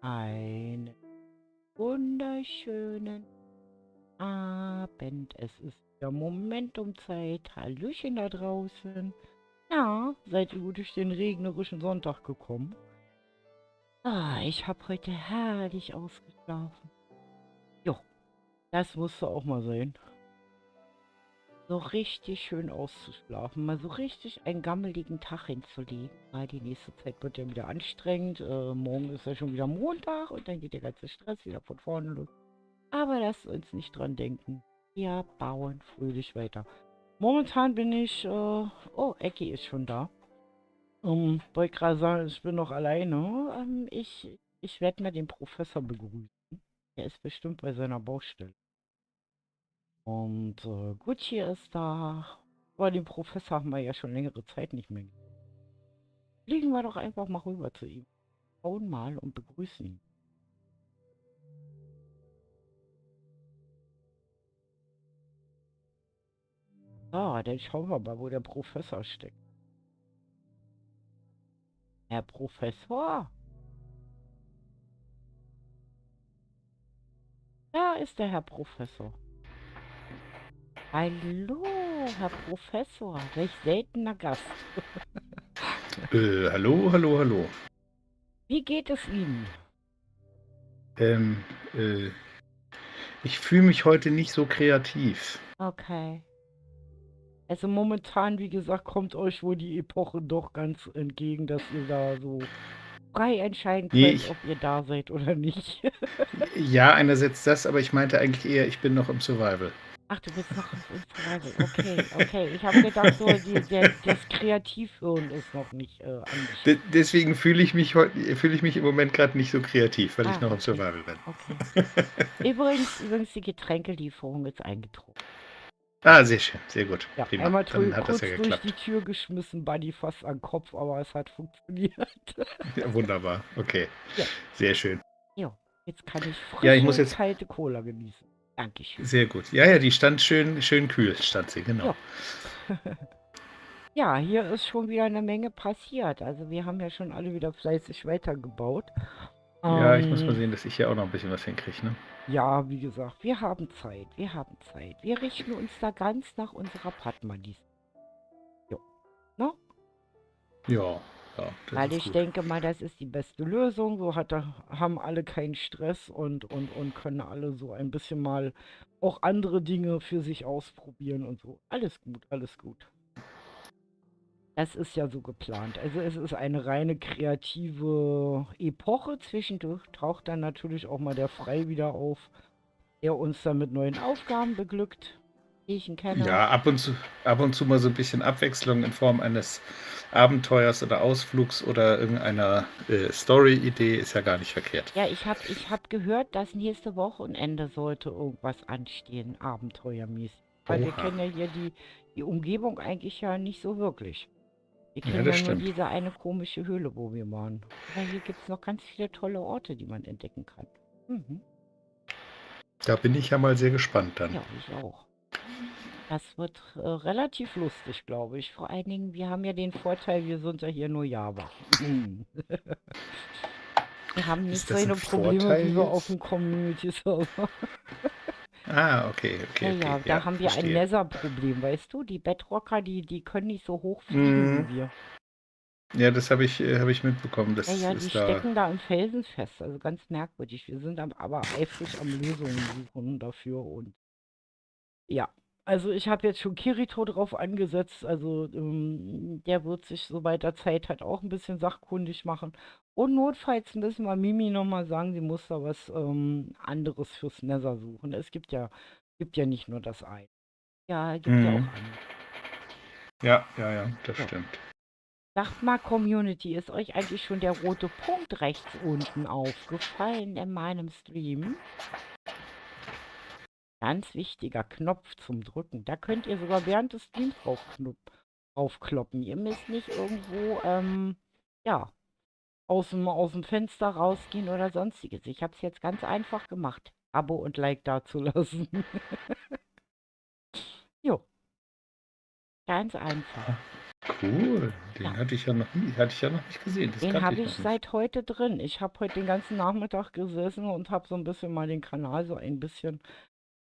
Einen wunderschönen Abend. Es ist wieder Momentumzeit. Hallöchen da draußen. Ja, seid ihr gut durch den regnerischen Sonntag gekommen? Ich habe heute herrlich ausgeschlafen. Jo, das musste auch mal sein. So richtig schön auszuschlafen. Mal so richtig einen gammeligen Tag hinzulegen. Weil die nächste Zeit wird ja wieder anstrengend. Morgen ist ja schon wieder Montag und dann geht der ganze Stress wieder von vorne los. Aber lasst uns nicht dran denken. Wir bauen fröhlich weiter. Momentan bin ich, oh, Ecki ist schon da. Wollte gerade sagen, ich bin noch alleine. Ich werde mal den Professor begrüßen. Er ist bestimmt bei seiner Baustelle. Und Gucci ist da. Aber den Professor haben wir ja schon längere Zeit nicht mehr gesehen. Fliegen wir doch einfach mal rüber zu ihm. Bauen mal und begrüßen ihn. Dann schauen wir mal, wo der Professor steckt. Herr Professor? Da ist der Herr Professor. Hallo, Herr Professor. Welch seltener Gast. Hallo, hallo, hallo. Wie geht es Ihnen? Ähm, äh, Ich fühle mich heute nicht so kreativ. Okay. Also momentan, wie gesagt, kommt euch wohl die Epoche doch ganz entgegen, dass ihr da so frei entscheiden Nee, könnt, ob ihr da seid oder nicht. ja, einerseits das, aber ich meinte eigentlich eher, ich bin noch im Survival. Ach, du bist noch im Survival. Okay, okay. Ich habe gedacht, so das Kreativhirn ist noch nicht angeschaltet. Deswegen fühle ich mich im Moment gerade nicht so kreativ, weil ich noch im Okay. Survival bin. Okay. Übrigens, die Getränkelieferung ist eingetroffen. Ah, sehr schön, sehr gut, Ja, prima. einmal Dann hat das ja kurz durch die geklappt. Tür geschmissen, Buddy fast an den Kopf, aber es hat funktioniert. Ja, wunderbar, okay, Ja, sehr schön. ja. Jetzt kann ich Ja, ich muss frische, jetzt, kalte Cola genießen. Dankeschön. sehr gut. Ja, ja, die stand schön kühl, stand sie, genau. Ja. Ja, hier ist schon wieder eine Menge passiert. Also wir haben ja schon alle wieder fleißig weitergebaut. Ja, ich muss mal Ähm, sehen, dass ich hier auch noch ein bisschen was hinkriege, ne? ja, wie gesagt, wir haben Zeit, wir haben Zeit. Wir richten uns da ganz nach unserer Padma-Liste. Jo, ne? Ja, ja, das Weil ist ich gut. denke mal, das ist die beste Lösung. So haben alle keinen Stress und können alle so ein bisschen mal auch andere Dinge für sich ausprobieren und so. Alles gut, alles gut. Das ist ja so geplant. Also es ist eine reine kreative Epoche. Zwischendurch taucht dann natürlich auch mal der Frei wieder auf, der uns dann mit neuen Aufgaben beglückt, die ich ihn kenne. Ja, ab und zu mal so ein bisschen Abwechslung in Form eines Abenteuers oder Ausflugs oder irgendeiner Story-Idee ist ja gar nicht verkehrt. Ja, ich hab gehört, dass nächste Wochenende sollte irgendwas anstehen, abenteuermäßig. Weil wir Oha. kennen ja hier die Umgebung eigentlich ja nicht so wirklich. Wir Ja, kennen das ja nur stimmt. diese eine komische Höhle, wo wir waren. Aber hier gibt es noch ganz viele tolle Orte, die man entdecken kann. Mhm. Da bin ich ja mal sehr gespannt dann. Ja, ich auch. Das wird relativ lustig, glaube ich. Vor allen Dingen, wir haben ja den Vorteil, wir sind ja hier nur Java. Wir haben nicht Ist so das ein eine Probleme Vorteil wie wir auf jetzt? dem Community-Server. Ah, okay, Ja, okay, okay. ja, Ja, da haben wir ein verstehe. Nether-Problem, weißt du? Die Bedrocker, die können nicht so hoch fliegen Mm, wie wir. ja, das hab ich mitbekommen. Ja, Das ja, die ist da. stecken da im Felsen fest. Also ganz merkwürdig. Wir sind aber eifrig am Lösungen suchen dafür und ja, also ich habe jetzt schon Kirito drauf angesetzt. Also der wird sich, sobald er Zeit hat, auch ein bisschen sachkundig machen. Und notfalls müssen wir Mimi nochmal sagen, sie muss da was anderes fürs Nether suchen. Es gibt ja nicht nur das eine. Ja, gibt ja auch Mm, andere. ja, ja, ja, das Ja. stimmt. Sagt mal, Community, ist euch eigentlich schon der rote Punkt rechts unten aufgefallen in meinem Stream? Ganz wichtiger Knopf zum Drücken. Da könnt ihr sogar während des Streams draufkloppen. Ihr müsst nicht irgendwo, ja, aus dem Fenster rausgehen oder sonstiges. Ich habe es jetzt ganz einfach gemacht, Abo und Like dazulassen. Jo, ganz einfach. Cool. Ja, Den hatte ich ja noch nicht gesehen. Das den kannte habe ich ich noch nicht. seit heute drin. Ich habe heute den ganzen Nachmittag gesessen und habe so ein bisschen mal den Kanal so ein bisschen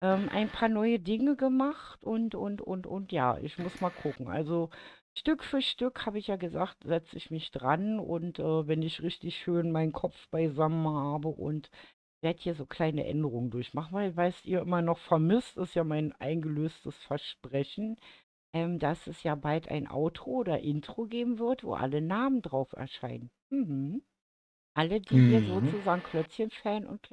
ein paar neue Dinge gemacht und ja, ich muss mal gucken. Also Stück für Stück habe ich ja gesagt, setze ich mich dran und wenn ich richtig schön meinen Kopf beisammen habe und werde hier so kleine Änderungen durchmachen, weil, weißt ihr, immer noch vermisst ist ja mein eingelöstes Versprechen, dass es ja bald ein Outro oder Intro geben wird, wo alle Namen drauf erscheinen. Mhm. Alle, die hier Mhm. sozusagen Klötzchen-Fan und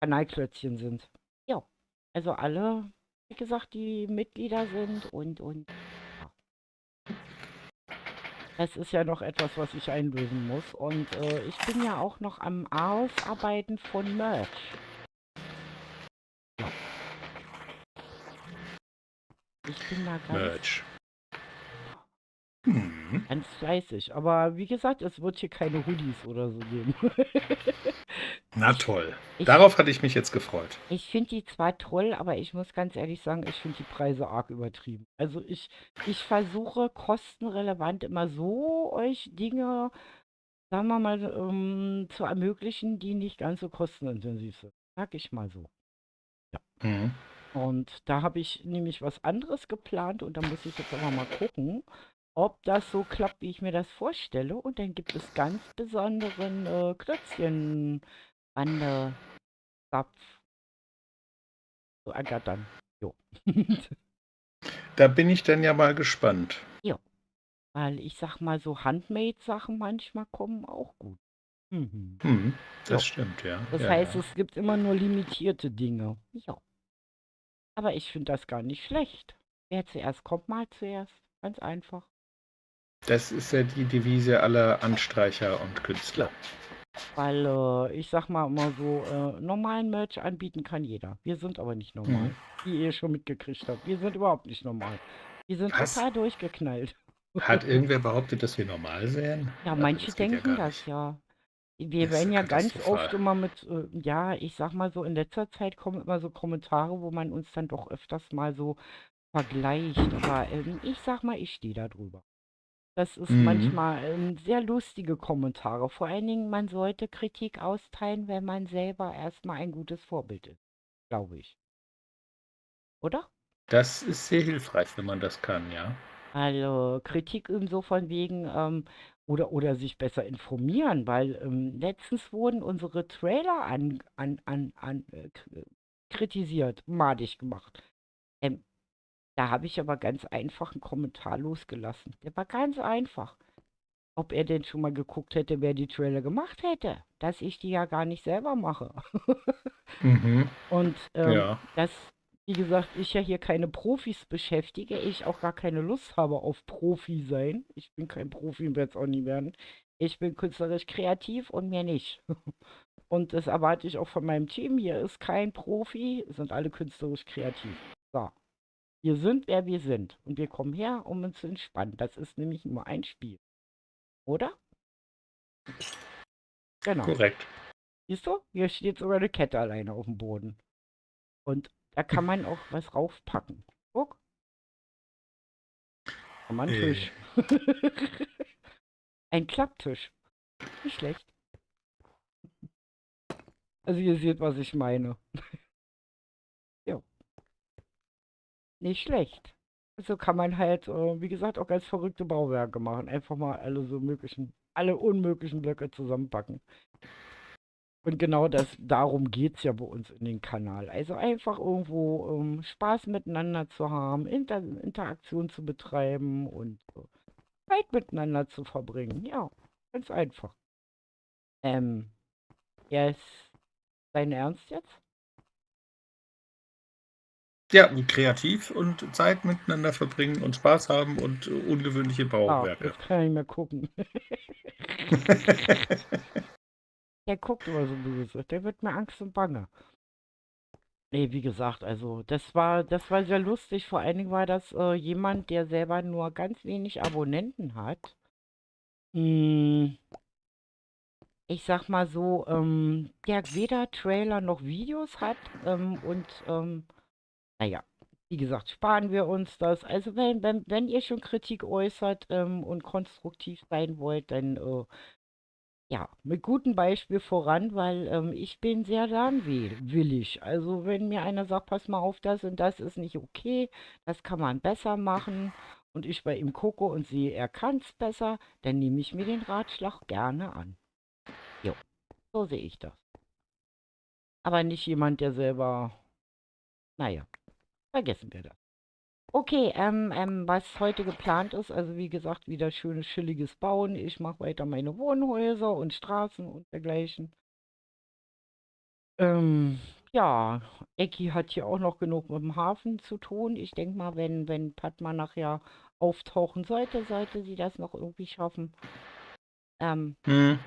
Kanalklötzchen sind. Ja, also alle, wie gesagt, die Mitglieder sind und ja, das ist ja noch etwas, was ich einlösen muss. Und ich bin ja auch noch am Ausarbeiten von Merch. Ja, ich bin da Merch. Mhm. ganz fleißig. Aber wie gesagt, es wird hier keine Hoodies oder so geben. Na Ich, toll. ich, Darauf hatte ich mich jetzt gefreut. ich finde die zwar toll, aber ich muss ganz ehrlich sagen, ich finde die Preise arg übertrieben. Also ich versuche kostenrelevant immer so euch Dinge, sagen wir mal, zu ermöglichen, die nicht ganz so kostenintensiv sind. Sag ich mal so. Ja. Mhm. Und da habe ich nämlich was anderes geplant und da muss ich jetzt aber mal gucken, ob das so klappt, wie ich mir das vorstelle. Und dann gibt es ganz besonderen Klötzchen-Bande-Zapf zu ergattern. Jo. Da bin ich dann ja mal gespannt. Ja, weil ich sag mal, so Handmade-Sachen manchmal kommen auch gut. Mhm. Mhm. Ja, Das stimmt, ja. das Ja, heißt, ja. es gibt immer nur limitierte Dinge. Ja, aber ich finde das gar nicht schlecht. Wer zuerst kommt, mal zuerst. Ganz einfach. Das ist ja die Devise aller Anstreicher und Ja, Künstler. weil ich sag mal immer so, normalen Merch anbieten kann jeder. Wir sind aber nicht Mhm. normal. Wie ihr schon mitgekriegt habt. Wir sind überhaupt nicht normal. Wir sind Was? total durchgeknallt. Hat irgendwer behauptet, dass wir normal wären? Ja, Also manche das geht ja denken gar das nicht. ja. Wir Das ist werden ja ja ganz oft katastrophal. immer mit, ja, ich sag mal so, in letzter Zeit kommen immer so Kommentare, wo man uns dann doch öfters mal so vergleicht. Aber ich sag mal, ich stehe da drüber. Das ist Mhm. manchmal sehr lustige Kommentare. Vor allen Dingen, man sollte Kritik austeilen, wenn man selber erstmal ein gutes Vorbild ist, glaube ich. Oder? Das ist sehr hilfreich, wenn man das kann, ja. Also Kritik üben so von wegen, oder sich besser informieren, weil letztens wurden unsere Trailer kritisiert, madig gemacht. Ähm, Da habe ich aber ganz einfach einen Kommentar losgelassen. Der war ganz einfach. Ob er denn schon mal geguckt hätte, wer die Trailer gemacht hätte, dass ich die ja gar nicht selber mache. Mhm. Und Ja. dass, wie gesagt, ich ja hier keine Profis beschäftige, ich auch gar keine Lust habe auf Profi sein. Ich bin kein Profi und werde es auch nie werden. Ich bin künstlerisch kreativ und mehr nicht. Und das erwarte ich auch von meinem Team. Hier ist kein Profi, sind alle künstlerisch kreativ. So, wir sind, wer wir sind. Und wir kommen her, um uns zu entspannen. Das ist nämlich nur ein Spiel. Oder? Genau. Korrekt. Siehst du? Hier steht sogar eine Kette alleine auf dem Boden. Und da kann man auch was raufpacken. Guck, kann man einen Äh, Tisch. Ein Klapptisch. Nicht schlecht. Also ihr seht, was ich meine. Ja, nicht schlecht. So kann man halt, wie gesagt, auch ganz verrückte Bauwerke machen. Einfach mal alle unmöglichen Blöcke zusammenpacken. Und genau darum geht es ja bei uns in den Kanal. Also einfach irgendwo Spaß miteinander zu haben, Interaktion zu betreiben und Zeit miteinander zu verbringen. Ja, ganz einfach. Ähm, ja, ist dein Ernst jetzt? ja, kreativ und Zeit miteinander verbringen und Spaß haben und ungewöhnliche Ah, Bauwerke. jetzt kann ich mehr gucken. Der guckt immer so böse. Der wird mir Angst und Bange. Nee, wie gesagt, also das war sehr lustig. Vor allen Dingen war das jemand, der selber nur ganz wenig Abonnenten hat. Hm, ich sag mal so, der weder Trailer noch Videos hat und naja. Wie gesagt, sparen wir uns das. Also wenn ihr schon Kritik äußert und konstruktiv sein wollt, dann ja, mit gutem Beispiel voran, weil ich bin sehr lernwillig. Also wenn mir einer sagt, pass mal auf, das und das ist nicht okay, das kann man besser machen und ich bei ihm gucke und sehe, er kann es besser, dann nehme ich mir den Ratschlag gerne an. Jo, so sehe ich das. Aber nicht jemand, der selber, naja, vergessen wir das. Okay, was heute geplant ist, also wie gesagt, wieder schönes, chilliges Bauen. Ich mache weiter meine Wohnhäuser und Straßen und dergleichen. Ähm, ja, Ecki hat hier auch noch genug mit dem Hafen zu tun. Ich denke mal, wenn Padma nachher auftauchen sollte sie das noch irgendwie schaffen. Ähm, Hm.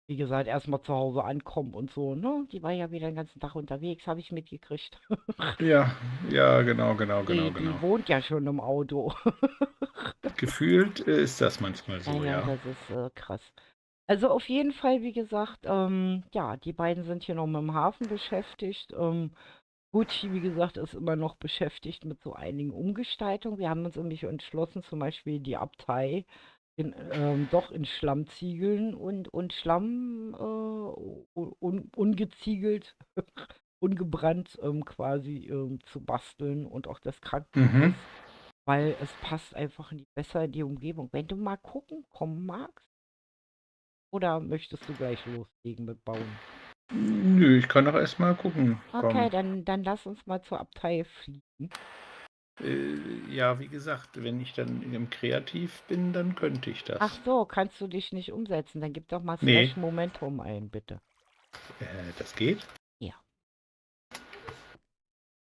wie gesagt, erstmal zu Hause ankommen und so, ne? Die war ja wieder den ganzen Tag unterwegs, habe ich mitgekriegt. Ja, ja, genau, genau, genau, Die genau. wohnt ja schon im Auto. Gefühlt ist das manchmal Ja, so, ja, ja. das ist krass. Also auf jeden Fall, wie gesagt, ja, die beiden sind hier noch mit dem Hafen beschäftigt. Gucci, wie gesagt, ist immer noch beschäftigt mit so einigen Umgestaltungen. Wir haben uns nämlich entschlossen, zum Beispiel die Abtei doch in Schlammziegeln und Schlamm ungeziegelt, ungebrannt quasi zu basteln und auch das Mhm. Krankenhaus, weil es passt einfach besser in die Umgebung. Wenn du mal gucken kommen magst, oder möchtest du gleich loslegen mit Bauen? Nö, ich kann doch erst mal gucken. Okay, Komm. dann lass uns mal zur Abtei fliegen. Ja, wie gesagt, wenn ich dann im Kreativ bin, dann könnte ich Ach das. so, kannst du dich nicht umsetzen? Dann gib doch mal Nee, Slash Momentum ein, bitte. das geht? Ja.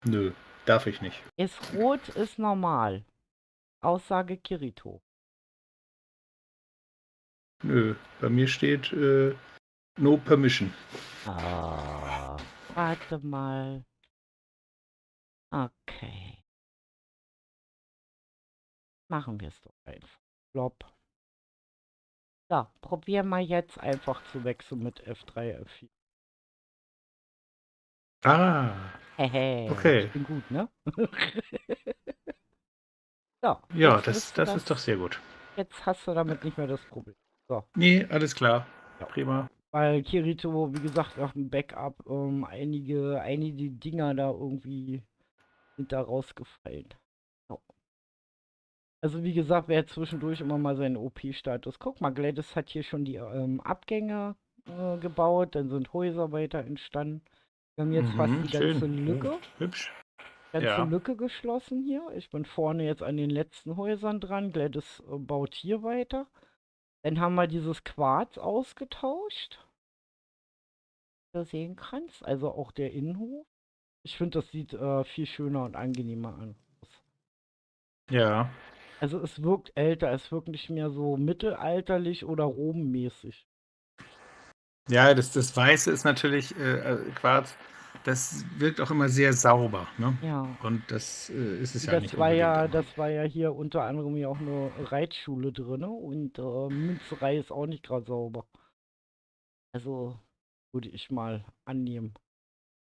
Nö, darf ich nicht. Ist rot, ist normal. Aussage Kirito. Nö, bei mir steht No Permission. Ah, warte mal. Okay, machen wir es doch einfach. Flop. So, probier mal jetzt einfach zu wechseln mit F3, F4. Ah, Hehe, ich okay. bin gut, ne? So, Ja, jetzt das, müsste das das, ist doch sehr gut. jetzt hast du damit nicht mehr das Problem. So, Nee, alles klar. ja. Prima. Weil Kirito, wie gesagt, nach dem Backup einige Dinger da irgendwie sind da rausgefallen. Ja. Also wie gesagt, wer zwischendurch immer mal seinen OP-Status. Guck mal, Gladys hat hier schon die Abgänge gebaut, dann sind Häuser weiter entstanden. Wir haben jetzt fast Mhm, die schön. Hübsch. ganze Ja. Lücke geschlossen hier. Ich bin vorne jetzt an den letzten Häusern dran. Gladys baut hier weiter. Dann haben wir dieses Quarz ausgetauscht, wie du sehen kannst. Also auch der Innenhof. Ich finde, das sieht viel schöner und angenehmer an. Ja. Also es wirkt älter, es wirkt nicht mehr so mittelalterlich oder robenmäßig. Ja, das Weiße ist natürlich Quarz. Das wirkt auch immer sehr sauber, ne? Ja, Und das ist es ja nicht unbedingt immer. das war ja hier unter anderem ja auch eine Reitschule drin und Münzerei ist auch nicht gerade sauber. Also würde ich mal annehmen.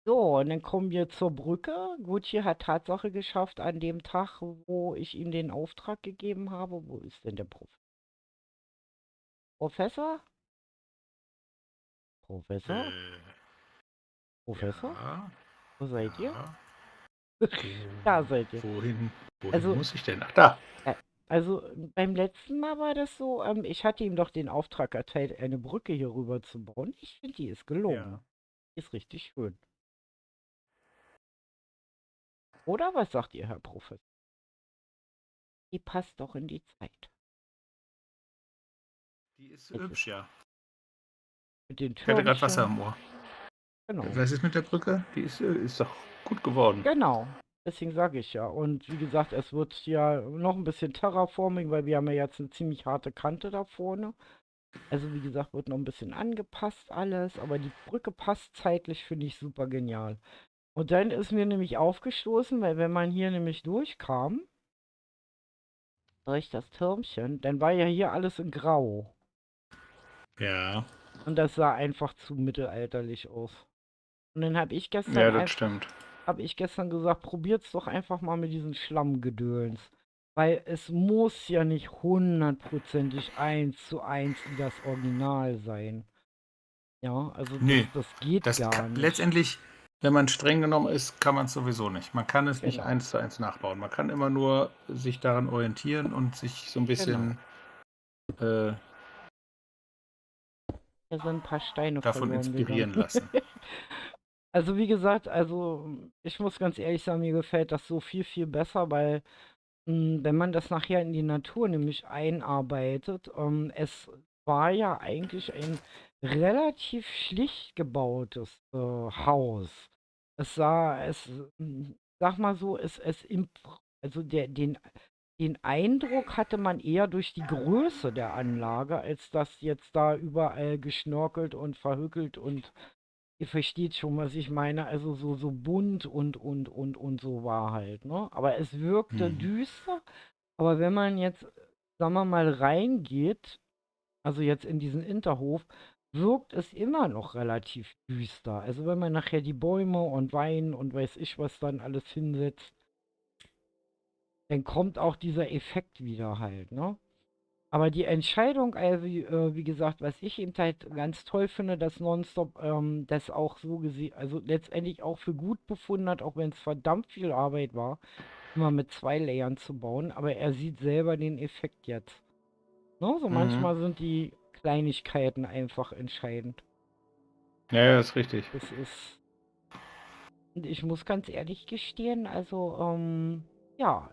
So, und dann kommen wir zur Brücke. Gucci hat Tatsache geschafft an dem Tag, wo ich ihm den Auftrag gegeben habe. Wo ist denn der Professor? Professor? Äh, Professor? ja, Wo seid ihr? ja. Da seid ihr. Wohin Also, muss ich denn? Ach, da. also beim letzten Mal war das so, ich hatte ihm doch den Auftrag erteilt, eine Brücke hier rüber zu bauen. Ich finde, die ist gelungen. Ja. Die ist richtig schön. Oder was sagt ihr, Herr Professor? Die passt doch in die Zeit. Die ist Bitte. hübsch, ja. Mit den Ich hatte gerade Wasser Türmchen. im Ohr. Genau. Was ist mit der Brücke? Die ist doch gut geworden. Genau. Deswegen sage ich ja. Und wie gesagt, es wird ja noch ein bisschen Terraforming, weil wir haben ja jetzt eine ziemlich harte Kante da vorne. Also wie gesagt, wird noch ein bisschen angepasst alles, aber die Brücke passt zeitlich, finde ich super genial. Und dann ist mir nämlich aufgestoßen, weil wenn man hier nämlich durchkam, durch das Türmchen, dann war ja hier alles in Grau. Ja. Und das sah einfach zu mittelalterlich aus. Und dann habe ich gestern Ja, das einfach, stimmt. habe ich gestern gesagt, probiert's doch einfach mal mit diesen Schlammgedöns. Weil es muss ja nicht hundertprozentig 1:1 wie das Original sein. Ja, also Nee, das geht gar nicht. letztendlich, wenn man streng genommen ist, kann man es sowieso nicht. Man kann es nicht Genau, 1:1 nachbauen. Man kann immer nur sich daran orientieren und sich so ein genau. bisschen äh, Da sind ein paar Steine davon verloren gegangen. inspirieren lassen. Also wie gesagt, also ich muss ganz ehrlich sagen, mir gefällt das so viel, viel besser, weil wenn man das nachher in die Natur nämlich einarbeitet, es war ja eigentlich ein relativ schlicht gebautes Haus. Sag mal so, also den Eindruck hatte man eher durch die Größe der Anlage, als dass jetzt da überall geschnorkelt und verhückelt und ihr versteht schon, was ich meine. Also so bunt und so war halt, ne? Aber es wirkte Mhm. düster. Aber wenn man jetzt, sagen wir mal, reingeht, also jetzt in diesen Interhof, wirkt es immer noch relativ düster. Also wenn man nachher die Bäume und Wein und weiß ich was dann alles hinsetzt, dann kommt auch dieser Effekt wieder halt, ne? Aber die Entscheidung, wie gesagt, was ich eben halt ganz toll finde, dass Nonstop das auch so gesehen, also letztendlich auch für gut befunden hat, auch wenn es verdammt viel Arbeit war, immer mit 2 Layern zu bauen, aber er sieht selber den Effekt jetzt. Ne? So Mhm. manchmal sind die Kleinigkeiten einfach entscheidend. Ja, ja, ist richtig. Das ist, und ich muss ganz ehrlich gestehen, also ja,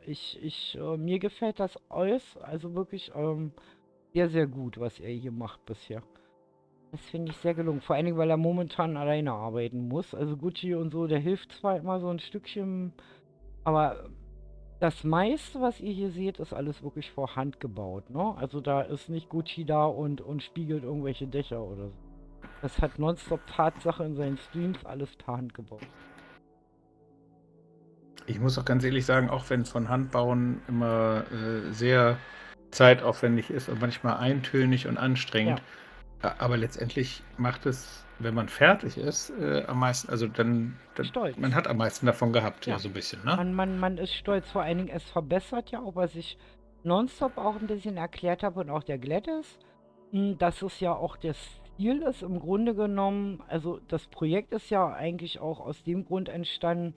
mir gefällt das alles, also wirklich sehr, sehr gut, was er hier macht bisher. Das finde ich sehr gelungen. Vor allen Dingen, weil er momentan alleine arbeiten muss. Also Gucci und so, der hilft zwar immer so ein Stückchen, aber das meiste, was ihr hier seht, ist alles wirklich vor Hand gebaut, ne? Also da ist nicht Gucci da und spiegelt irgendwelche Dächer oder so. Das hat nonstop Tatsache in seinen Streams alles per Hand gebaut. Ich muss auch ganz ehrlich sagen, auch wenn von Hand bauen immer sehr zeitaufwendig ist und manchmal eintönig und anstrengend, Ja, aber letztendlich macht es, wenn man fertig ist, am meisten, also dann, man stolz. hat am meisten davon gehabt, ja, Ja. so ein bisschen, ne? Man ist stolz, vor allen Dingen, es verbessert ja auch, was ich nonstop auch ein bisschen erklärt habe und auch der Gladys, dass es ja auch das Ziel ist, im Grunde genommen, also das Projekt ist ja eigentlich auch aus dem Grund entstanden,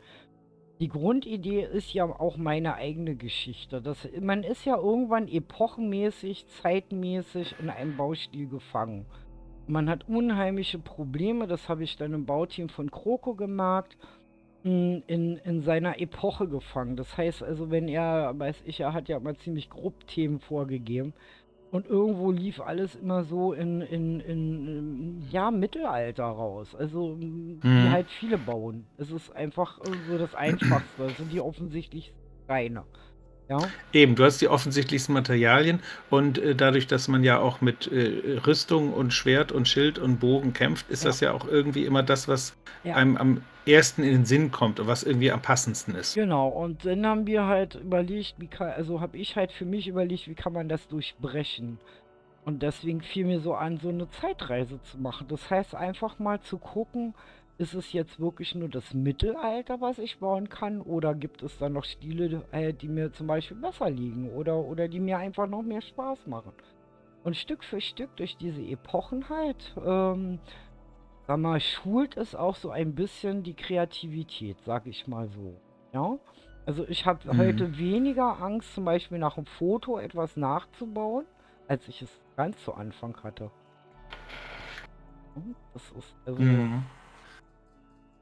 die Grundidee ist ja auch meine eigene Geschichte. Man ist ja irgendwann epochenmäßig, zeitmäßig in einem Baustil gefangen. Man hat unheimliche Probleme, das habe ich dann im Bauteam von Kroko gemerkt, in seiner Epoche gefangen. Das heißt also, wenn er, weiß ich, er hat ja mal ziemlich grob Themen vorgegeben. Und irgendwo lief alles immer so ja, Mittelalter raus. Also, wie Mhm. halt viele bauen. Es ist einfach so das Einfachste. Es sind die offensichtlich reine. Ja, Eben, du hast die offensichtlichsten Materialien und dadurch, dass man ja auch mit Rüstung und Schwert und Schild und Bogen kämpft, ist ja, das ja auch irgendwie immer das, was ja. einem am ersten in den Sinn kommt und was irgendwie am passendsten ist. Genau. Und dann haben wir halt überlegt, also habe ich halt für mich überlegt, wie kann man das durchbrechen. Und deswegen fiel mir so an, so eine Zeitreise zu machen. Das heißt, einfach mal zu gucken, ist es jetzt wirklich nur das Mittelalter, was ich bauen kann? Oder gibt es da noch Stile, die mir zum Beispiel besser liegen? Oder die mir einfach noch mehr Spaß machen? Und Stück für Stück durch diese Epochen halt, sag mal, schult es auch so ein bisschen die Kreativität, sag ich mal so. Ja? Also ich habe Mhm. heute weniger Angst, zum Beispiel nach einem Foto etwas nachzubauen, als ich es ganz zu Anfang hatte. Das ist Mhm.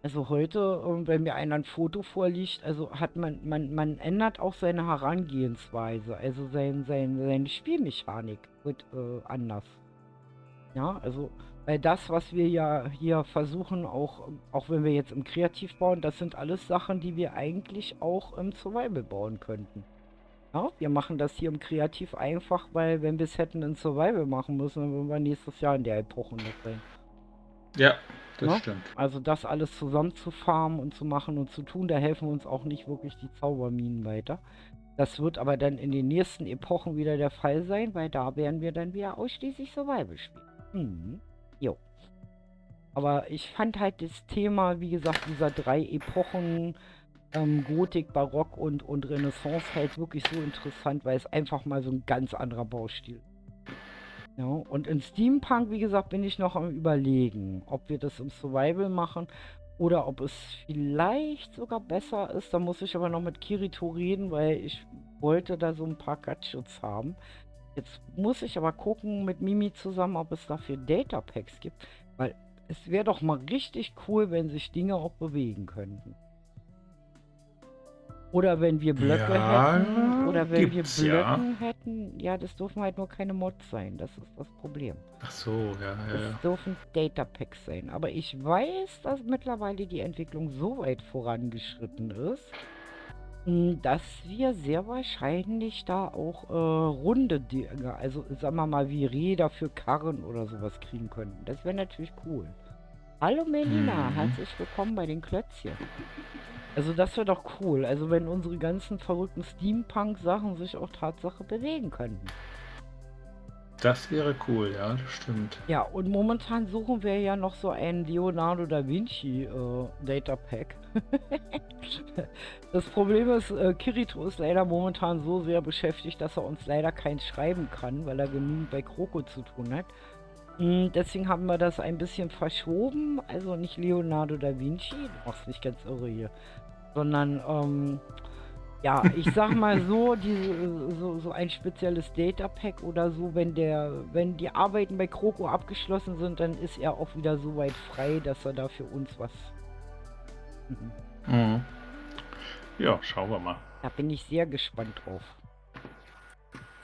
also heute, wenn mir einer ein Foto vorliegt, also hat man ändert auch seine Herangehensweise, also seine Spielmechanik wird anders. Ja, also, weil das, was wir ja hier versuchen, auch wenn wir jetzt im Kreativ bauen, das sind alles Sachen, die wir eigentlich auch im Survival bauen könnten. Ja, wir machen das hier im Kreativ einfach, weil wenn wir es hätten in Survival machen müssen, dann würden wir nächstes Jahr in der Epoche noch sein. Ja, das Ne? stimmt. Also das alles zusammen zu farmen und zu machen und zu tun, da helfen uns auch nicht wirklich die Zauberminen weiter. Das wird aber dann in den nächsten Epochen wieder der Fall sein, weil da werden wir dann wieder ausschließlich Survival spielen. Mhm. Jo. Aber ich fand halt das Thema, wie gesagt, dieser 3 Epochen, Gotik, Barock und Renaissance halt wirklich so interessant, weil es einfach mal so ein ganz anderer Baustil ist. Ja, und in Steampunk, wie gesagt, bin ich noch am Überlegen, ob wir das im Survival machen oder ob es vielleicht sogar besser ist. Da muss ich aber noch mit Kirito reden, weil ich wollte da so ein paar Gadgets haben. Jetzt muss ich aber gucken mit Mimi zusammen, ob es dafür Data Packs gibt, weil es wäre doch mal richtig cool, wenn sich Dinge auch bewegen könnten. Oder wenn wir Blöcke hätten, Ja, oder wenn wir gibt's ja. Blöcken hätten, ja, das dürfen halt nur keine Mods sein, das ist das Problem. Ach so, ja, ja, Es ja. dürfen Data Packs sein. Aber ich weiß, dass mittlerweile die Entwicklung so weit vorangeschritten ist, dass wir sehr wahrscheinlich da auch runde Dinge, also sagen wir mal wie Räder für Karren oder sowas kriegen könnten. Das wäre natürlich cool. Hallo Melina, Mhm. herzlich willkommen bei den Klötzchen. Also das wäre doch cool. Also wenn unsere ganzen verrückten Steampunk-Sachen sich auch Tatsache bewegen könnten. Das wäre cool, ja, das stimmt. Ja, und momentan suchen wir ja noch so einen Leonardo da Vinci Data Pack. Das Problem ist, Kirito ist leider momentan so sehr beschäftigt, dass er uns leider keins schreiben kann, weil er genügend bei Kroko zu tun hat. Deswegen haben wir das ein bisschen verschoben. Also nicht Leonardo da Vinci, du machst nicht ganz irre hier, sondern ja, ich sag mal so, so ein spezielles Data Pack oder so, wenn die Arbeiten bei Kroko abgeschlossen sind, dann ist er auch wieder so weit frei, dass er da für uns was. Mhm. Ja, schauen wir mal. Da bin ich sehr gespannt drauf.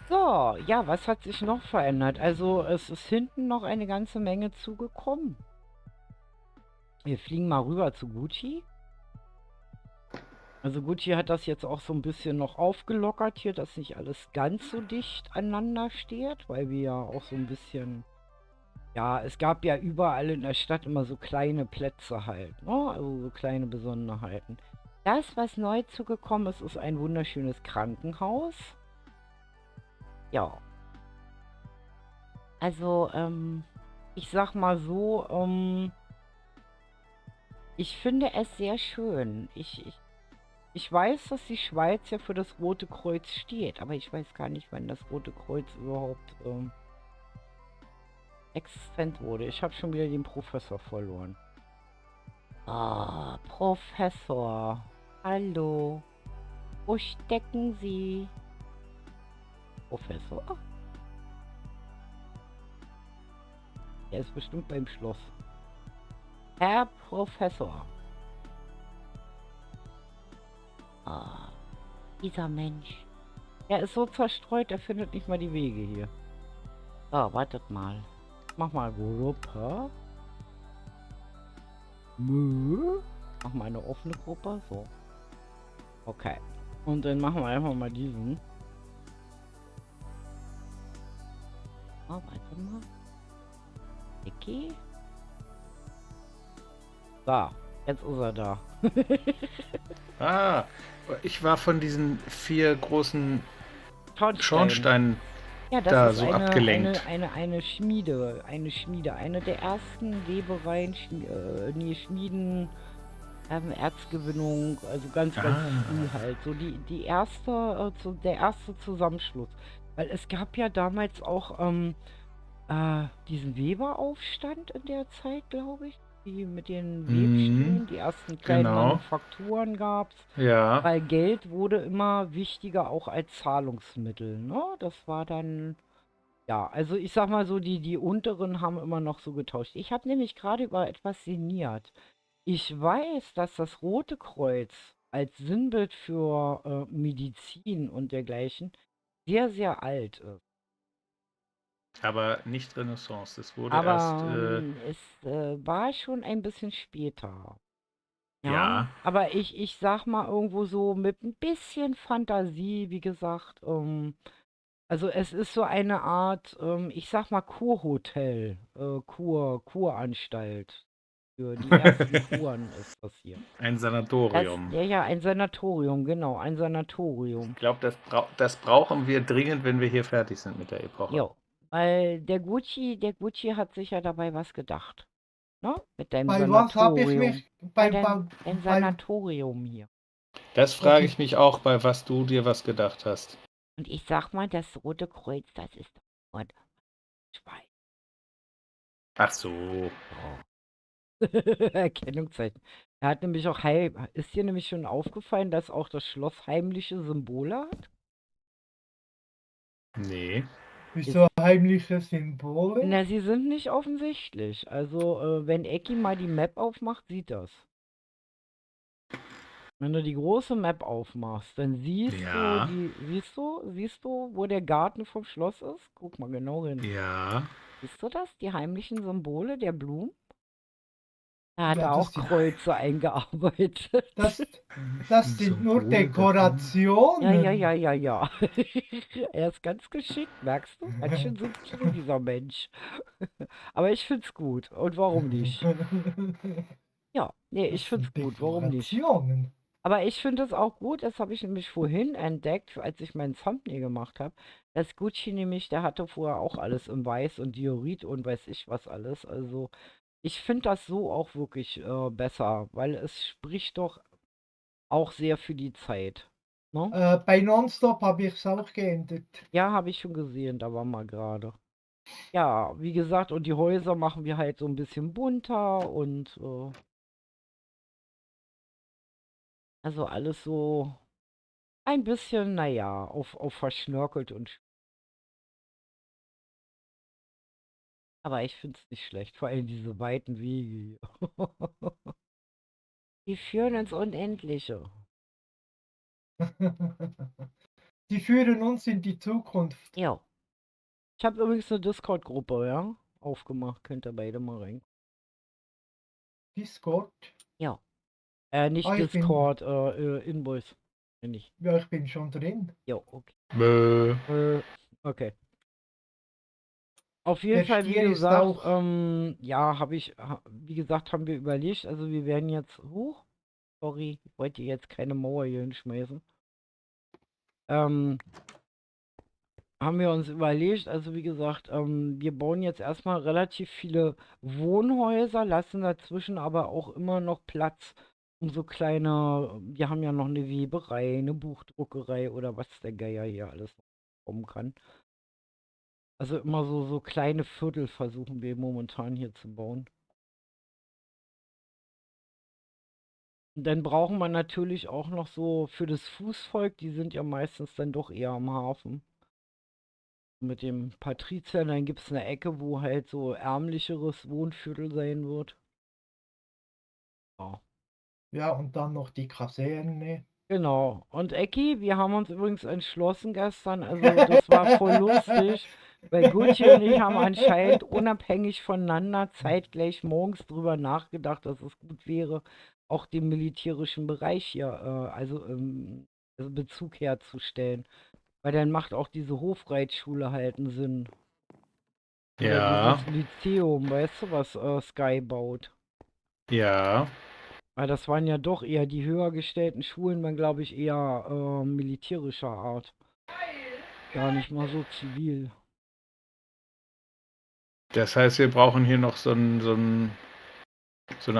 So, ja, was hat sich noch verändert? Also, es ist hinten noch eine ganze Menge zugekommen. Wir fliegen mal rüber zu Gucci. Also Gucci hat das jetzt auch so ein bisschen noch aufgelockert hier, dass nicht alles ganz so dicht aneinander steht, weil wir ja auch so ein bisschen, ja, es gab ja überall in der Stadt immer so kleine Plätze halt, ne? Also so kleine Besonderheiten. Das, was neu zugekommen ist, ist ein wunderschönes Krankenhaus. Ja, also, ich sag mal so, ich finde es sehr schön. Ich weiß, dass die Schweiz ja für das Rote Kreuz steht, aber ich weiß gar nicht, wann das Rote Kreuz überhaupt existent wurde. Ich habe schon wieder den Professor verloren. Ah, Professor. Hallo. Wo stecken Sie? Professor? Er ist bestimmt beim Schloss. Herr Professor. Ah, dieser Mensch. Er ist so zerstreut, er findet nicht mal die Wege hier. So, wartet mal. Mach mal Gruppe. Mach mal eine offene Gruppe. So. Okay. Und dann machen wir einfach mal diesen. Oh, warte mal. Vicky. Da. Jetzt ist er da. Ah, ich war von diesen 4 großen Schornstein. Schornsteinen Ja, das da ist so eine abgelenkt. Schmiede. Eine Schmiede. Eine der ersten Webereien, Schmieden, Erzgewinnung, also ganz früh Ah. halt. So der erste Zusammenschluss. Weil es gab ja damals auch diesen Weberaufstand in der Zeit, glaube ich. Die mit den Mhm. Webstühlen, die ersten kleinen Genau. Manufakturen gab es. Ja. Weil Geld wurde immer wichtiger auch als Zahlungsmittel, ne? Das war dann, ja, also ich sag mal so, die unteren haben immer noch so getauscht. Ich habe nämlich gerade über etwas sinniert. Ich weiß, dass das Rote Kreuz als Sinnbild für Medizin und dergleichen sehr, sehr alt ist. Aber nicht Renaissance. Das wurde erst, Aber es war schon ein bisschen später. Ja, ja. aber ich sag mal irgendwo so mit ein bisschen Fantasie, wie gesagt, also es ist so eine Art, ich sag mal Kurhotel, Kuranstalt. Für die ersten Kuren ist das hier. Ein Sanatorium. Ja, ein Sanatorium, genau, ein Sanatorium. Ich glaube, das brauchen wir dringend, wenn wir hier fertig sind mit der Epoche. Jo, weil der Gucci hat sich ja dabei was gedacht. Ne? Mit deinem Bei was habe ich Sanatorium. mich, Bei bei, dein Sanatorium hier. Das frage ich mich auch, bei was du dir was gedacht hast. Und ich sag mal, das Rote Kreuz, das ist doch nur Schwein. Ach so. Ja. Erkennungszeichen. Er hat nämlich auch ist dir nämlich schon aufgefallen, dass auch das Schloss heimliche Symbole hat? Nee. wieso heimliche Symbole? Na, sie sind nicht offensichtlich. Also, wenn Ecki mal die Map aufmacht, sieht das. Wenn du die große Map aufmachst, dann Ja. siehst du, wo der Garten vom Schloss ist? Guck mal genau hin. Ja. Siehst du das? Die heimlichen Symbole der Blumen? Da hat Ja, er auch Kreuze eingearbeitet. das sind nur Symbole der Dekorationen. Ja. Er ist ganz geschickt, merkst du? Ganz schön subtil, dieser Mensch. Aber ich find's gut. Und warum nicht? Ja, nee, ich Das find's sind gut. Warum nicht? Dekorationen. Aber ich finde es auch gut, das habe ich nämlich vorhin entdeckt, als ich meinen Thumbnail gemacht habe, dass Gucci nämlich, der hatte vorher auch alles in Weiß und Diorit und weiß ich was alles. Also ich finde das so auch wirklich besser, weil es spricht doch auch sehr für die Zeit. Ne? Bei Nonstop habe ich es auch geändert. Ja, habe ich schon gesehen, da war mal gerade. Ja, wie gesagt, und die Häuser machen wir halt so ein bisschen bunter und also alles so ein bisschen, naja, auf verschnörkelt und aber ich finde es nicht schlecht, vor allem diese weiten Wege hier. Die führen ins Unendliche. Die führen uns in die Zukunft. Ja. Ich habe übrigens eine Discord-Gruppe, ja, aufgemacht. Könnt ihr beide mal rein. Discord. Ja. Nicht Ich bin, Discord, Invoice. Nicht. ja, ich bin schon drin. Ja, okay. Bö. Okay. Auf jeden Der Fall, wie Stier ist gesagt, auch. ja, wie gesagt, haben wir überlegt, also wir werden jetzt, sorry, ich wollte jetzt keine Mauer hier hinschmeißen. Haben wir uns überlegt, also wie gesagt, wir bauen jetzt erstmal relativ viele Wohnhäuser, lassen dazwischen aber auch immer noch Platz, um so kleine, wir haben ja noch eine Weberei, eine Buchdruckerei oder was der Geier hier alles noch kommen kann. Also immer so kleine Viertel versuchen wir momentan hier zu bauen. Und dann brauchen wir natürlich auch noch so für das Fußvolk, die sind ja meistens dann doch eher am Hafen. Mit dem Patrizier, dann gibt es eine Ecke, wo halt so ärmlicheres Wohnviertel sein wird. Ja. Ja, und dann noch die Kaserne. Genau. Und Ecki, wir haben uns übrigens entschlossen gestern, also das war voll lustig, weil Gucci und ich haben anscheinend unabhängig voneinander zeitgleich morgens drüber nachgedacht, dass es gut wäre, auch den militärischen Bereich hier, also Bezug herzustellen. Weil dann macht auch diese Hofreitschule halt einen Sinn. Oder Ja. dieses Lyzeum, weißt du, was Sky baut. Ja. Weil das waren ja doch eher die höher gestellten Schulen, waren glaube ich eher militärischer Art. Gar nicht mal so zivil. Das heißt, wir brauchen hier noch so eine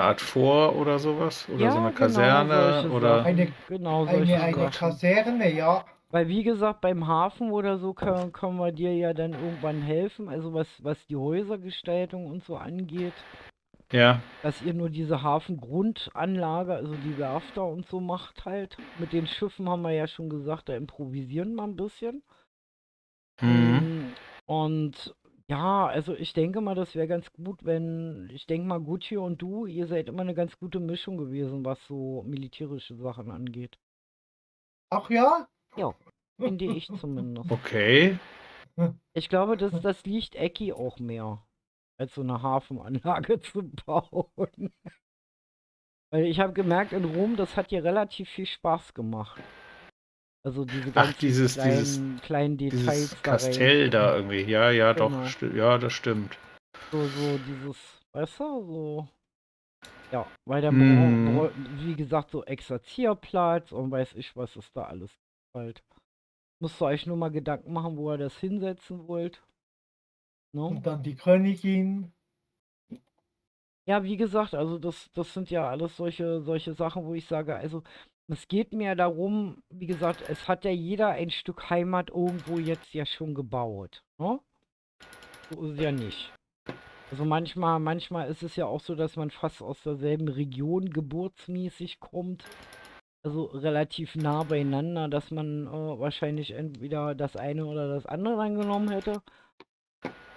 Art Fort oder sowas? Oder so Ja, eine genau, Kaserne? solche Oder. Sachen. Genau, solche Eine Sachen. Kaserne, ja. Weil wie gesagt, beim Hafen oder so können wir dir ja dann irgendwann helfen, also was die Häusergestaltung und so angeht. Ja. Dass ihr nur diese Hafengrundanlage, also die Werft da und so macht halt. Mit den Schiffen haben wir ja schon gesagt, da improvisieren wir ein bisschen. Mhm. Und ja, also ich denke mal, das wäre ganz gut, ich denke mal, Gucci und du, ihr seid immer eine ganz gute Mischung gewesen, was so militärische Sachen angeht. Ach ja? Ja, finde ich zumindest. Okay. Ich glaube, das liegt Ecki auch mehr, als so eine Hafenanlage zu bauen. Weil ich habe gemerkt, in Rom, das hat dir relativ viel Spaß gemacht. Also diese Ach, ganzen dieses kleinen Details da Kastell da irgendwie. Ja, ja, doch. Genau. Ja, das stimmt. So dieses, weißt du, so. Ja, weil dann Mhm. wie gesagt, so Exerzierplatz und weiß ich, was es da alles gibt halt. Musst du euch nur mal Gedanken machen, wo ihr das hinsetzen wollt. Ne? Und dann die Königin. Ja, wie gesagt, also das sind ja alles solche Sachen, wo ich sage, also es geht mir darum, wie gesagt, es hat ja jeder ein Stück Heimat irgendwo jetzt ja schon gebaut, ne? So ist es ja nicht. Also manchmal ist es ja auch so, dass man fast aus derselben Region geburtsmäßig kommt. Also relativ nah beieinander, dass man wahrscheinlich entweder das eine oder das andere dann genommen hätte,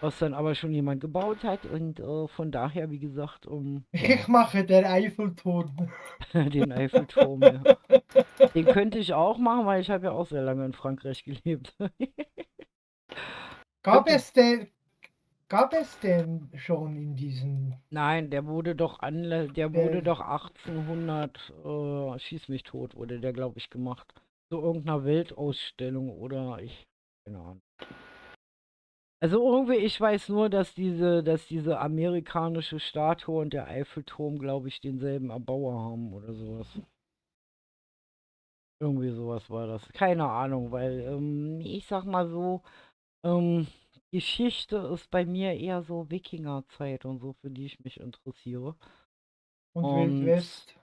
was dann aber schon jemand gebaut hat. Und von daher, wie gesagt, ja, Ich mache den Eiffelturm. den Eiffelturm, ja. Den könnte ich auch machen, weil ich habe ja auch sehr lange in Frankreich gelebt. Gab Könnte, es den, gab es den schon in diesen, nein, der wurde der, doch 1800, schieß mich tot, wurde der, glaube ich, gemacht. Zu irgendeiner Weltausstellung oder keine Ahnung. Also irgendwie, ich weiß nur, dass diese amerikanische Statue und der Eiffelturm, glaube ich, denselben Erbauer haben oder sowas. Irgendwie sowas war das. Keine Ahnung, weil ich sag mal so, ähm, Geschichte ist bei mir eher so Wikingerzeit und so, für die ich mich interessiere. und Wild Und West?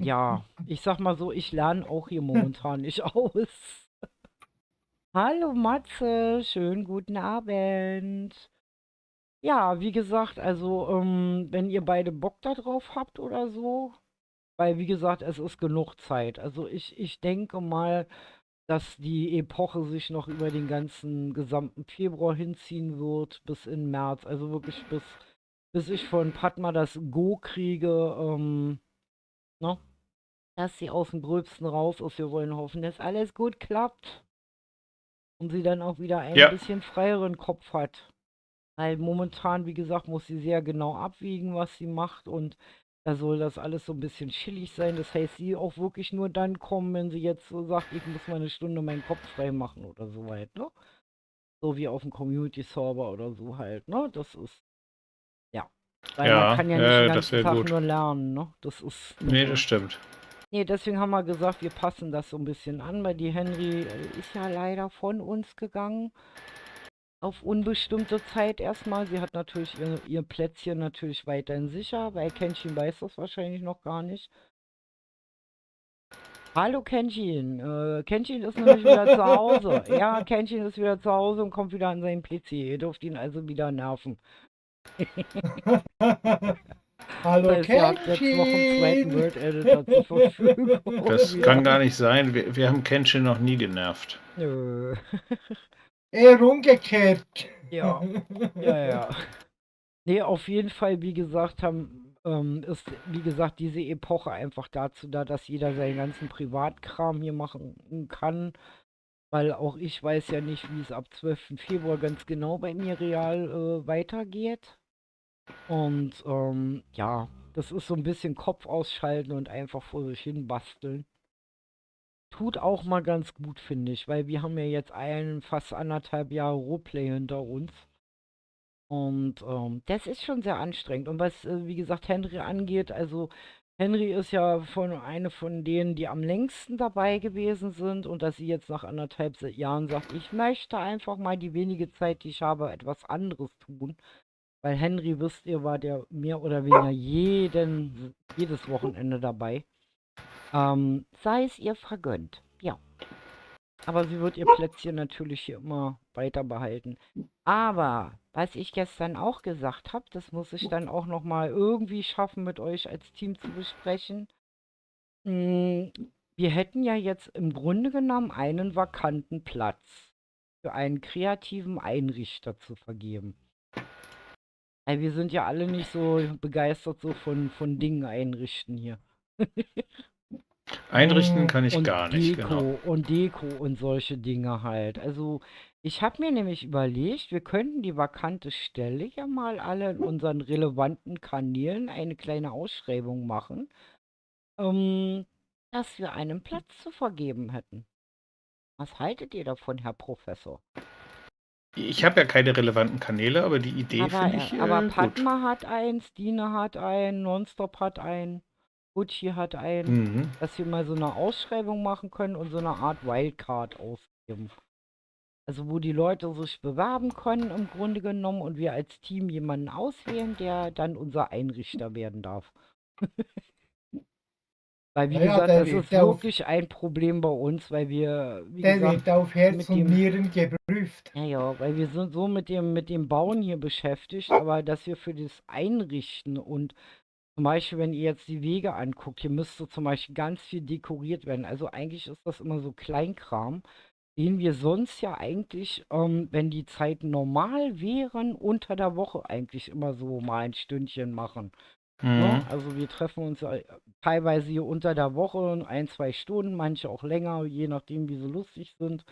ja, ich sag mal so, ich lerne auch hier momentan nicht aus. Hallo Matze, schönen guten Abend. Ja, wie gesagt, also, wenn ihr beide Bock da drauf habt oder so, weil wie gesagt, es ist genug Zeit. Also ich denke mal, dass die Epoche sich noch über den ganzen gesamten Februar hinziehen wird, bis in März. Also wirklich bis ich von Padma das Go kriege, ne? Dass sie aus dem Gröbsten raus ist. Wir wollen hoffen, dass alles gut klappt und sie dann auch wieder ein Ja, bisschen freieren Kopf hat. Weil momentan, wie gesagt, muss sie sehr genau abwiegen, was sie macht und da soll das alles so ein bisschen chillig sein. Das heißt, sie auch wirklich nur dann kommen, wenn sie jetzt so sagt, ich muss mal eine Stunde meinen Kopf frei machen oder so halt, ne? So wie auf dem Community-Server oder so halt, ne? Das ist, ja. Weil man ja, kann ja nicht den das ganzen wäre Tag gut. nur lernen, ne? Das ist nun Nee, das mal. stimmt. Nee, deswegen haben wir gesagt, wir passen das so ein bisschen an, weil die Henry ist ja leider von uns gegangen. Auf unbestimmte Zeit erstmal. Sie hat natürlich ihr Plätzchen natürlich weiterhin sicher, weil Kenshin weiß das wahrscheinlich noch gar nicht. Hallo Kenshin. Kenshin ist nämlich wieder zu Hause. Ja, Kenshin ist wieder zu Hause und kommt wieder an seinen PC. Ihr dürft ihn also wieder nerven. Das Hallo heißt, ihr habt jetzt noch einen zweiten Kenshin! Word Editor zur Verfügung Das wieder. kann gar nicht sein. Wir haben Kenshin noch nie genervt. Nö. Eher umgekehrt. Ja, ja, ja. Nee, auf jeden Fall, wie gesagt, ist, wie gesagt, diese Epoche einfach dazu da, dass jeder seinen ganzen Privatkram hier machen kann. Weil auch ich weiß ja nicht, wie es ab 12. Februar ganz genau bei mir real weitergeht. Und ja, das ist so ein bisschen Kopf ausschalten und einfach vor sich hin basteln. Tut auch mal ganz gut, finde ich, weil wir haben ja jetzt fast 1,5 Jahre Roleplay hinter uns. Und das ist schon sehr anstrengend. Und was, wie gesagt, Henry angeht, also Henry ist ja eine von denen, die am längsten dabei gewesen sind und dass sie jetzt nach 1,5 Jahren sagt, ich möchte einfach mal die wenige Zeit, die ich habe, etwas anderes tun. Weil Henry, wisst ihr, war der mehr oder weniger jedes Wochenende dabei. Sei es ihr vergönnt. Ja. Aber sie wird ihr Plätzchen natürlich hier immer weiter behalten. Aber, was ich gestern auch gesagt habe, das muss ich dann auch noch mal irgendwie schaffen, mit euch als Team zu besprechen. Wir hätten ja jetzt im Grunde genommen einen vakanten Platz für einen kreativen Einrichter zu vergeben. Weil wir sind ja alle nicht so begeistert so von Dingen einrichten hier. Einrichten kann ich Und gar nicht, genau. Deko und solche Dinge halt. Also, ich habe mir nämlich überlegt, wir könnten die vakante Stelle ja mal alle in unseren relevanten Kanälen eine kleine Ausschreibung machen, ähm, dass wir einen Platz zu vergeben hätten. Was haltet ihr davon, Herr Professor? Ich habe ja keine relevanten Kanäle, aber die Idee finde ich Aber gut. Padma hat eins, Dina hat einen, Nonstop hat einen, Gucci hat einen, Mhm. dass wir mal so eine Ausschreibung machen können und so eine Art Wildcard ausgeben. Also wo die Leute sich bewerben können im Grunde genommen und wir als Team jemanden auswählen, der dann unser Einrichter werden darf. Weil wie Naja, gesagt, das ist wirklich ein Problem bei uns, weil wir, wie der gesagt, wird auf Herz mit und dem, Nieren geprüft. ja, weil wir sind so mit dem Bauen hier beschäftigt, aber dass wir für das Einrichten und zum Beispiel, wenn ihr jetzt die Wege anguckt, hier müsste zum Beispiel ganz viel dekoriert werden. Also eigentlich ist das immer so Kleinkram, den wir sonst ja eigentlich, wenn die Zeiten normal wären, unter der Woche eigentlich immer so mal ein Stündchen machen. Ne? Mhm. Also wir treffen uns teilweise hier unter der Woche 1, 2 Stunden, manche auch länger, je nachdem, wie sie lustig sind,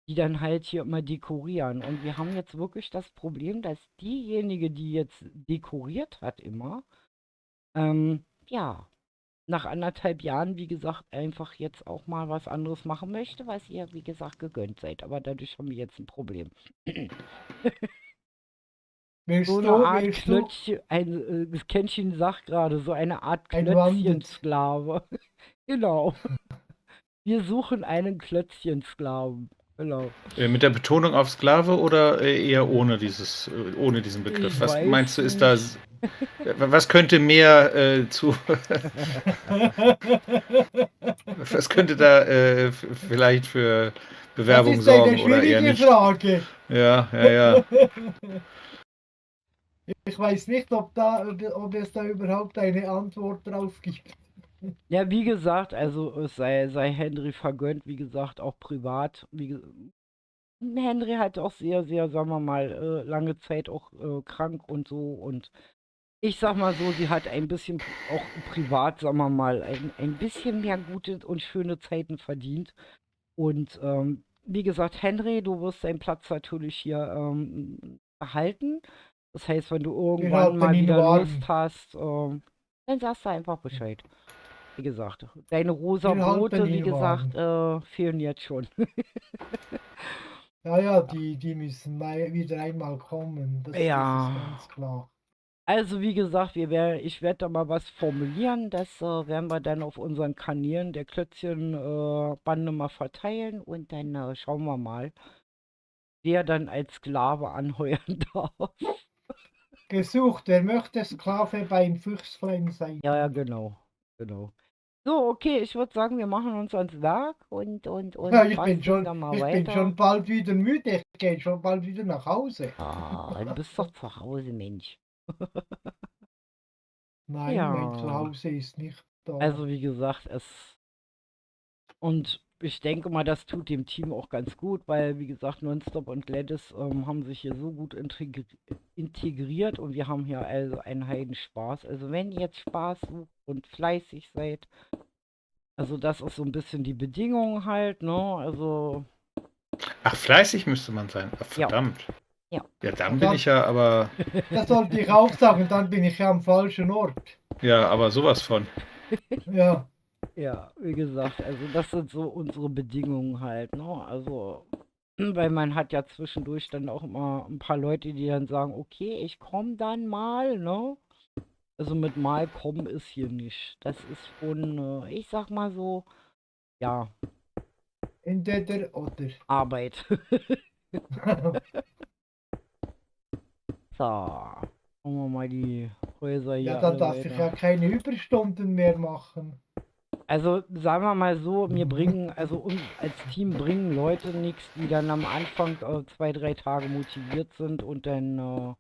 die dann halt hier immer dekorieren. Und wir haben jetzt wirklich das Problem, dass diejenige, die jetzt dekoriert hat immer, ja, nach 1,5 Jahren, wie gesagt, einfach jetzt auch mal was anderes machen möchte, was ihr, wie gesagt, gegönnt seid. Aber dadurch haben wir jetzt ein Problem. So eine Art Willst du Klötzchen, das Kännchen sagt gerade, so eine Art ein Wandel? Klötzchensklave. Genau. Wir suchen einen Klötzchensklaven. Genau. Mit der Betonung auf Sklave oder eher ohne ohne diesen Begriff? Ich Was weiß meinst du, ist da, nicht. was könnte mehr was könnte da vielleicht für Das Bewerbung ist eine sorgen oder eher schwierige nicht? Frage. Ja, ja, ja. Ich weiß nicht, ob es da überhaupt eine Antwort drauf gibt. Ja, wie gesagt, also es sei Henry vergönnt, wie gesagt, auch privat. Henry hat auch sehr, sehr, sagen wir mal, lange Zeit auch krank und so. Und ich sag mal so, sie hat ein bisschen auch privat, sagen wir mal, ein bisschen mehr gute und schöne Zeiten verdient. Und wie gesagt, Henry, du wirst deinen Platz natürlich hier behalten. Das heißt, wenn du Wir irgendwann halten mal ihn wieder warm. Lust hast, dann sagst du einfach Bescheid. Wie gesagt, deine rosa Wir halten Brote, wie ihn gesagt, warm. fehlen jetzt schon. Ja, ja, die müssen wieder einmal kommen. Das ist Ja, ganz klar. also wie gesagt, ich werde da mal was formulieren. Das werden wir dann auf unseren Kanälen der Klötzchen-Bande mal verteilen und dann schauen wir mal, wer dann als Sklave anheuern darf. Gesucht, wer möchte Sklave beim Füchslein sein? Ja, ja, genau. Genau. So, okay, ich würde sagen, wir machen uns ans Werk Ja, und basteln da mal ich bin weiter. schon bald wieder müde. Ich gehe schon bald wieder nach Hause. Ah, du bist doch zu Hause, Mensch. Nein, mein Ja, Zuhause ist nicht da. also wie gesagt, und ich denke mal, das tut dem Team auch ganz gut, weil, wie gesagt, Nonstop und Gladys haben sich hier so gut integriert und wir haben hier also einen Heidenspaß. Also wenn ihr jetzt Spaß sucht und fleißig seid, also das ist so ein bisschen die Bedingung halt, ne? Also, Ach, fleißig müsste man sein. Ach, ja, verdammt. ja. Ja, dann bin Das, ich ja aber, das sollte ich auch sagen, dann bin ich ja am falschen Ort. ja, aber sowas von. Ja, Ja, wie gesagt, also das sind so unsere Bedingungen halt, ne? Also, weil man hat ja zwischendurch dann auch immer ein paar Leute, die dann sagen, okay, ich komme dann mal, ne? Also mit mal kommen ist hier nicht. Das ist schon, ich sag mal so, ja, entweder oder. Arbeit. So, machen wir mal die Häuser Ja, hier dann alle darf ich ja weiter. keine Überstunden mehr machen. Also sagen wir mal so, also uns als Team bringen Leute nichts, die dann am Anfang 2, 3 Tage motiviert sind und dann ne,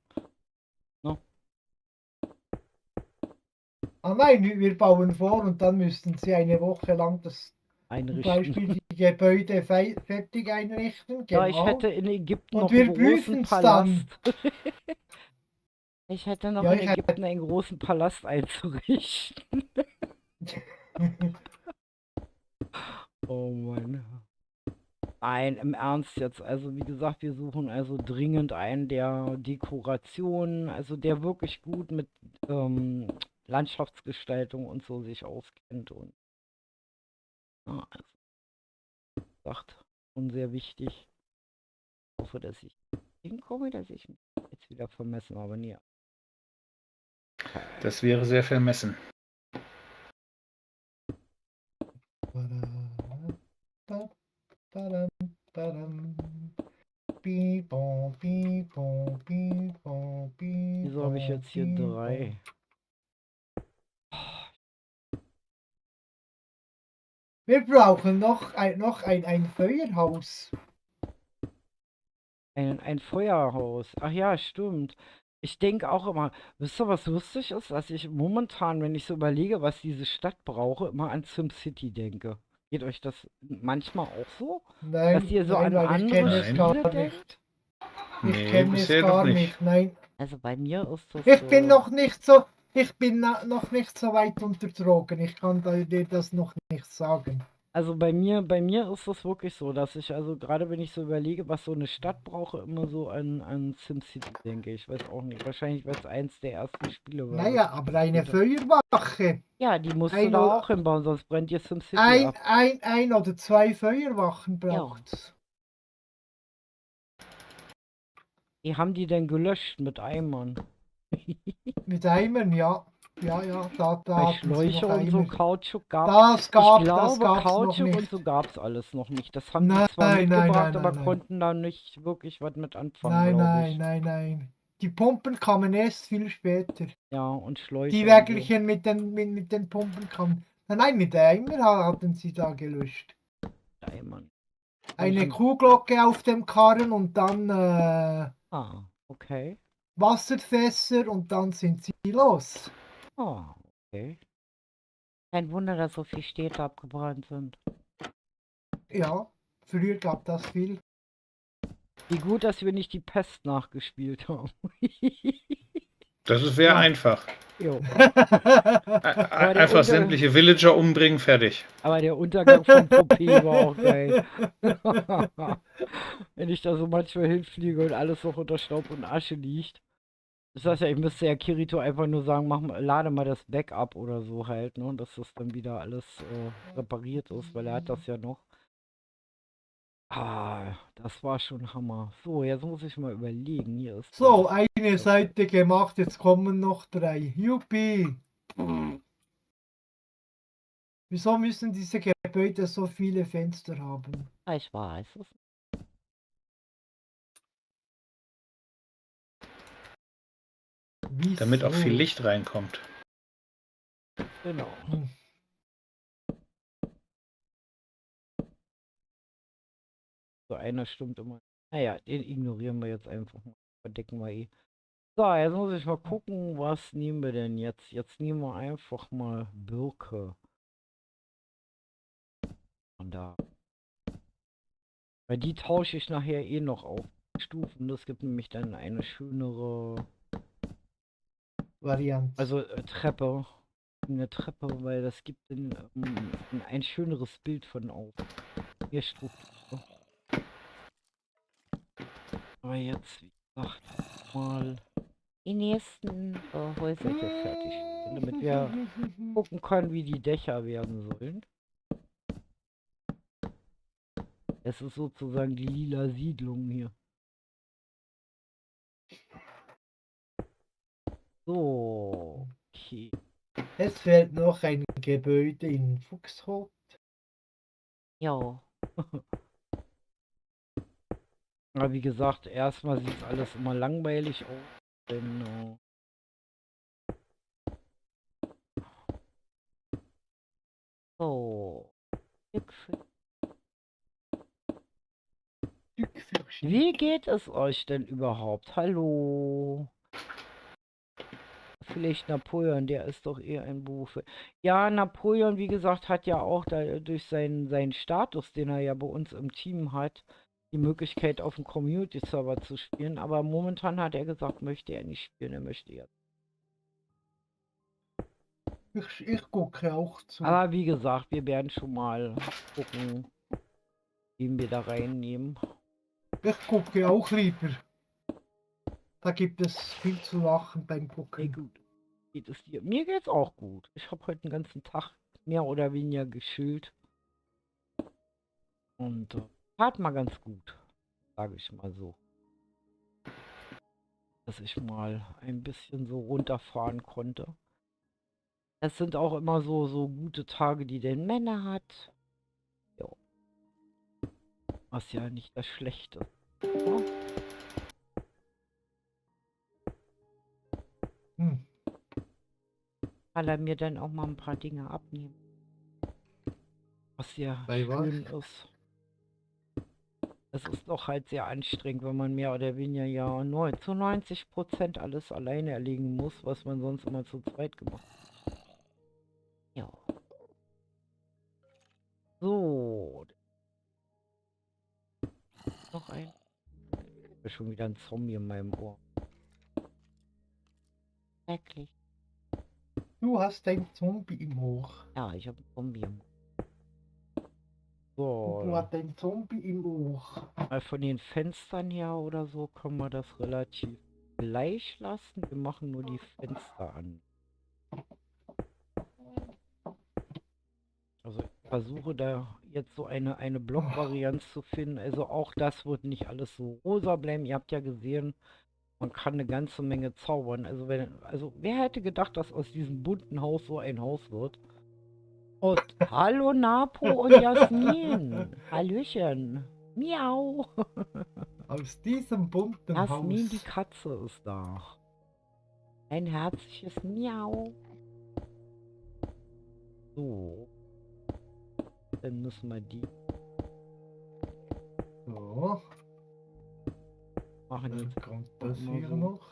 Ah nein, wir bauen vor und dann müssten sie eine Woche lang zum einrichten. Beispiel die Gebäude fertig einrichten, Ja, ich genau. hätte in Ägypten Und noch einen wir großen prüfen es dann. Palast. Ich hätte noch Ja, in ich Ägypten einen großen Palast einzurichten. Oh Mann. Nein, im Ernst jetzt. Also wie gesagt, wir suchen also dringend einen, der Dekorationen, also der wirklich gut mit Landschaftsgestaltung und so sich auskennt. Und ja, also wie gesagt, schon sehr wichtig. Ich hoffe, dass ich hinkomme, dass ich mich jetzt wieder vermessen habe. Nee. Okay. Das wäre sehr vermessen. Badam, badam, badam. Wieso habe ich jetzt hier 3? Wir brauchen noch ein Feuerhaus. Ein Feuerhaus. Ach ja, stimmt. Ich denke auch immer, wisst ihr, was lustig ist? Dass ich momentan, wenn ich so überlege, was diese Stadt brauche, immer an SimCity denke. Geht euch das manchmal auch so? Nein, Dass ihr so nein, an weil ich andere kenne es Spiele gar denkt? nicht. Ich Nee, kenne es bisher noch gar nicht. nicht, nein. Also bei mir ist das Ich so. bin noch nicht so, noch nicht so weit unter Drogen. Ich kann dir das noch nicht sagen. Also bei mir ist es wirklich so, dass ich, also gerade wenn ich so überlege, was so eine Stadt brauche, immer so an SimCity denke. Ich weiß auch nicht. Wahrscheinlich, weil es eins der ersten Spiele war. Naja, aber eine Feuerwache. Ja, die musst du Ein da oder- auch hinbauen, sonst brennt dir SimCity ab. Ein oder zwei Feuerwachen Ja. braucht's. Wie haben die denn gelöscht mit Eimern? Mit Eimern, ja. Ja, da Bei hatten sie Schläuche noch und so Eimer. Kautschuk gab's. Das Ich gab's glaube, noch Kautschuk und nicht. so gab's alles noch nicht. Das haben die Nein, zwar nein, mitgebracht, nein, aber nein. konnten da nicht wirklich was mit anfangen, glaube ich. Nein. Die Pumpen kamen erst viel später. Ja, und Schläuche Die und so. wirklichen mit den Pumpen kamen. Nein, mit Eimer hatten sie da gelöscht. Eimern. Eine Kuhglocke auf dem Karren und dann Ah, okay. Wasserfässer und dann sind sie los. Ah, okay. Kein Wunder, dass so viele Städte abgebrannt sind. Ja, früher gab das viel. Wie gut, dass wir nicht die Pest nachgespielt haben. Das wäre Ja. einfach. Jo. Einfach sämtliche Villager umbringen, fertig. Aber der Untergang von Popeye war auch geil. Wenn ich da so manchmal hinfliege und alles noch unter Staub und Asche liegt. Das heißt ja, ich müsste ja Kirito einfach nur sagen, lade mal das Backup oder so halt, ne? Dass das dann wieder alles repariert ist, weil er hat das ja noch. Ah, das war schon Hammer. So, jetzt muss ich mal überlegen. Hier ist So, eine Seite gemacht, jetzt kommen noch 3. Juppie! Wieso müssen diese Gebäude so viele Fenster haben? ich weiß es. Wieso? Damit auch viel Licht reinkommt. Genau. So einer stimmt immer. Naja, den ignorieren wir jetzt einfach mal. Verdecken wir eh. So, jetzt muss ich mal gucken, was nehmen wir denn jetzt? Jetzt nehmen wir einfach mal Birke. Und da. Weil die tausche ich nachher eh noch auf Stufen. Das gibt nämlich dann eine schönere Variante. Also Treppe. Eine Treppe, weil das gibt ein schöneres Bild von auf. Mehr Struktur. Aber jetzt, wie gesagt, mal die nächsten Häuser hier fertig stellen, damit wir gucken können, wie die Dächer werden sollen. Es ist sozusagen die lila Siedlung hier. So, okay. Es fehlt noch ein Gebäude in Fuchshof. Ja. Aber wie gesagt, erstmal sieht alles immer langweilig aus. Denn, so. Wie geht es euch denn überhaupt? Hallo? Vielleicht Napoleon, der ist doch eher ein Buch. Ja, Napoleon, wie gesagt, hat ja auch durch seinen Status, den er ja bei uns im Team hat, die Möglichkeit auf dem Community-Server zu spielen. Aber momentan hat er gesagt, möchte er nicht spielen, er möchte jetzt. Ich gucke auch zu. Aber wie gesagt, wir werden schon mal gucken, wen wir da reinnehmen. Ich gucke auch lieber. Da gibt es viel zu lachen beim Gucken. Hey, gut. Geht es dir? Mir geht's auch gut. Ich habe heute den ganzen Tag mehr oder weniger geschillt. Und tat mal ganz gut, sage ich mal so. Dass ich mal ein bisschen so runterfahren konnte. Es sind auch immer so gute Tage, die der Männer hat. Jo. Was ja nicht das Schlechte. So. Hm. Kann er mir dann auch mal ein paar Dinge abnehmen. Was ja Bei was? schön ist. Es ist doch halt sehr anstrengend, wenn man mehr oder weniger ja zu 90% alles alleine erledigen muss, was man sonst immer zu zweit gemacht hat. Ja. So. Noch ein. Ich habe schon wieder ein Zombie in meinem Ohr. Schrecklich. Du hast ein Zombie im Ohr. Ja, ich habe einen Zombie im Ohr. Du So. hast ein Zombie im Ohr. Mal von den Fenstern her oder so können wir das relativ gleich lassen. Wir machen nur die Fenster an. Also ich versuche da jetzt so eine Blockvarianz zu finden. Also auch das wird nicht alles so rosa bleiben. Ihr habt ja gesehen, man kann eine ganze Menge zaubern. Also wer hätte gedacht, dass aus diesem bunten Haus so ein Haus wird? Und hallo Napo und Jasmin. Hallöchen. Miau. Aus diesem bunten Jasmin, die Haus. Katze ist da. Ein herzliches Miau. So. Dann müssen wir die So, machen. dann Jetzt kommt das immer hier so. noch.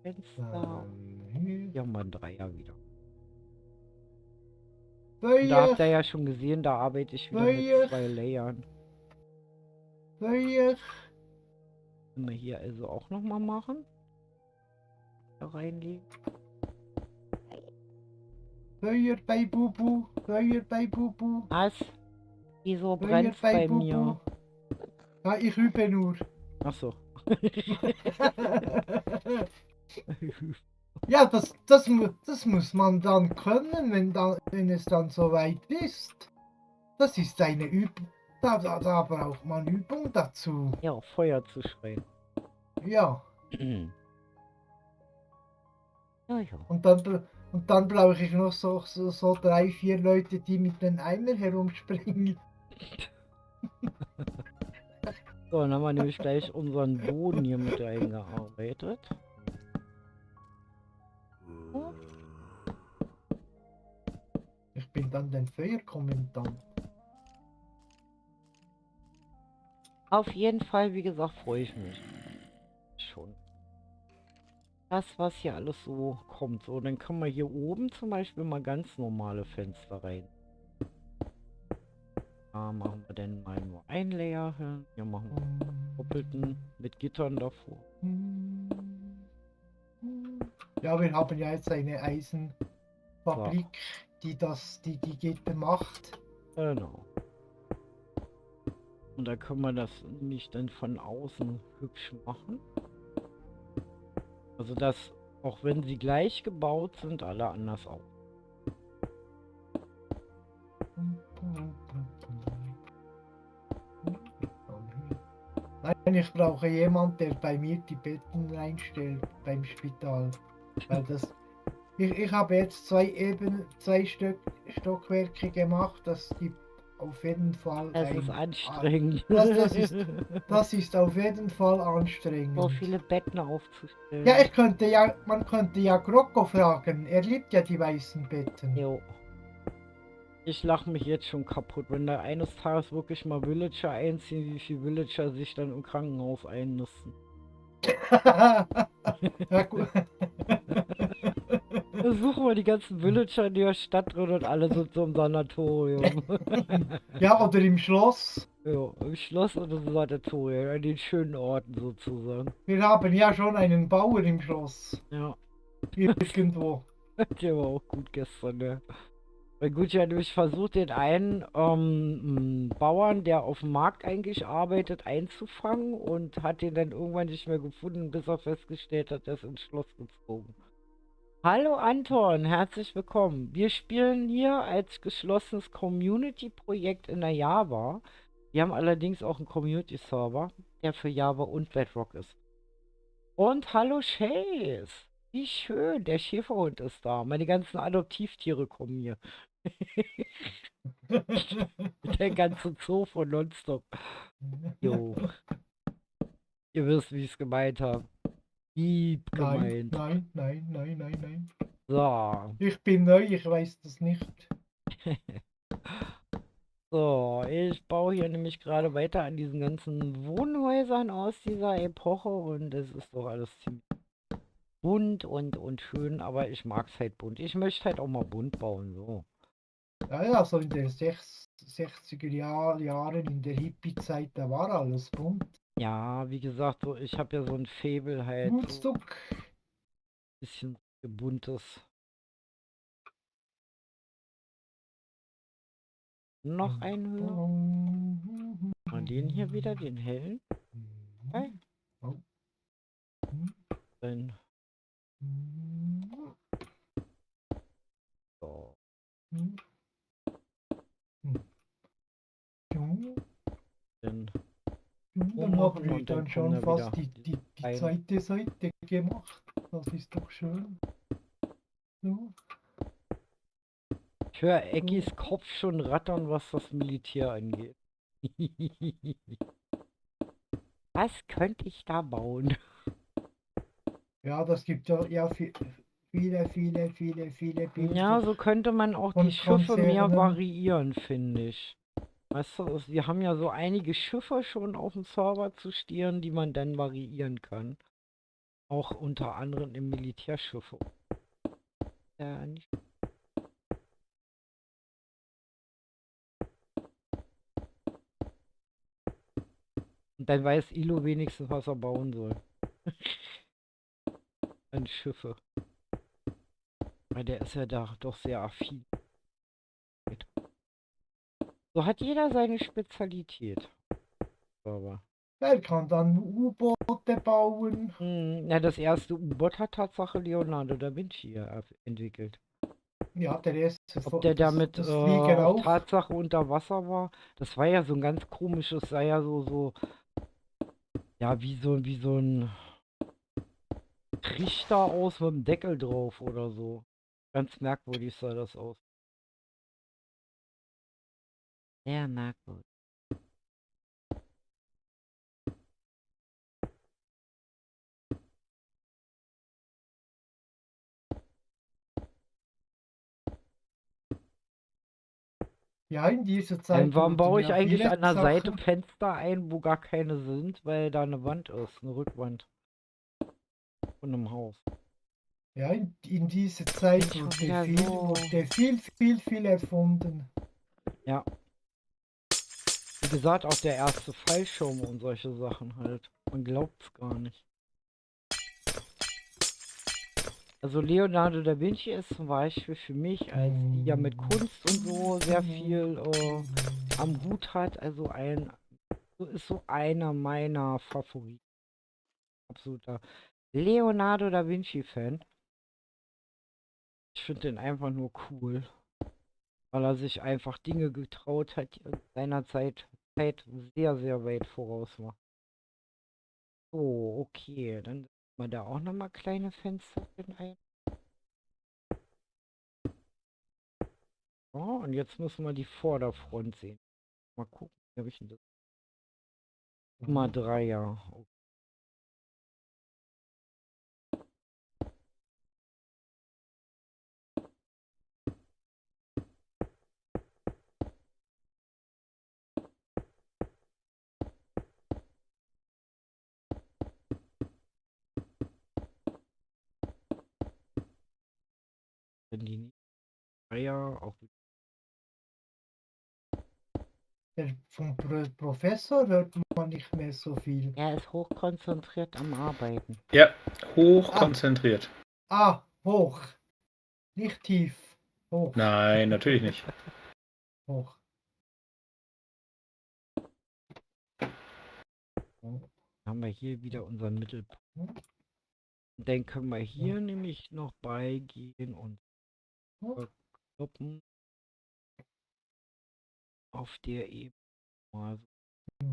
Fenster. Hier. Hier haben wir einen Dreier wieder. Und da habt ihr Feuer, ja schon gesehen, da arbeite ich wieder mit Feuer. 2 Layern. Feuer. Können wir hier also auch nochmal machen. Da reinlegen. Feuer bei Bubu. Feuer bei Bubu. Was? Wieso Feuer brennt's bei bei Bubu. mir? Ja, ich übe nur. Achso. Ja, das muss man dann können, wenn es dann soweit ist. Das ist eine Übung. Da braucht man Übung dazu. Ja, Feuer zu schreien. Ja, Ja, ja. und dann brauche ich noch so 3, 4 Leute, die mit den Eimer herumspringen. So, dann haben wir nämlich gleich unseren Boden hier mit eingearbeitet. So. Ich bin dann der Feuerkommandant. Auf jeden Fall, wie gesagt, freue ich mich. Schon. Das, was hier alles so kommt. So, dann können wir hier oben zum Beispiel mal ganz normale Fenster rein. Da machen wir dann mal nur ein Layer hin. Hier machen wir doppelten mit Gittern davor. Ja, wir haben ja jetzt eine Eisenfabrik, die Gitter macht. Genau. Und da können wir das nämlich dann von außen hübsch machen. Also dass, auch wenn sie gleich gebaut sind, alle anders aus. Nein, ich brauche jemanden, der bei mir die Betten reinstellt beim Spital. Weil ich habe jetzt zwei Stockwerke gemacht, das gibt auf jeden Fall Das ist anstrengend. Das ist auf jeden Fall anstrengend. So viele Betten aufzustellen. Ja, man könnte ja Kroko fragen. Er liebt ja die weißen Betten. Jo. Ich lache mich jetzt schon kaputt, wenn da eines Tages wirklich mal Villager einziehen, wie viele Villager sich dann im Krankenhaus einnisten. Ja, gut. Da suchen wir die ganzen Villager in der Stadt drin und alle sind so im Sanatorium. Ja, oder im Schloss. Ja, im Schloss und im Sanatorium, an den schönen Orten sozusagen. Wir haben ja schon einen Bauer im Schloss. Ja, Irgendwo. der war auch gut gestern, ja. Weil gut, ich hatte nämlich versucht, den einen Bauern, der auf dem Markt eigentlich arbeitet, einzufangen und hat den dann irgendwann nicht mehr gefunden, bis er festgestellt hat, er ist ins Schloss gezogen. Hallo Anton, herzlich willkommen. Wir spielen hier als geschlossenes Community-Projekt in der Java. Wir haben allerdings auch einen Community-Server, der für Java und Bedrock ist. Und hallo Chase. Wie schön, der Schäferhund ist da. Meine ganzen Adoptivtiere kommen hier. Der ganze Zoo von Nonstop. Jo, ihr wisst, wie ich es gemeint habe. Lieb Nein, gemeint. nein, nein, nein, nein, nein. So. Ich bin neu, ich weiß das nicht. So, ich baue hier nämlich gerade weiter an diesen ganzen Wohnhäusern aus dieser Epoche und es ist doch alles ziemlich bunt und schön, aber ich mag es halt bunt. Ich möchte halt auch mal bunt bauen, so. Ja, ja, so in den 60er Jahren, in der Hippie-Zeit, da war alles bunt. Ja, wie gesagt, so, ich habe ja so ein Faible halt, so ein Woodstock. bisschen buntes. Noch ein höher. Mal den hier wieder, den hellen. Hey, Oh. dann so. Dann Dann haben ummachen wir und dann dann kommen schon da wieder fast die ein. zweite Seite gemacht. Das ist doch schön. So, Ich höre so. Eckis Kopf schon rattern, was das Militär angeht. Was könnte ich da bauen? Ja, das gibt ja viele Ja, Bilder so könnte man auch die von Schiffe mehr Konzernen. variieren, finde ich. Weißt du, wir haben ja so einige Schiffe schon auf dem Server zu stehen, die man dann variieren kann. Auch unter anderem im Militärschiffe. Ja, nicht. Und dann weiß Ilo wenigstens, was er bauen soll. An Schiffe. Weil der ist ja da doch sehr affin. So hat jeder seine Spezialität. Aber. Er kann dann U-Boote bauen. Na, das erste U-Boot hat Tatsache Leonardo da Vinci entwickelt. Ja, der erste, Ob der damit das Flieger auch auch. Tatsache unter Wasser war, das war ja so ein ganz komisches, sah ja ja, wie so ein Trichter aus mit dem Deckel drauf oder so. Ganz merkwürdig sah das aus. Sehr merkwürdig. Ja, in dieser Zeit Warum wurden baue ich ja eigentlich viele an der Seite Sachen. Fenster ein, wo gar keine sind, weil da eine Wand ist, eine Rückwand von einem Haus. Ja, in dieser Bin Zeit schon wieder wurde viel erfunden. Ja, wie gesagt, auch der erste Fallschirm und solche Sachen halt. Man glaubt's gar nicht. Also Leonardo da Vinci ist zum Beispiel für mich, als die ja mit Kunst und so sehr viel am Hut hat, also ist so einer meiner Favoriten. Absoluter Leonardo da Vinci-Fan. Ich finde den einfach nur cool, weil er sich einfach Dinge getraut hat, die in seiner Zeit sehr, sehr weit voraus war. So, okay, dann setzen wir da auch nochmal kleine Fenster ein. Oh, und jetzt müssen wir die Vorderfront sehen. Mal gucken, wie habe ich denn das? Mal 3, ja. Okay. Wenn die nicht 3er auch. Vom Professor hört man nicht mehr so viel. Er ist hochkonzentriert am Arbeiten. Ja, hoch konzentriert. Hoch. Nicht tief. Hoch. Nein, natürlich nicht. Hoch. Oh. Haben wir hier wieder unseren Mittelpunkt. Und dann können wir hier nämlich noch beigehen und kloppen auf der Ebene mal so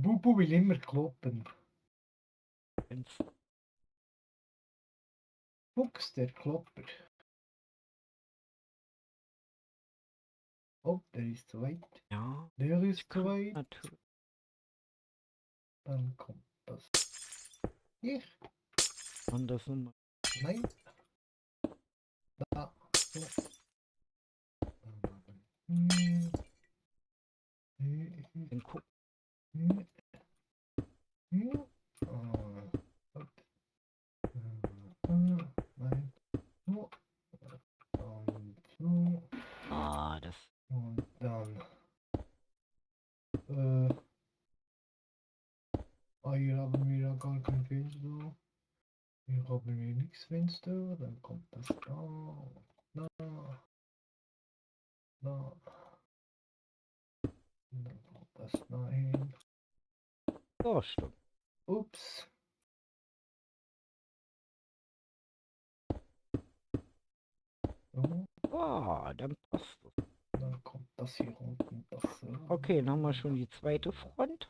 Bubu will immer kloppen. Fenster. Fuchs, der Klopper. Oh, der ist zu weit. Ja, Der ich ist zu könnte weit. natürlich. Dann kommt das hier. Und das nochmal. Nein. Da. So. Hm. Hm. Den guck. Hm. Hm. Ah, gut. Nein. So. Und so. Ah, das. Und dann. Hier haben wir ja gar kein Fenster. Hier haben wir nichts Fenster. Dann kommt das da. Da. Da. Und dann kommt das dahin. So, stimmt. Ups. So. Ah, dann passt es. Dann kommt das hier unten. Das. Okay, dann haben wir schon die zweite Front.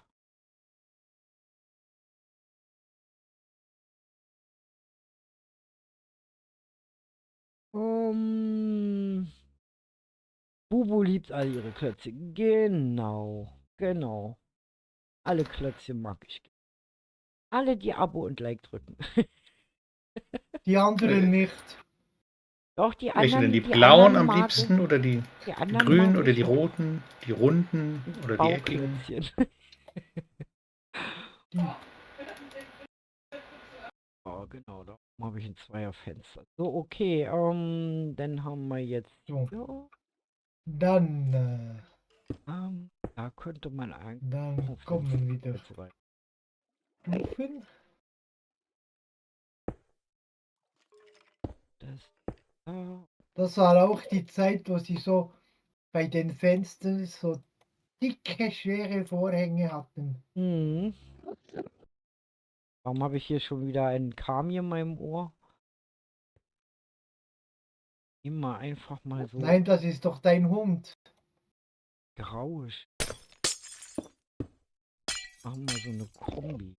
Bubu liebt all ihre Klötzchen. Genau, genau. Alle Klötzchen mag ich. Alle, die Abo und Like drücken. Die anderen nicht. Doch, die Welche denn? anderen, Die die blauen anderen am mag liebsten oder die ich. Die anderen grünen mag oder ich die auch. roten, die runden oder die eckigen? Bauklötzchen. Die. Oh, genau, da habe ich ein Zweierfenster. So, okay, dann haben wir jetzt So. hier, Dann. da könnte man eigentlich Dann noch kommen wieder Fenster rein. Stufen. Das da. Das war auch die Zeit, wo sie so bei den Fenstern so dicke, schwere Vorhänge hatten. Hm. Warum habe ich hier schon wieder einen Kami in meinem Ohr? Immer einfach mal so Nein, das ist doch dein Hund. grauisch. Machen wir so eine Kombi.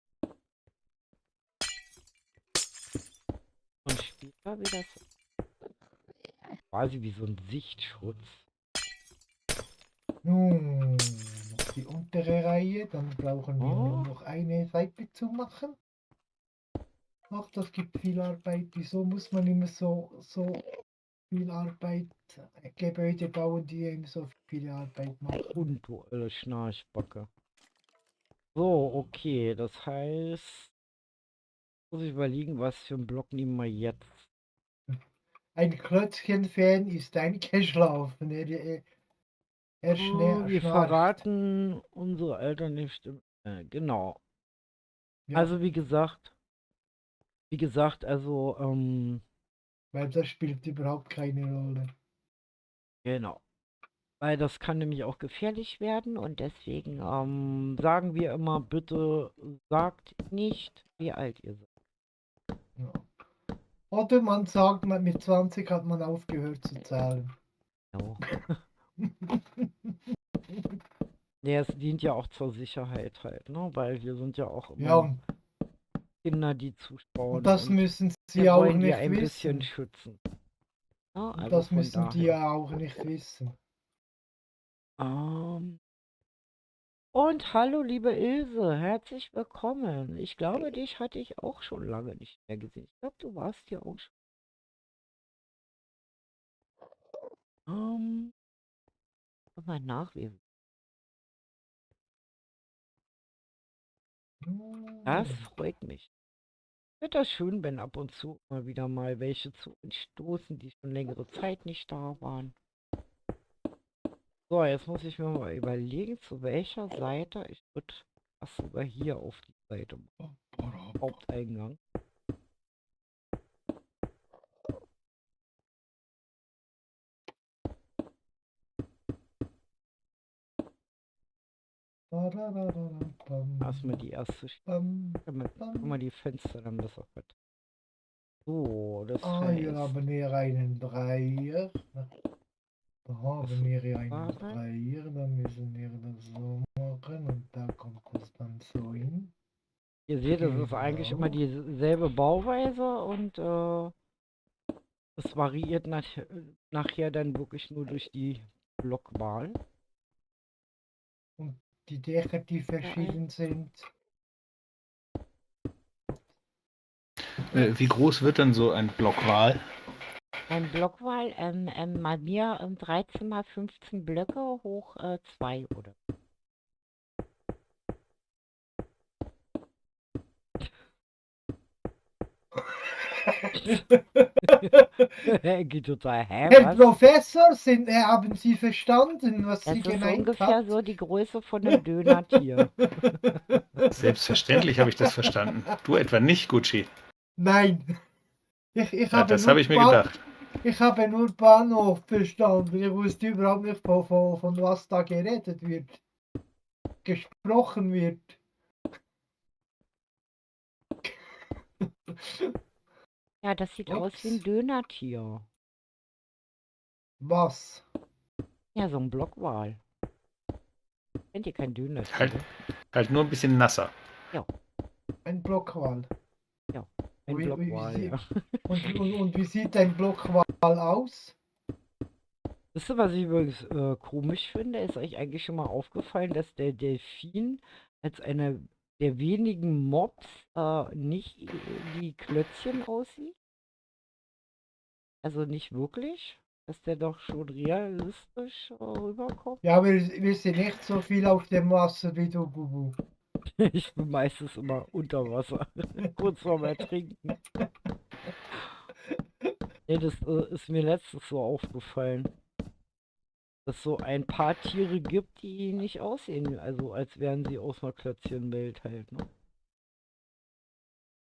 Und später wieder quasi wie so ein Sichtschutz. Nun, noch die untere Reihe. Dann brauchen wir nur Oh, noch eine Seite zu machen. Ach, das gibt viel Arbeit. Wieso muss man immer so viel Arbeit, Gebäude bauen, die eben so viel Arbeit machen? und du alte Schnarchbacke. So, okay, das heißt, muss ich überlegen, was für einen Block nehmen wir jetzt. Ein Klötzchen-Fan ist eingeschlafen. Er Oh, wir schnarcht. verraten unsere Eltern nicht. Genau. Ja, Also wie gesagt, also, weil das spielt überhaupt keine Rolle. genau. Weil das kann nämlich auch gefährlich werden und deswegen sagen wir immer, bitte sagt nicht, wie alt ihr seid. Ja. Oder man sagt, mit 20 hat man aufgehört zu zahlen. Genau. Ja, es dient ja auch zur Sicherheit halt, ne? Weil wir sind ja auch Ja, immer Kinder, die zuschauen und das und müssen sie wir auch wollen die nicht ein bisschen wissen. schützen. Ne? Und Also das von müssen die daher. ja auch nicht wissen. Ähm, und hallo, liebe Ilse, herzlich willkommen. Ich glaube, dich hatte ich auch schon lange nicht mehr gesehen. Ich glaube, du warst hier auch schon. Mal nachlesen. Das freut mich. Wird das schön, wenn ab und zu mal wieder mal welche zu uns stoßen, die schon längere Zeit nicht da waren. So, jetzt muss ich mir mal überlegen, zu welcher Seite. Ich würde das sogar hier auf die Seite machen. Haupteingang. Erstmal die erste damit kann man die Fenster dann besser verteilen. So, das Hier heißt, haben wir einen Dreier. Da haben wir ja einen Ware. Dreier. Dann müssen wir das so machen. Und da kommt das dann so hin. Ihr seht, es ist eigentlich immer Genau. dieselbe Bauweise und es variiert nachher dann wirklich nur durch die Blockwahl. Und die Dächer, die verschieden sind. Wie groß wird denn so ein Blockwal? Ein Blockwall, bei mir 13 mal 15 Blöcke hoch 2 oder. Geht total, hä, Herr was? Professor, haben Sie verstanden, was Das sie ist gemeint ungefähr hat? so die Größe von einem Dönertier. Selbstverständlich habe ich das verstanden. Du etwa nicht, Gucci. Nein, ich Ja, habe das habe nur ich mir gedacht. ich habe nur Bahnhof verstanden. Ich wusste überhaupt nicht, von was da geredet wird, gesprochen wird. Ja, das sieht aus wie ein Ups, Dönertier. was? Ja, so ein Blockwal. Kennt ihr kein Halt, Dönertier? halt nur ein bisschen nasser. Ja, Ein Blockwal. ja, Und ein Blockwal, ja. und wie sieht ein Blockwal aus? Wisst ihr, was ich übrigens komisch finde? Ist euch eigentlich schon mal aufgefallen, dass der Delfin als einer der wenigen Mobs nicht wie Klötzchen aussieht? Also nicht wirklich? Dass der doch schon realistisch rüberkommt? Ja, wir sind nicht so viel auf dem Wasser wie du, Bubu. Ich bin meistens immer unter Wasser, kurz vorm Ertrinken. Nee, das ist mir letztens so aufgefallen, dass so ein paar Tiere gibt, die nicht aussehen, also als wären sie aus einer Klötzchenwelt halt, ne?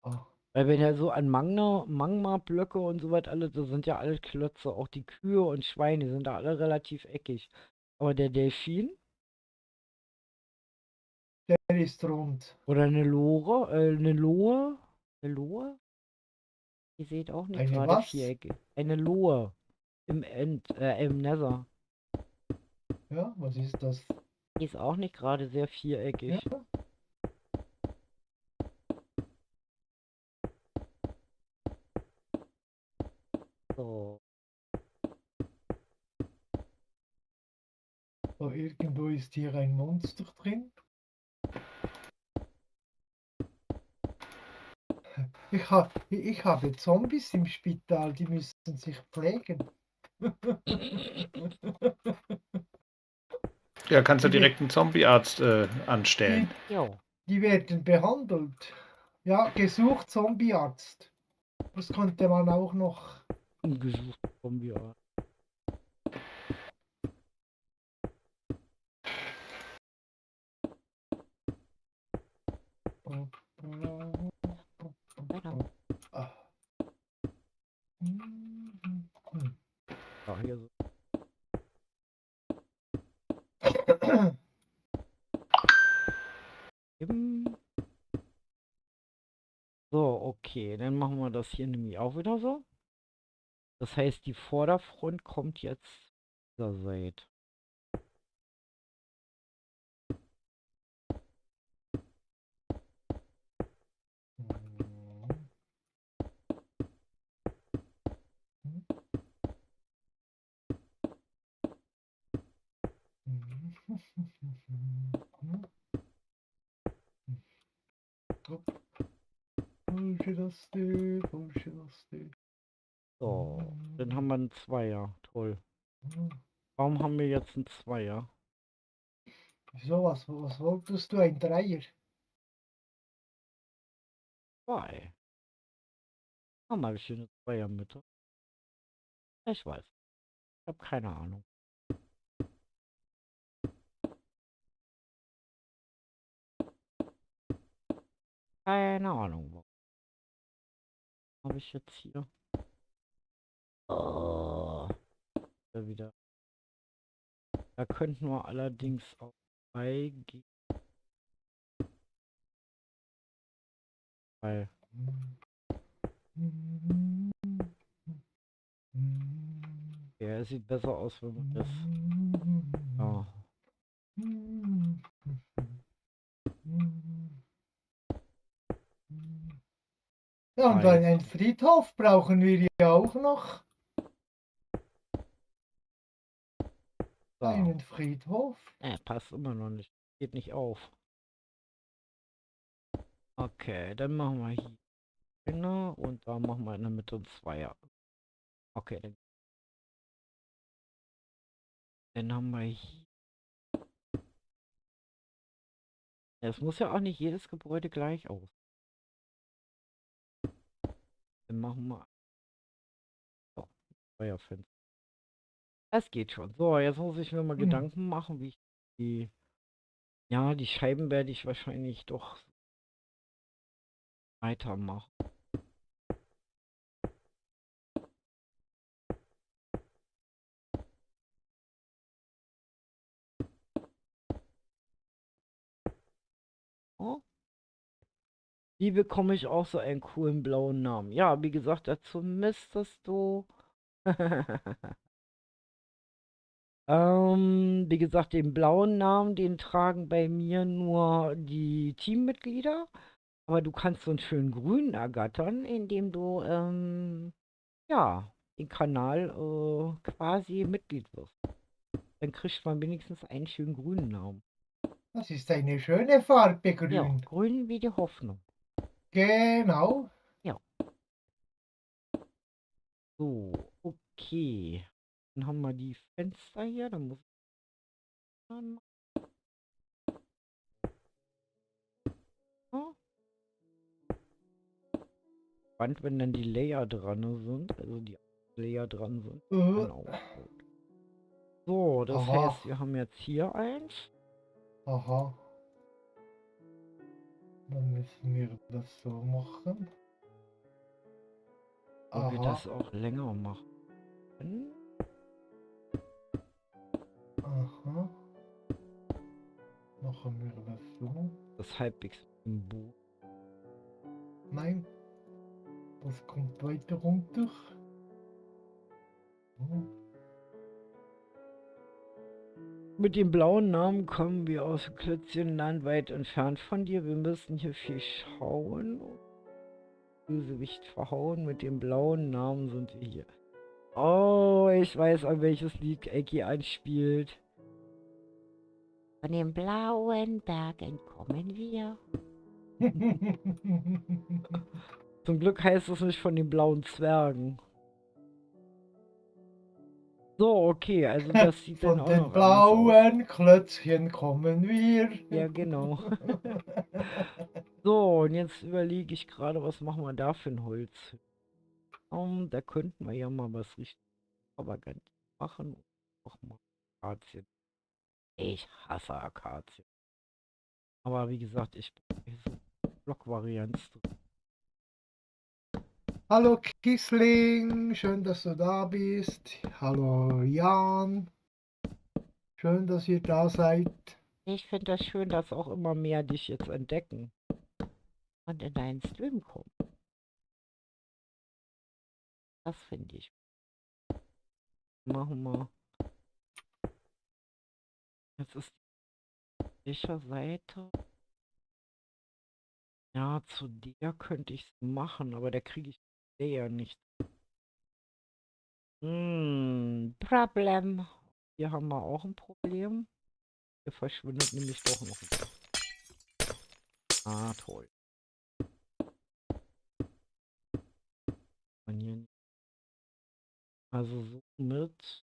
Oh. Weil wenn ja so an Magma-Blöcke und so was alles, das sind ja alle Klötze, auch die Kühe und Schweine, die sind da alle relativ eckig. Aber der Delfin Der ist rund. oder eine Lore, eine Lohe, die sieht auch nicht Eine gerade was? viereckig. Eine Lohe im Nether. Ja, was ist das? Die ist auch nicht gerade sehr Ja. viereckig. So. So, irgendwo ist hier ein Monster drin. Ich habe Zombies im Spital, die müssen sich pflegen. Ja, kannst du Die, we- direkt einen Zombiearzt anstellen. die, Jo. die werden behandelt. Ja, gesucht Zombiearzt. Das konnte man auch noch. Gesucht kommen wir. Weiter. Ah. Mhm. Ja, hier so. Eben. So, okay, dann machen wir das hier nämlich auch wieder so. Das heißt, die Vorderfront kommt jetzt dieser Seite. So, dann haben wir einen Zweier. Toll. Warum haben wir jetzt einen Zweier? Wieso, was wolltest du? Ein Dreier? Zwei. Haben wir schöne Zweier Mitte. Ich weiß. Ich habe keine Ahnung. Keine Ahnung. Was habe ich jetzt hier? Oh, da wieder. Da könnten wir allerdings auch beigehen. Weil ja, es sieht besser aus, wenn man das. Ja. Ja, und Bei. einen Friedhof brauchen wir ja auch noch. So. Einen Friedhof. Passt immer noch nicht. Geht nicht auf. Okay, dann machen wir hier. eine und da machen wir in der Mitte ein Zweier. Okay, dann haben wir hier. Es muss ja auch nicht jedes Gebäude gleich aus. Dann machen wir doch Feuerfenster. Das geht schon. So, jetzt muss ich mir mal Hm. Gedanken machen, wie ich die. Ja, die Scheiben werde ich wahrscheinlich doch weitermachen. Oh. Wie bekomme ich auch so einen coolen blauen Namen? Ja, wie gesagt, dazu müsstest du. Wie gesagt, den blauen Namen, den tragen bei mir nur die Teammitglieder. Aber du kannst so einen schönen grünen ergattern, indem du, ja, den Kanal quasi Mitglied wirst. Dann kriegt man wenigstens einen schönen grünen Namen. Das ist eine schöne Farbe, Ja, grün. grün wie die Hoffnung. Genau. Ja. So, okay. Dann haben wir die Fenster hier. Dann muss ich dann. Ja. Spannend, wenn dann die Layer dran sind. Also die Layer dran sind. Äh, Dann auch gut. So, das aha, heißt, wir haben jetzt hier eins. aha. Dann müssen wir das so machen. Wo wir Aha, das auch länger machen. aha. Machen wir das so. Das halbwegs im Buch. Nein, das kommt weiter runter. Hm. Mit dem blauen Namen kommen wir aus Klötzchenland weit entfernt von dir. Wir müssen hier viel schauen. Bösewicht verhauen. Mit dem blauen Namen sind wir hier. Oh, ich weiß, an welches Lied Eki anspielt. Von den blauen Bergen kommen wir. Zum Glück heißt es nicht von den blauen Zwergen. So, okay, also das sieht dann Von auch den noch anders aus. blauen Klötzchen kommen wir. Ja, genau. So, und jetzt überlege ich gerade, was machen wir da für ein Holz? Da könnten wir ja mal was richtig extravagant machen. Auch mal Akazien. Ich hasse Akazien. Aber wie gesagt, ich brauche so Blockvarianz. Hallo Kissling, schön, dass du da bist. Hallo Jan, schön, dass ihr da seid. Ich finde das schön, dass auch immer mehr dich jetzt entdecken und in deinen Stream kommen. Das finde ich. Machen wir. Jetzt ist die Seite. Ja, zu der könnte ich es machen, aber da kriege ich der nicht. Problem. Hier haben wir auch ein Problem. Hier verschwindet nämlich doch noch ein Dach. Ah, toll. Und hier, also so mit.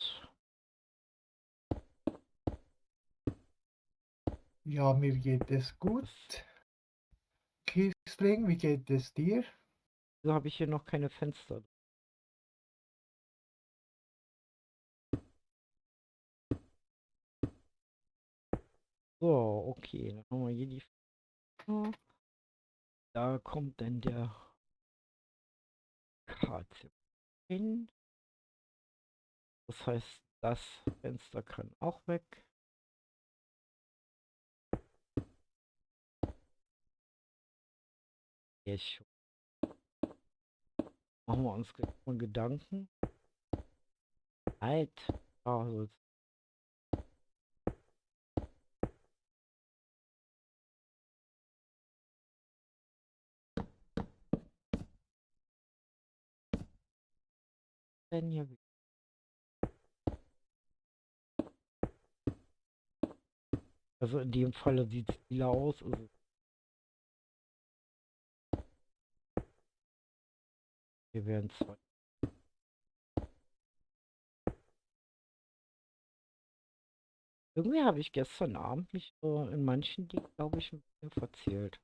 Ja, mir geht es gut. Kissling, wie geht es dir? So habe ich hier noch keine Fenster. So, okay. Dann haben wir hier die Fenster. Da kommt dann der Karte hin. Das heißt, das Fenster kann auch weg. Jetzt machen wir uns mal Gedanken. Halt. Also, denn hier. Also in dem Falle sieht es lila aus. Also Hier werden zwei. Irgendwie habe ich gestern Abend mich in manchen Dingen, glaube ich, ein bisschen verzählt.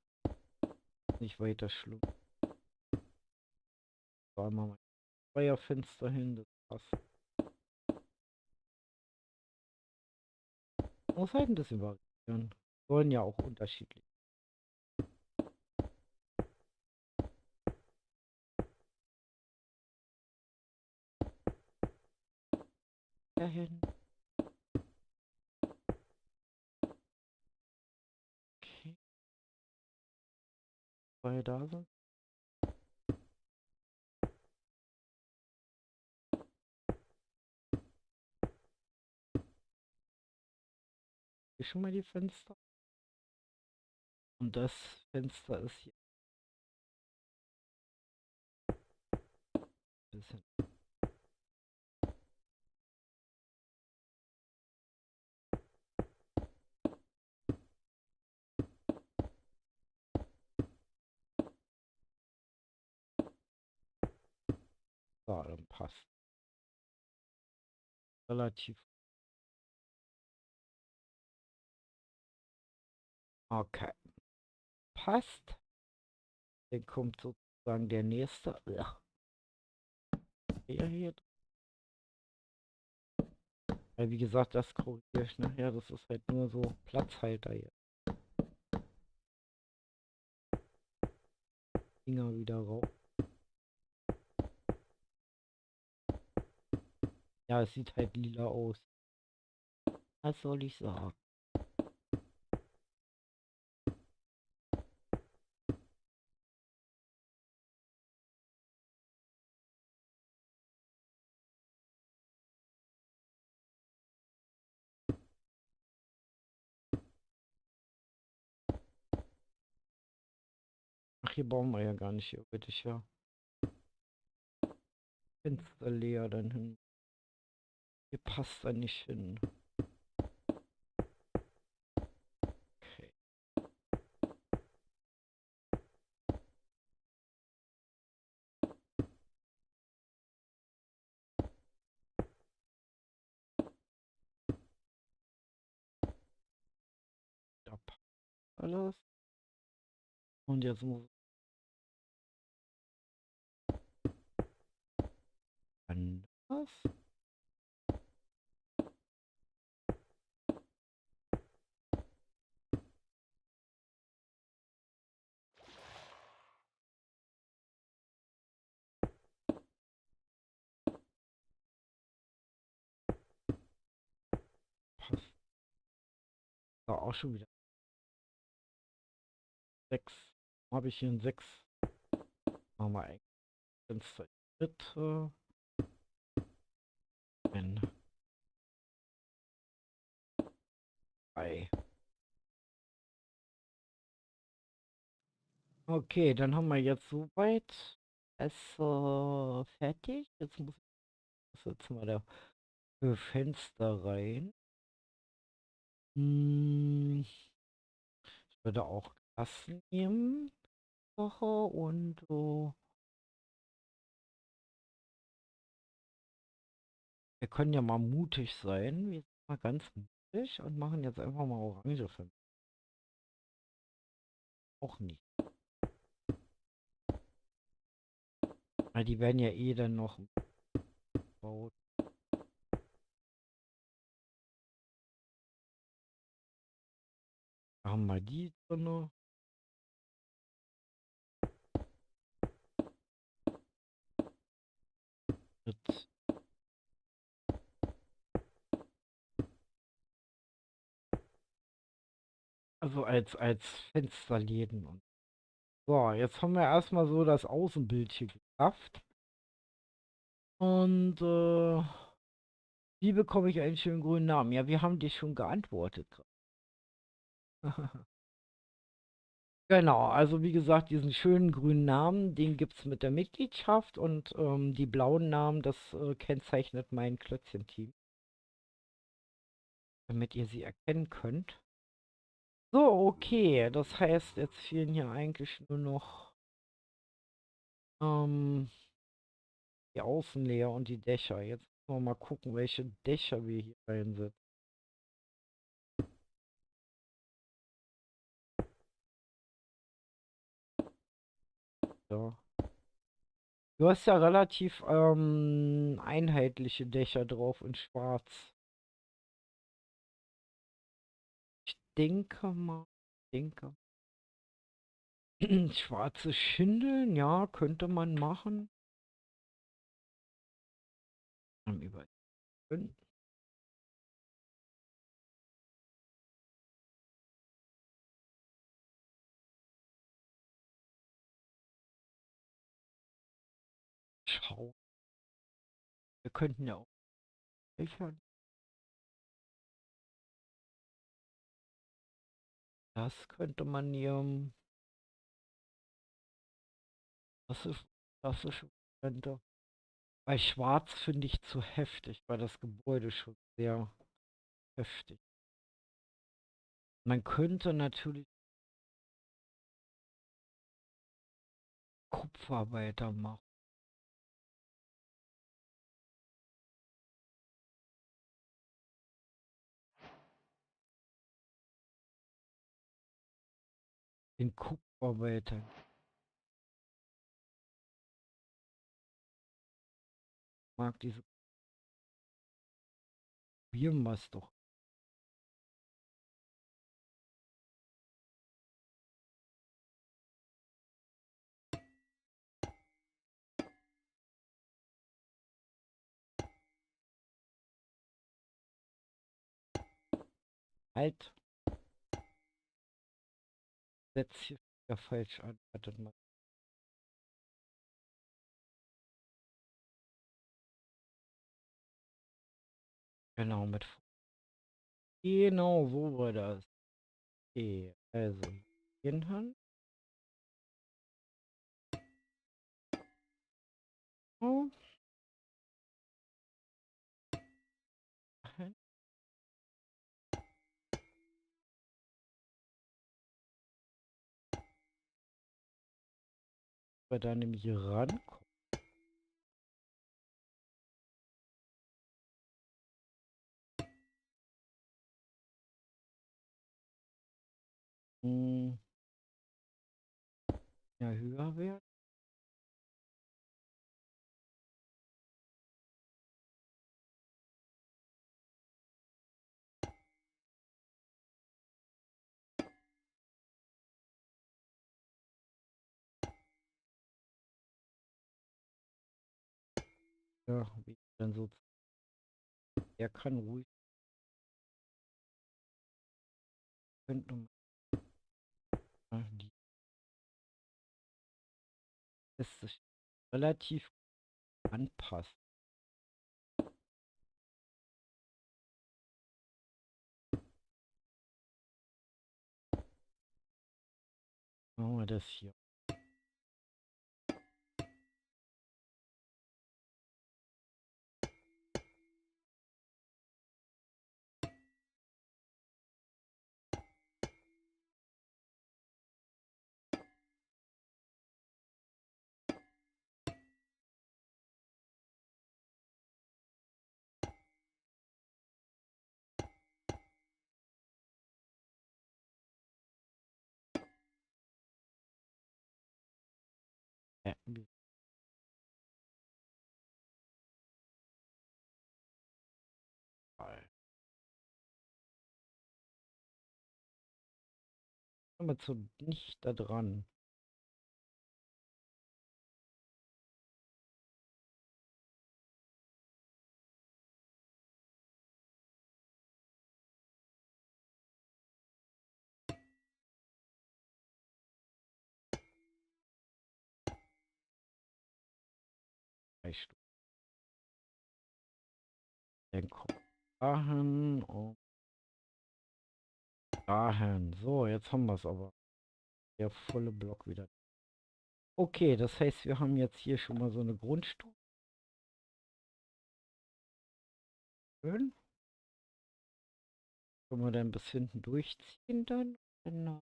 Nicht weiter schlimm. Da mal mein Feuerfenster hin, das passt. Muss halt ein bisschen variieren. Sollen ja auch unterschiedlich. Dahin. Okay. Weil da sind. Hier schon mal die Fenster. Und das Fenster ist hier ein bisschen. Ja, dann passt. Relativ. Okay. Passt. Dann kommt sozusagen der nächste. Ugh. Hier. Weil wie gesagt, das korrigiere ich nachher. Das ist halt nur so Platzhalter hier. Dinger wieder raus. Ja, es sieht halt lila aus. Was soll ich sagen? Ach, hier bauen wir ja gar nicht. Hier bitte ich ja Fenster leer dann hin. Hier passt er nicht hin. Okay. Da passt alles. Und jetzt muss anders. Passt. Da auch schon wieder 6. Habe ich hier ein 6. Machen wir ein Fenster in die Mitte. Ein 3. Okay, dann haben wir jetzt soweit es fertig. Jetzt muss ich jetzt mal da Fenster rein. Ich würde auch Glas nehmen. Woche und wir können ja mal mutig sein. Wir sind mal ganz mutig und machen jetzt einfach mal orange Fenster. Auch nicht. Weil die werden ja eh dann noch gebaut. Da haben wir die drinne. Jetzt. Also als Fensterläden. Und so, jetzt haben wir erstmal so das Außenbild hier geschafft. Und wie bekomme ich einen schönen grünen Namen? Ja, wir haben dir schon geantwortet. Genau, also wie gesagt, diesen schönen grünen Namen, den gibt es mit der Mitgliedschaft und die blauen Namen, das kennzeichnet mein Klötzchen-Team, damit ihr sie erkennen könnt. So, okay, das heißt, jetzt fehlen hier eigentlich nur noch die Außen leer und die Dächer. Jetzt müssen wir mal gucken, welche Dächer wir hier reinsetzen. So. Du hast ja relativ einheitliche Dächer drauf in Schwarz. Ich denke mal, schwarze Schindeln, ja, könnte man machen. Über Schau. Wir könnten ja auch Dächer. Das könnte man hier. Das ist klassische Variante. Bei Schwarz finde ich zu heftig, weil das Gebäude schon sehr heftig. Man könnte natürlich Kupferarbeiter machen. Den Kupferarbeitern. Ich mag diese. Probieren wir es doch. Halt. Setz hier wieder falsch an. Wartet mal. Genau, mit. Genau, so war das. Okay, also. Hinhand. Oh. Wir da nämlich rankommen. Hm. Ja, höher werden. Ja, wie dann so. Er kann ruhig. Könnte man die lässt sich relativ anpassen. Machen wir das hier. Ja, aber zu nicht da dran. Stunden. Dann kommt dahin und dahin. So, jetzt haben wir es aber. Der volle Block wieder. Okay, das heißt, wir haben jetzt hier schon mal so eine Grundstufe. Schön. Können wir dann bis hinten durchziehen dann? Genau.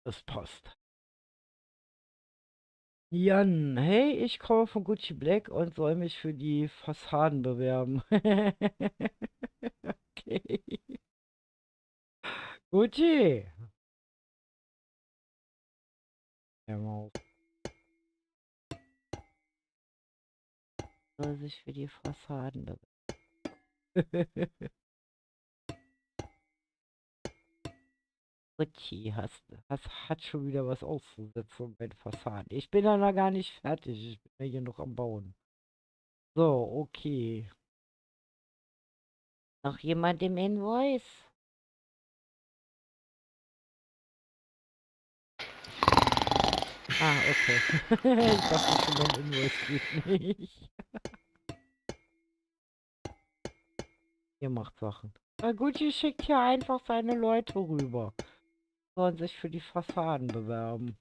Das passt. Jan, hey, ich komme von Gucci Black und soll mich für die Fassaden bewerben. Okay. Gucci. Ja, Maus. Soll sich für die Fassaden bewerben. Gucci, hat schon wieder was auszusetzen bei den Fassaden. Ich bin ja noch gar nicht fertig. Ich bin ja hier noch am Bauen. So, okay. Noch jemand im Invoice? Ah, okay. Ich dachte schon, mein Invoice geht nicht. Ihr macht Sachen. Na gut, ihr schickt hier einfach seine Leute rüber. Sollen sich für die Fassaden bewerben.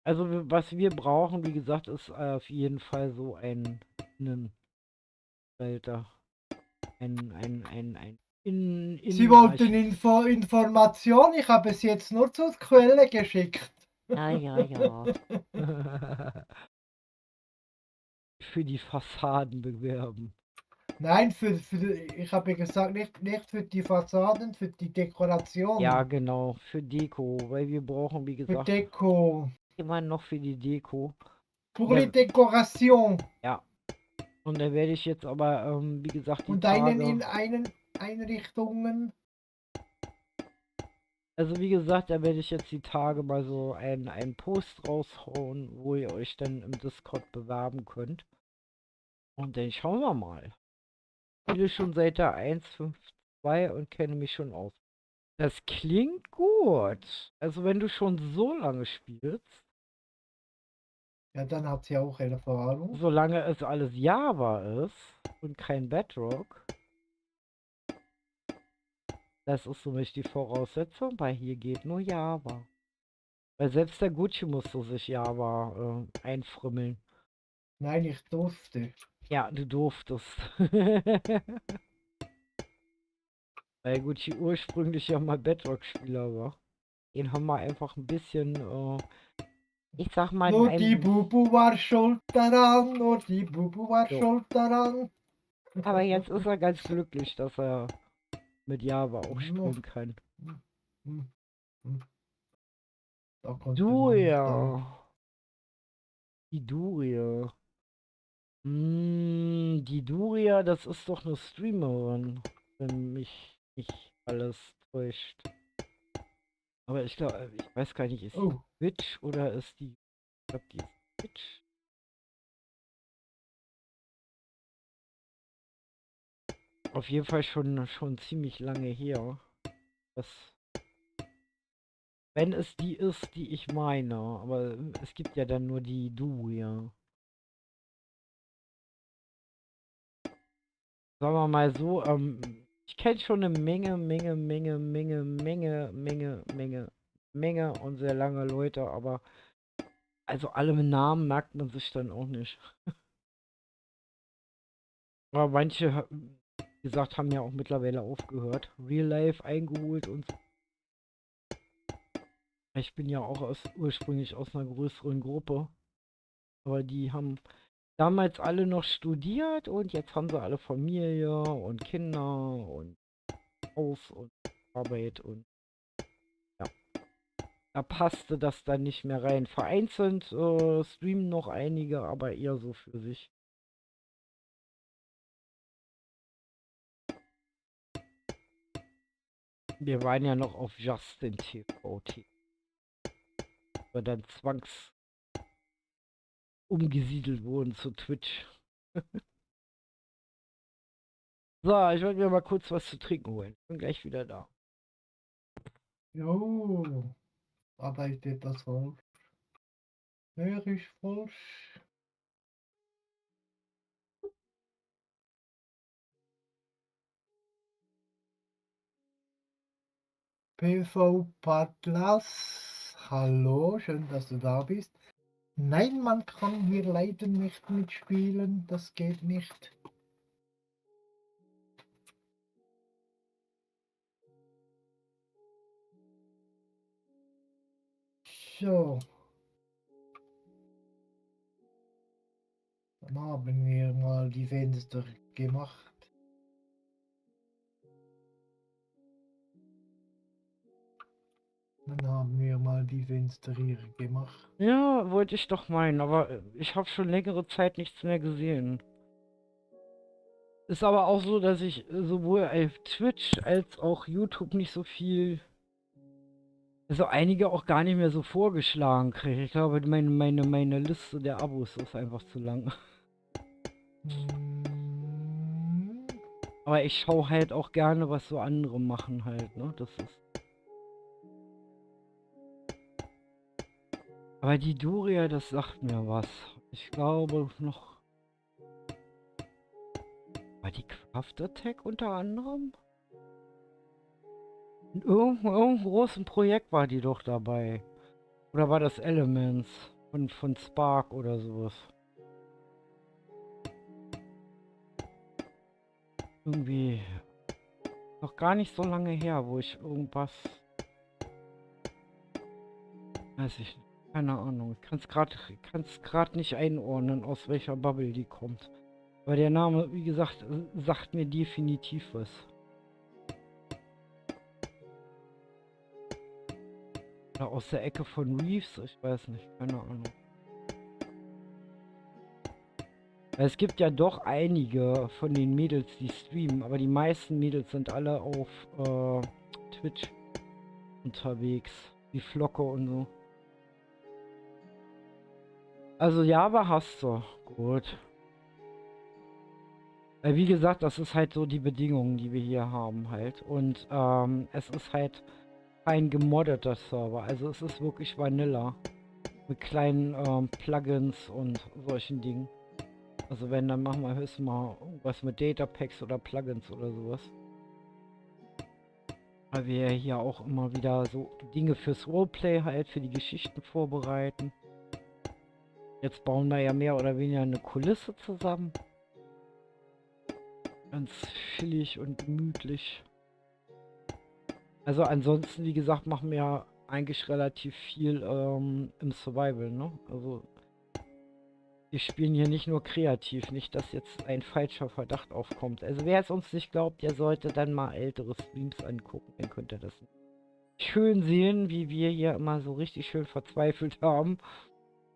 Also, was wir brauchen, wie gesagt, ist auf jeden Fall so ein Innenwälder. Ein Sie wollten Innenarchitekt. Information, ich habe es jetzt nur zur Quelle geschickt. Ja, ja, ja. Für die Fassaden bewerben. Nein, ich habe gesagt, nicht für die Fassaden, für die Ja, Dekoration. genau, für Deko, weil wir brauchen, wie Für gesagt, Deko. immer noch für die Deko. Pour Da, les décorations. ja, und da werde ich jetzt aber, wie gesagt, die Und einen Tage, in einen Einrichtungen. also wie gesagt, da werde ich jetzt die Tage mal so einen Post raushauen, wo ihr euch dann im Discord bewerben könnt. Und dann schauen wir mal. Ich spiele schon seit der 1.5.2 und kenne mich schon aus. Das klingt gut. Also wenn du schon so lange spielst, Ja, dann hat sie auch Erfahrung. solange es alles Java ist und kein Bedrock, das ist für mich die Voraussetzung, weil hier geht nur Java. Weil selbst der Gucci musste sich Java einfrümmeln. Nein, ich durfte. Ja, du durftest. Weil Gucci ursprünglich ja mal Bedrock-Spieler war. Den haben wir einfach ein bisschen, ich sag mal, Nur die Bubu war schuld daran, nur die Bubu war jo. schuld daran. Aber jetzt ist er ganz glücklich, dass er mit Java auch No. spielen kann. Hm, hm. Da konnte man nicht an. Duria. Die Duria. Die Duria, das ist doch eine Streamerin, wenn mich nicht alles täuscht. Aber ich glaube, ich weiß gar nicht, ist die Oh, Twitch oder ist die. Ich glaube, die ist Twitch. Auf jeden Fall schon ziemlich lange her. Das, wenn es die ist, die ich meine. Aber es gibt ja dann nur die Duria. Sagen wir mal so, ich kenne schon eine Menge und sehr lange Leute, aber also alle mit Namen merkt man sich dann auch nicht. Aber manche, wie gesagt, haben ja auch mittlerweile aufgehört. Real Life eingeholt und so. Ich bin ja auch ursprünglich aus einer größeren Gruppe. Aber die haben damals alle noch studiert und jetzt haben sie alle Familie und Kinder und Haus und Arbeit und ja. Da passte das dann nicht mehr rein. Vereinzelt streamen noch einige, aber eher so für sich. Wir waren ja noch auf Justin TV, aber dann umgesiedelt wurden zu Twitch. So, ich wollte mir mal kurz was zu trinken holen. Bin gleich wieder da. jo, arbeitet das falsch. Höre ich falsch? PV Patlas, hallo, schön, dass du da bist. Nein, man kann hier leider nicht mitspielen, das geht nicht. So, Dann haben wir mal die Fenster gemacht. Dann haben wir mal die Fenster hier gemacht. Ja, wollte ich doch meinen, aber ich habe schon längere Zeit nichts mehr gesehen. Ist aber auch so, dass ich sowohl auf Twitch als auch YouTube nicht so viel, also einige auch gar nicht mehr so vorgeschlagen kriege. Ich glaube, meine Liste der Abos ist einfach zu lang. Hm, Aber ich schaue halt auch gerne, was so andere machen halt, ne? Das ist. Aber die Doria, das sagt mir was. Ich glaube noch. War die Craft Attack unter anderem? In irgendeinem großen Projekt war die doch dabei. Oder war das Elements von Spark oder sowas? Irgendwie noch gar nicht so lange her, wo ich irgendwas. Weiß ich nicht. Keine Ahnung. Ich kann es gerade nicht einordnen, aus welcher Bubble die kommt. Aber der Name, wie gesagt, sagt mir definitiv was. Oder aus der Ecke von Reeves, ich weiß nicht, keine Ahnung. Weil es gibt ja doch einige von den Mädels, die streamen, aber die meisten Mädels sind alle auf Twitch unterwegs. Wie Flocke und so. Also Java hast du. Gut. Weil wie gesagt, das ist halt so die Bedingungen, die wir hier haben halt. Und es ist halt kein gemoddeter Server. Also es ist wirklich Vanilla. Mit kleinen Plugins und solchen Dingen. Also wenn, dann machen wir höchstens mal irgendwas mit Datapacks oder Plugins oder sowas. Weil wir hier auch immer wieder so Dinge fürs Roleplay halt, für die Geschichten vorbereiten. Jetzt bauen wir ja mehr oder weniger eine Kulisse zusammen. Ganz chillig und gemütlich. Also ansonsten, wie gesagt, machen wir ja eigentlich relativ viel im Survival, ne? Also wir spielen hier nicht nur kreativ, nicht, dass jetzt ein falscher Verdacht aufkommt. Also wer es uns nicht glaubt, der sollte dann mal ältere Streams angucken, dann könnt ihr das schön sehen, wie wir hier immer so richtig schön verzweifelt haben.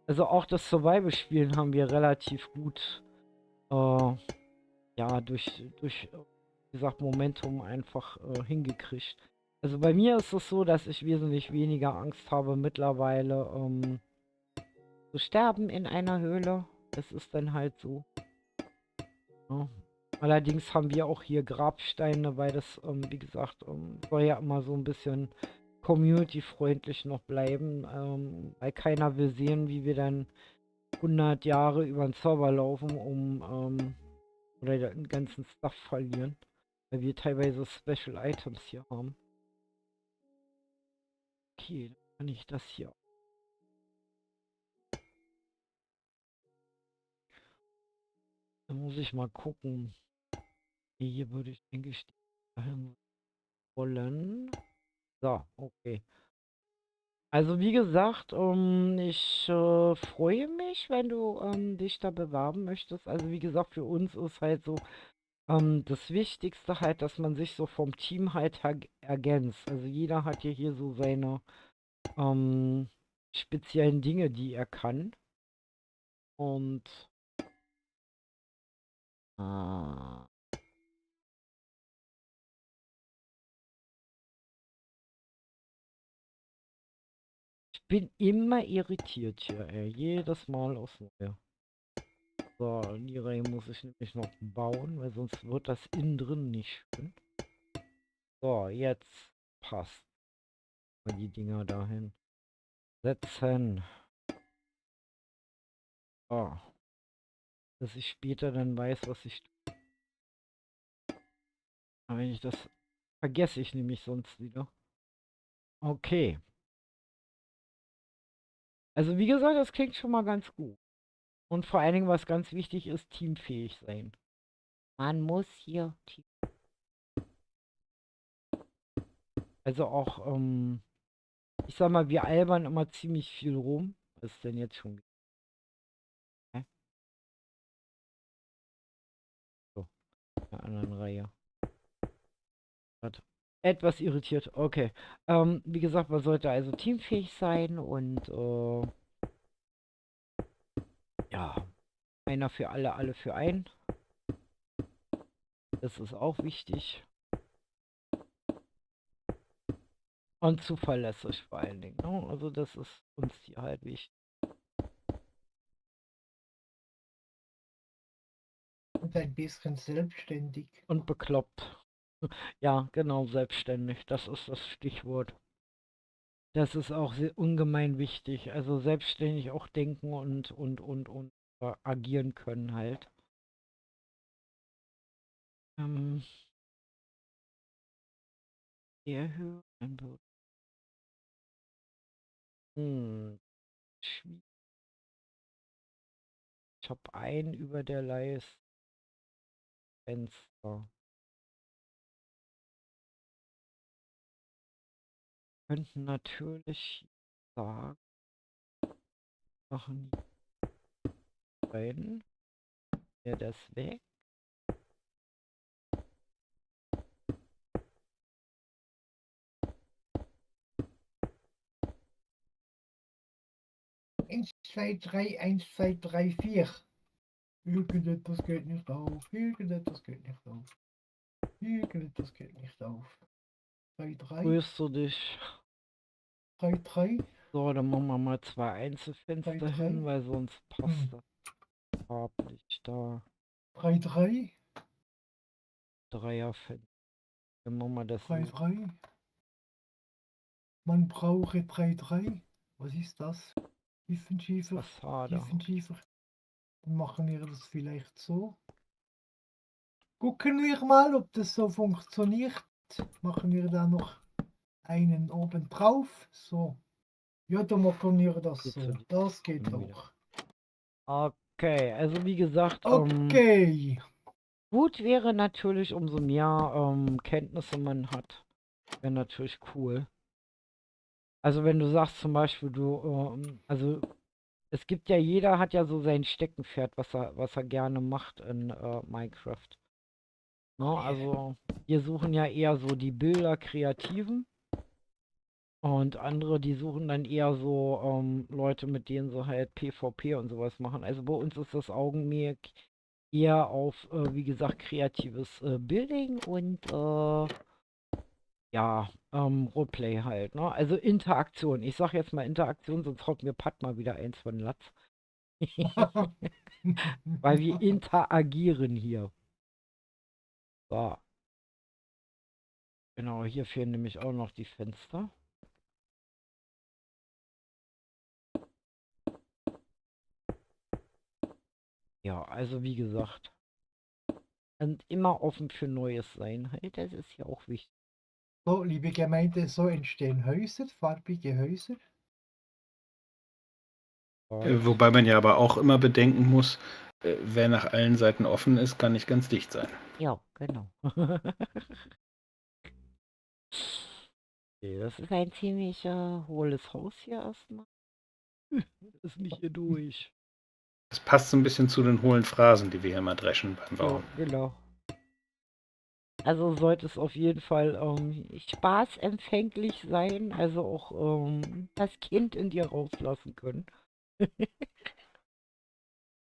Also auch das Survival-Spielen haben wir relativ gut, ja, durch wie gesagt, Momentum einfach hingekriegt. Also bei mir ist es so, dass ich wesentlich weniger Angst habe mittlerweile zu sterben in einer Höhle. Das ist dann halt so. Ja. Allerdings haben wir auch hier Grabsteine, weil das, wie gesagt, soll ja immer so ein bisschen community-freundlich noch bleiben, weil keiner will sehen, wie wir dann 100 Jahre über den Server laufen, oder den ganzen Stuff verlieren, weil wir teilweise Special Items hier haben. Okay, dann kann ich das hier. Dann muss ich mal gucken. Hier würde ich, denke ich, dahin wollen. So, okay. Also wie gesagt, ich freue mich, wenn du dich da bewerben möchtest. Also wie gesagt, für uns ist halt so das Wichtigste halt, dass man sich so vom Team halt ergänzt. Also jeder hat ja hier so seine ähm, speziellen Dinge, die er kann. Und äh, ich bin immer irritiert hier, ey. Jedes Mal aufs Neue. So, die Reihe muss ich nämlich noch bauen, weil sonst wird das innen drin nicht schön. So, jetzt passt. Mal die Dinger dahin. Setzen. So. Dass ich später dann weiß, was ich tue. Aber wenn ich das vergesse ich nämlich sonst wieder. Okay. Also wie gesagt, das klingt schon mal ganz gut. Und vor allen Dingen, was ganz wichtig ist, teamfähig sein. Man muss hier also auch, ich sag mal, wir albern immer ziemlich viel rum. Was ist denn jetzt schon? Hä? der anderen Reihe. Hat etwas irritiert. Okay. Wie gesagt, man sollte also teamfähig sein und ja, einer für alle, alle für einen. Das ist auch wichtig. Und zuverlässig vor allen Dingen. Ne? Also das ist uns hier halt wichtig. Und ein bisschen selbstständig. Und bekloppt. Ja, genau, selbstständig. Das ist das Stichwort. Das ist auch sehr ungemein wichtig. Also selbstständig auch denken und agieren können halt. Ähm, Erhöhen. Hm, schwierig. Ich habe einen über der Leiste. Fenster. Könnten natürlich sagen, machen rein. Ja, das weg. Eins, zwei, drei, 1, 2, 3, 4. Irgendetwas geht nicht auf. Irgendetwas geht nicht auf. Irgendetwas geht nicht auf. 3, 3, Grüßt du dich? 3, 3, So, dann machen wir mal zwei 3, Einzelfenster 3. hin, weil sonst passt das farblich da. 3, 3, Dreierfenster. Dann machen wir das 3, so. 3. Man brauche 3, 3. Was ist das? Tiefenschiefer. Fassade. Tiefenschiefer. Dann machen wir das vielleicht so. Gucken wir mal, ob das so funktioniert. Machen wir da noch einen oben drauf. So. Ja, dann machen wir das Geht so. so die Das geht Stimme wieder. auch. Okay, also wie gesagt, Okay. gut wäre natürlich, umso mehr Kenntnisse man hat. Wäre natürlich cool. Also wenn du sagst zum Beispiel, also es gibt ja, jeder hat ja so sein Steckenpferd, was er gerne macht in Minecraft. Ne? Also wir suchen ja eher so die Bilder, Kreativen. Und andere, die suchen dann eher so Leute, mit denen sie halt PvP und sowas machen. Also bei uns ist das Augenmerk eher auf, wie gesagt, kreatives Building und ja, Roleplay halt, ne? Also Interaktion. Ich sag jetzt mal Interaktion, sonst haut mir Pat mal wieder eins von Latz. Weil wir interagieren hier. So. Genau, hier fehlen nämlich auch noch die Fenster. Ja, also wie gesagt. Und immer offen für Neues sein halt, das ist ja auch wichtig. So, liebe Gemeinde, so entstehen Häuser, farbige Häuser. Wobei man ja aber auch immer bedenken muss, wer nach allen Seiten offen ist, kann nicht ganz dicht sein. Ja, genau. Okay, das ist ein ziemlich hohles Haus hier erstmal. Das ist nicht hier durch. Das passt so ein bisschen zu den hohlen Phrasen, die wir hier mal dreschen beim Ja, Bauen. genau. Also sollte es auf jeden Fall spaßempfänglich sein, also auch das Kind in dir rauslassen können. Na,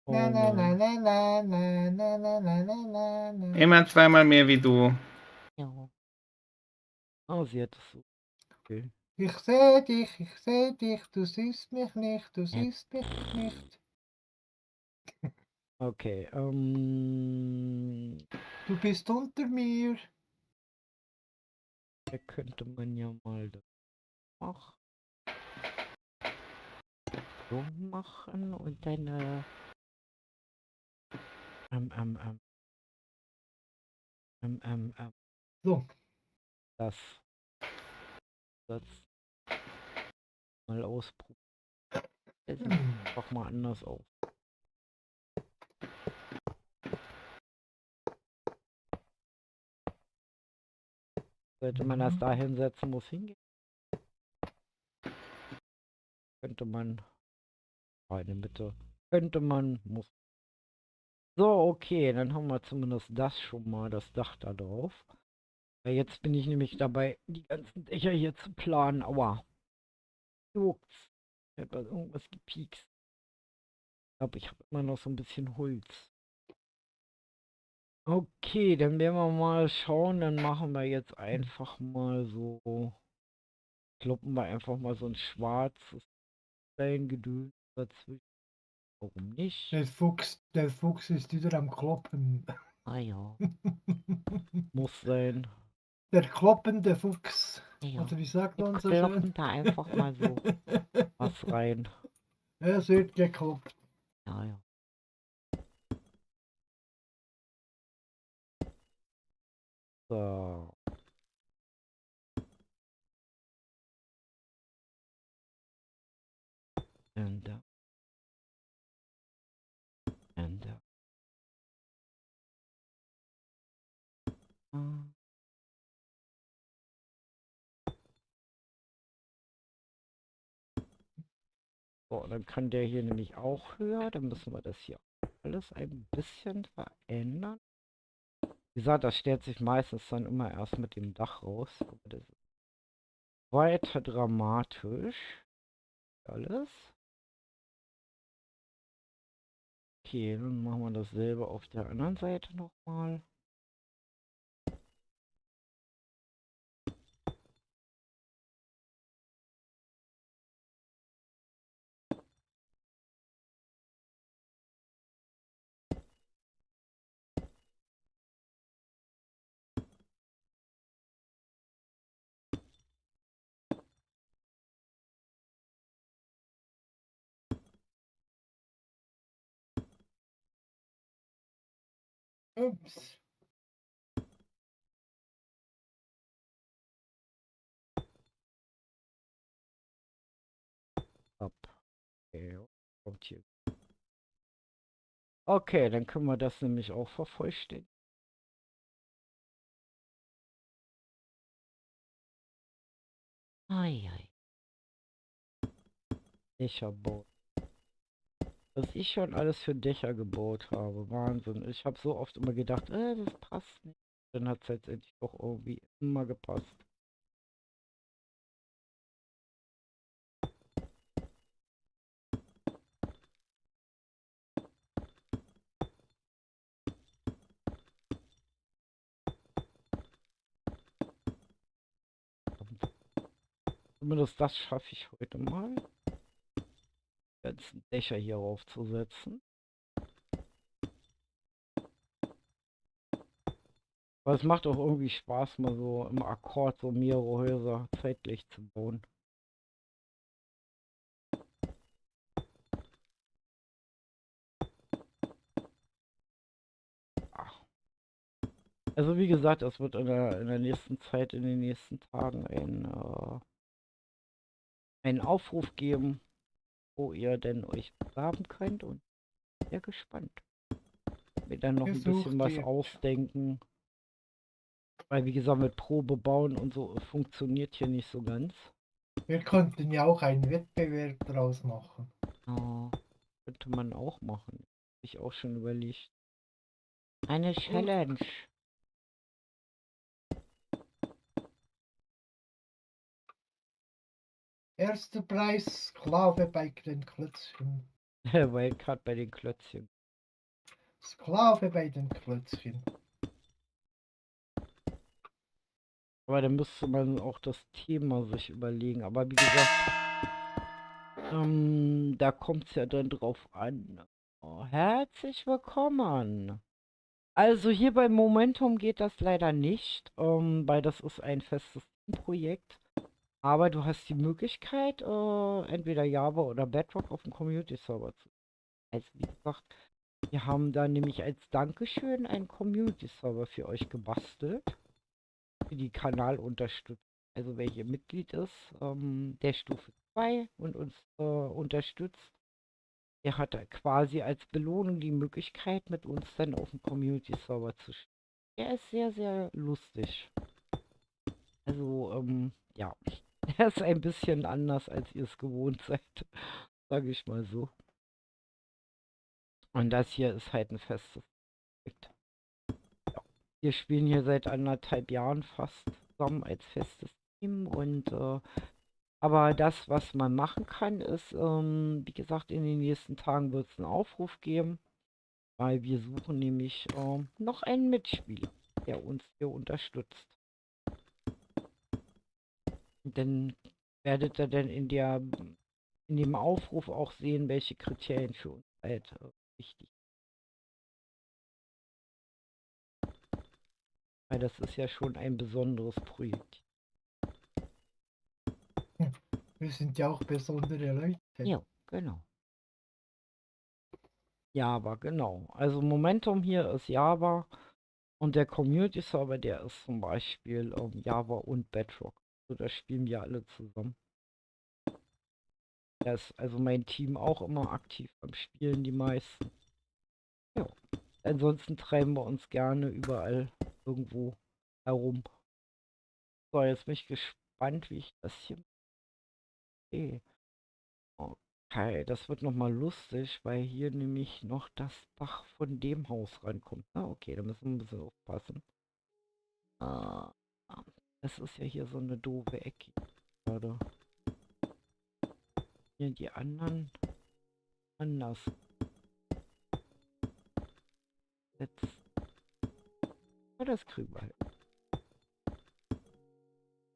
Oh na, na, Mann. na, na, na, na, na, na, na, na. Immer zweimal mehr wie du. Ja. Oh, sie hat es so viel. Ich seh dich, du siehst mich nicht, du siehst mich nicht. Okay, Du bist unter mir. da könnte man ja mal das machen. So machen und dann ähm, ähm, ähm, ähm, So, das, das mal ausprobieren. Das sieht einfach mal anders aus. Sollte man das da hinsetzen, muss hingehen. Könnte man, in der Mitte, könnte man, muss. So, okay, dann haben wir zumindest das schon mal, das Dach da drauf. Weil jetzt bin ich nämlich dabei, die ganzen Dächer hier zu planen. Aua. Juckt's. Ich hab da irgendwas gepiekst. Ich glaube, ich habe immer noch so ein bisschen Holz. Okay, dann werden wir mal schauen. Dann machen wir jetzt einfach mal so. Kloppen wir einfach mal so ein schwarzes Steingedöns dazwischen. Warum nicht? Der Fuchs ist wieder am Kloppen. Ah ja, muss sein. Der kloppende Fuchs. Ja, Oder wie sagt wir man so schön? kloppen da einfach mal so was rein. Es wird gekloppt. Ja, ja. So. Ende. Ende. Ah. So, dann kann der hier nämlich auch höher. Dann müssen wir das hier alles ein bisschen verändern. Wie gesagt, das stellt sich meistens dann immer erst mit dem Dach raus. Aber das ist weiter dramatisch. Alles. Okay, dann machen wir dasselbe auf der anderen Seite nochmal. Ups. Ab. Okay, kommt hier. Okay, dann können wir das nämlich auch vervollständigen. Eieiei. Dächer bauen. Was ich schon alles für Dächer gebaut habe. Wahnsinn. Ich habe so oft immer gedacht, das passt nicht. Dann hat es letztendlich doch irgendwie immer gepasst. Zumindest das schaffe ich heute mal. Die ganzen Dächer hier raufzusetzen. Aber es macht auch irgendwie Spaß, mal so im Akkord so mehrere Häuser zeitgleich zu bauen. Ach. Also wie gesagt, es wird in der nächsten Zeit, in den nächsten Tagen einen Aufruf geben, wo ihr denn euch bewerben könnt, und sehr gespannt. Mir dann noch ein bisschen Gesucht was wird. ausdenken. Weil wie gesagt, mit Probe bauen und so funktioniert hier nicht so ganz. Wir könnten ja auch einen Wettbewerb daraus machen. Oh, könnte man auch machen. Hab ich auch schon überlegt. Eine Challenge. Erster Preis, Sklave bei den Klötzchen. Wildcard bei den Klötzchen. Sklave bei den Klötzchen. Aber dann müsste man auch das Thema sich überlegen. Aber wie gesagt, da kommt es ja dann drauf an. Oh, herzlich willkommen. Also hier bei Momentum geht das leider nicht, weil das ist ein festes Projekt. Aber du hast die Möglichkeit, entweder Java oder Bedrock auf dem Community-Server zu. Also wie gesagt, wir haben da nämlich als Dankeschön einen Community-Server für euch gebastelt. Für die Kanalunterstützung. Also wer hier Mitglied ist, der Stufe 2 und uns unterstützt, der hat da quasi als Belohnung die Möglichkeit, mit uns dann auf dem Community-Server zu spielen. Der ist sehr, sehr lustig. Also, ja. Er ist ein bisschen anders, als ihr es gewohnt seid. Sage ich mal so. Und das hier ist halt ein festes Projekt. Ja. Wir spielen hier seit 1,5 Jahren fast zusammen als festes Team und aber das, was man machen kann, ist, wie gesagt, in den nächsten Tagen wird es einen Aufruf geben, weil wir suchen nämlich noch einen Mitspieler, der uns hier unterstützt. Und dann werdet ihr dann in dem Aufruf auch sehen, welche Kriterien für uns halt wichtig sind. Weil das ist ja schon ein besonderes Projekt. Wir sind ja auch besondere Leute. Ja, genau. Java, genau. Also Momentum hier ist Java und der Community Server, der ist zum Beispiel Java und Bedrock. So, da spielen wir alle zusammen. Da ist also mein Team auch immer aktiv beim Spielen, die meisten. Ja. Ansonsten treiben wir uns gerne überall irgendwo herum. So, jetzt bin ich gespannt, wie ich das hier mache. Okay, das wird nochmal lustig, weil hier nämlich noch das Dach von dem Haus rankommt. Ah, okay, da müssen wir ein bisschen aufpassen. Ah, das ist ja hier so eine doofe Ecke gerade. Hier die anderen anders. Jetzt. Ja, das kriegen wir halt.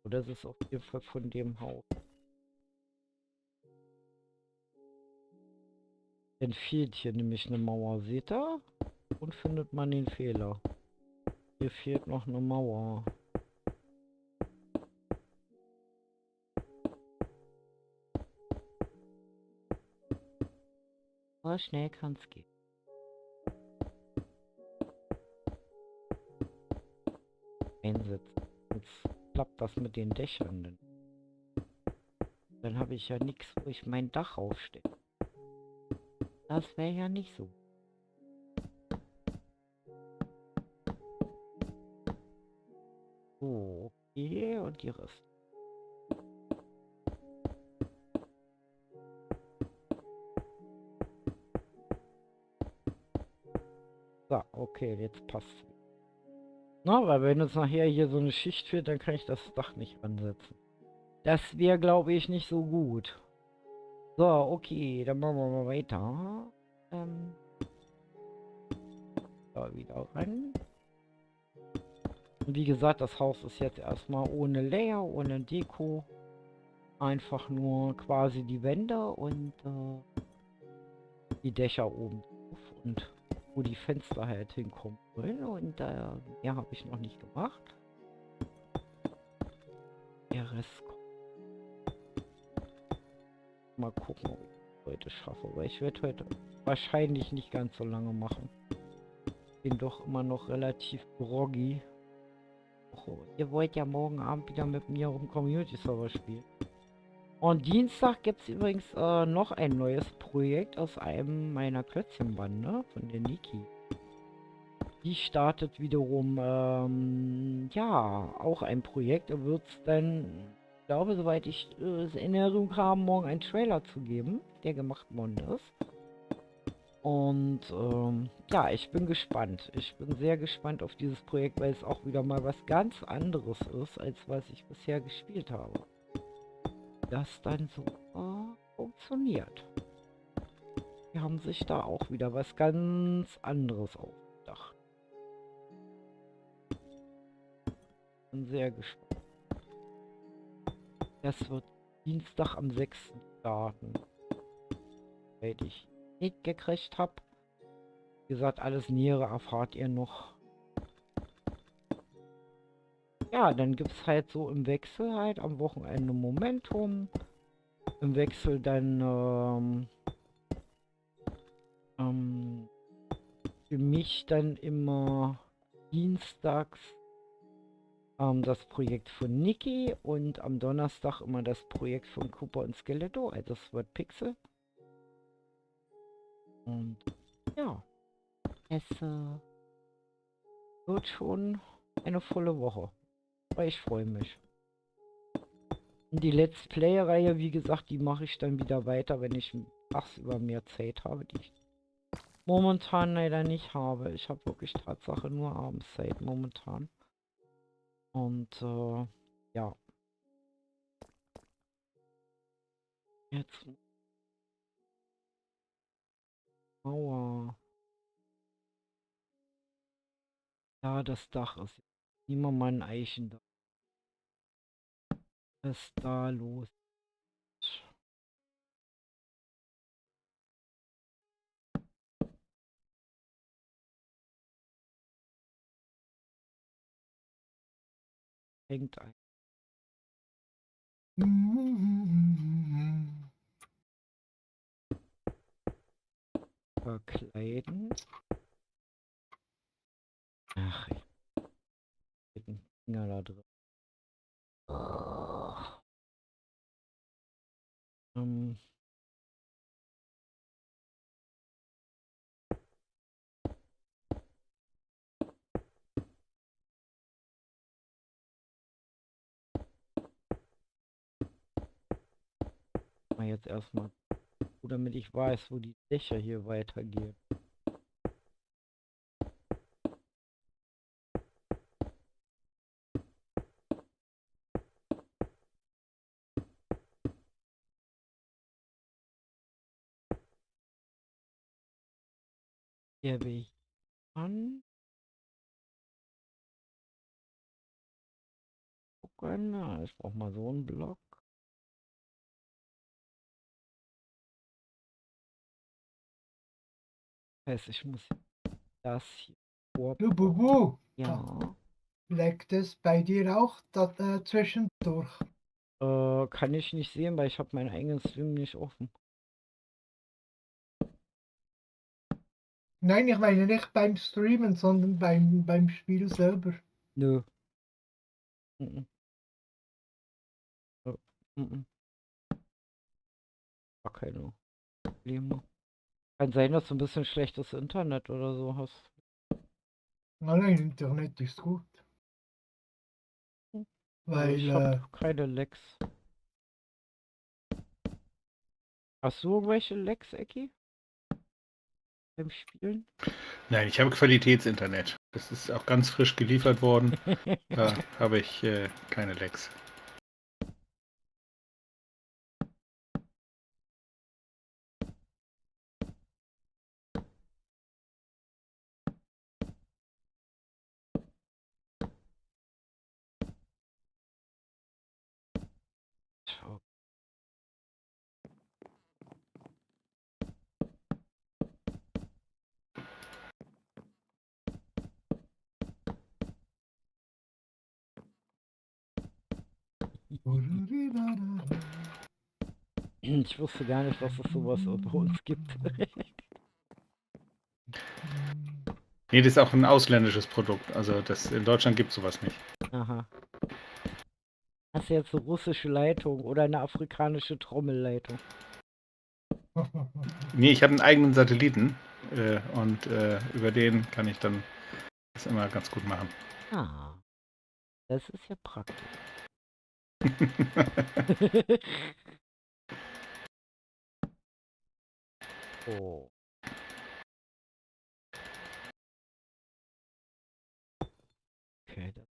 Oder das ist auf jeden Fall von dem Haus. Dann fehlt hier nämlich eine Mauer. Seht ihr? Und findet man den Fehler. Hier fehlt noch eine Mauer. So schnell kann es gehen. Einsetzen. Jetzt klappt das mit den Dächern. Dann habe ich ja nichts, wo ich mein Dach aufstelle. Das wäre ja nicht so. So, okay, und die Rest. So, okay, jetzt passt. Na, weil wenn uns nachher hier so eine Schicht fehlt, dann kann ich das Dach nicht ansetzen. Das wäre, glaube ich, nicht so gut. So, okay, dann machen wir mal weiter. Da wieder ran. Und wie gesagt, das Haus ist jetzt erstmal ohne Layer, ohne Deko. Einfach nur quasi die Wände und die Dächer oben drauf und wo die Fenster halt hinkommen sollen. Und mehr habe ich noch nicht gemacht. Der Rest kommt. Mal gucken, ob ich das heute schaffe. Aber ich werde heute wahrscheinlich nicht ganz so lange machen. Bin doch immer noch relativ groggy. Oh, ihr wollt ja morgen Abend wieder mit mir auf dem Community Server spielen. Und Dienstag gibt es übrigens noch ein neues Projekt aus einem meiner Klötzchenbande von der Niki. Die startet wiederum, ja, auch ein Projekt. Da wird es dann, ich glaube, soweit ich es in Erinnerung habe, morgen einen Trailer zu geben, der gemacht worden ist. Und ja, ich bin gespannt. Ich bin sehr gespannt auf dieses Projekt, weil es auch wieder mal was ganz anderes ist, als was ich bisher gespielt habe. Das dann so funktioniert. Die haben sich da auch wieder was ganz anderes ausgedacht. Bin sehr gespannt. Das wird Dienstag am 6. starten. Weil ich nicht gekriegt habe. Wie gesagt, alles Nähere erfahrt ihr noch. Ja, dann gibt es halt so im Wechsel halt am Wochenende Momentum. Im Wechsel dann für mich dann immer dienstags das Projekt von Niki und am Donnerstag immer das Projekt von Cooper und Skeletto, also das wird Pixel. Und ja, es wird schon eine volle Woche. Aber ich freue mich. Und die Let's Play-Reihe, wie gesagt, die mache ich dann wieder weiter, wenn ich tagsüber mehr Zeit habe, die ich momentan leider nicht habe. Ich habe wirklich Tatsache nur Abendszeit momentan. Und ja, jetzt Mauer. Ja, das Dach ist. Nehmen wir mal ein Eichendach. Was ist da los? Hängt ein. Verkleiden. Ach, ich hab den Finger da drin. Ähm, mal jetzt erstmal, damit ich weiß, wo die Dächer hier weitergehen. Hier will ich an. Gucken. Ich brauche mal so einen Block. Heißt, ich muss das hier vor. Du Bubu, Ja. leckt es bei dir auch zwischendurch? Kann ich nicht sehen, weil ich habe meinen eigenen Stream nicht offen. Nein, ich meine nicht beim Streamen, sondern beim Spiel selber. Nö. Mhm. Mhm. Gar keine Probleme. Kann sein, dass du ein bisschen schlechtes Internet oder so hast. Nein, Internet ist gut. Also Weil, ich habe keine Lags. Hast du irgendwelche Lags, Ecki? Beim Spielen? Nein, ich habe Qualitätsinternet. Das ist auch ganz frisch geliefert worden. Da habe ich keine Lags. Schau. Ich wusste gar nicht, dass es sowas unter uns gibt. Nee, das ist auch ein ausländisches Produkt. Also das in Deutschland gibt es sowas nicht. Aha. Hast du jetzt eine russische Leitung oder eine afrikanische Trommelleitung? Nee, ich habe einen eigenen Satelliten und über den kann ich dann das immer ganz gut machen. Ah, das ist ja praktisch. Oh. Okay, das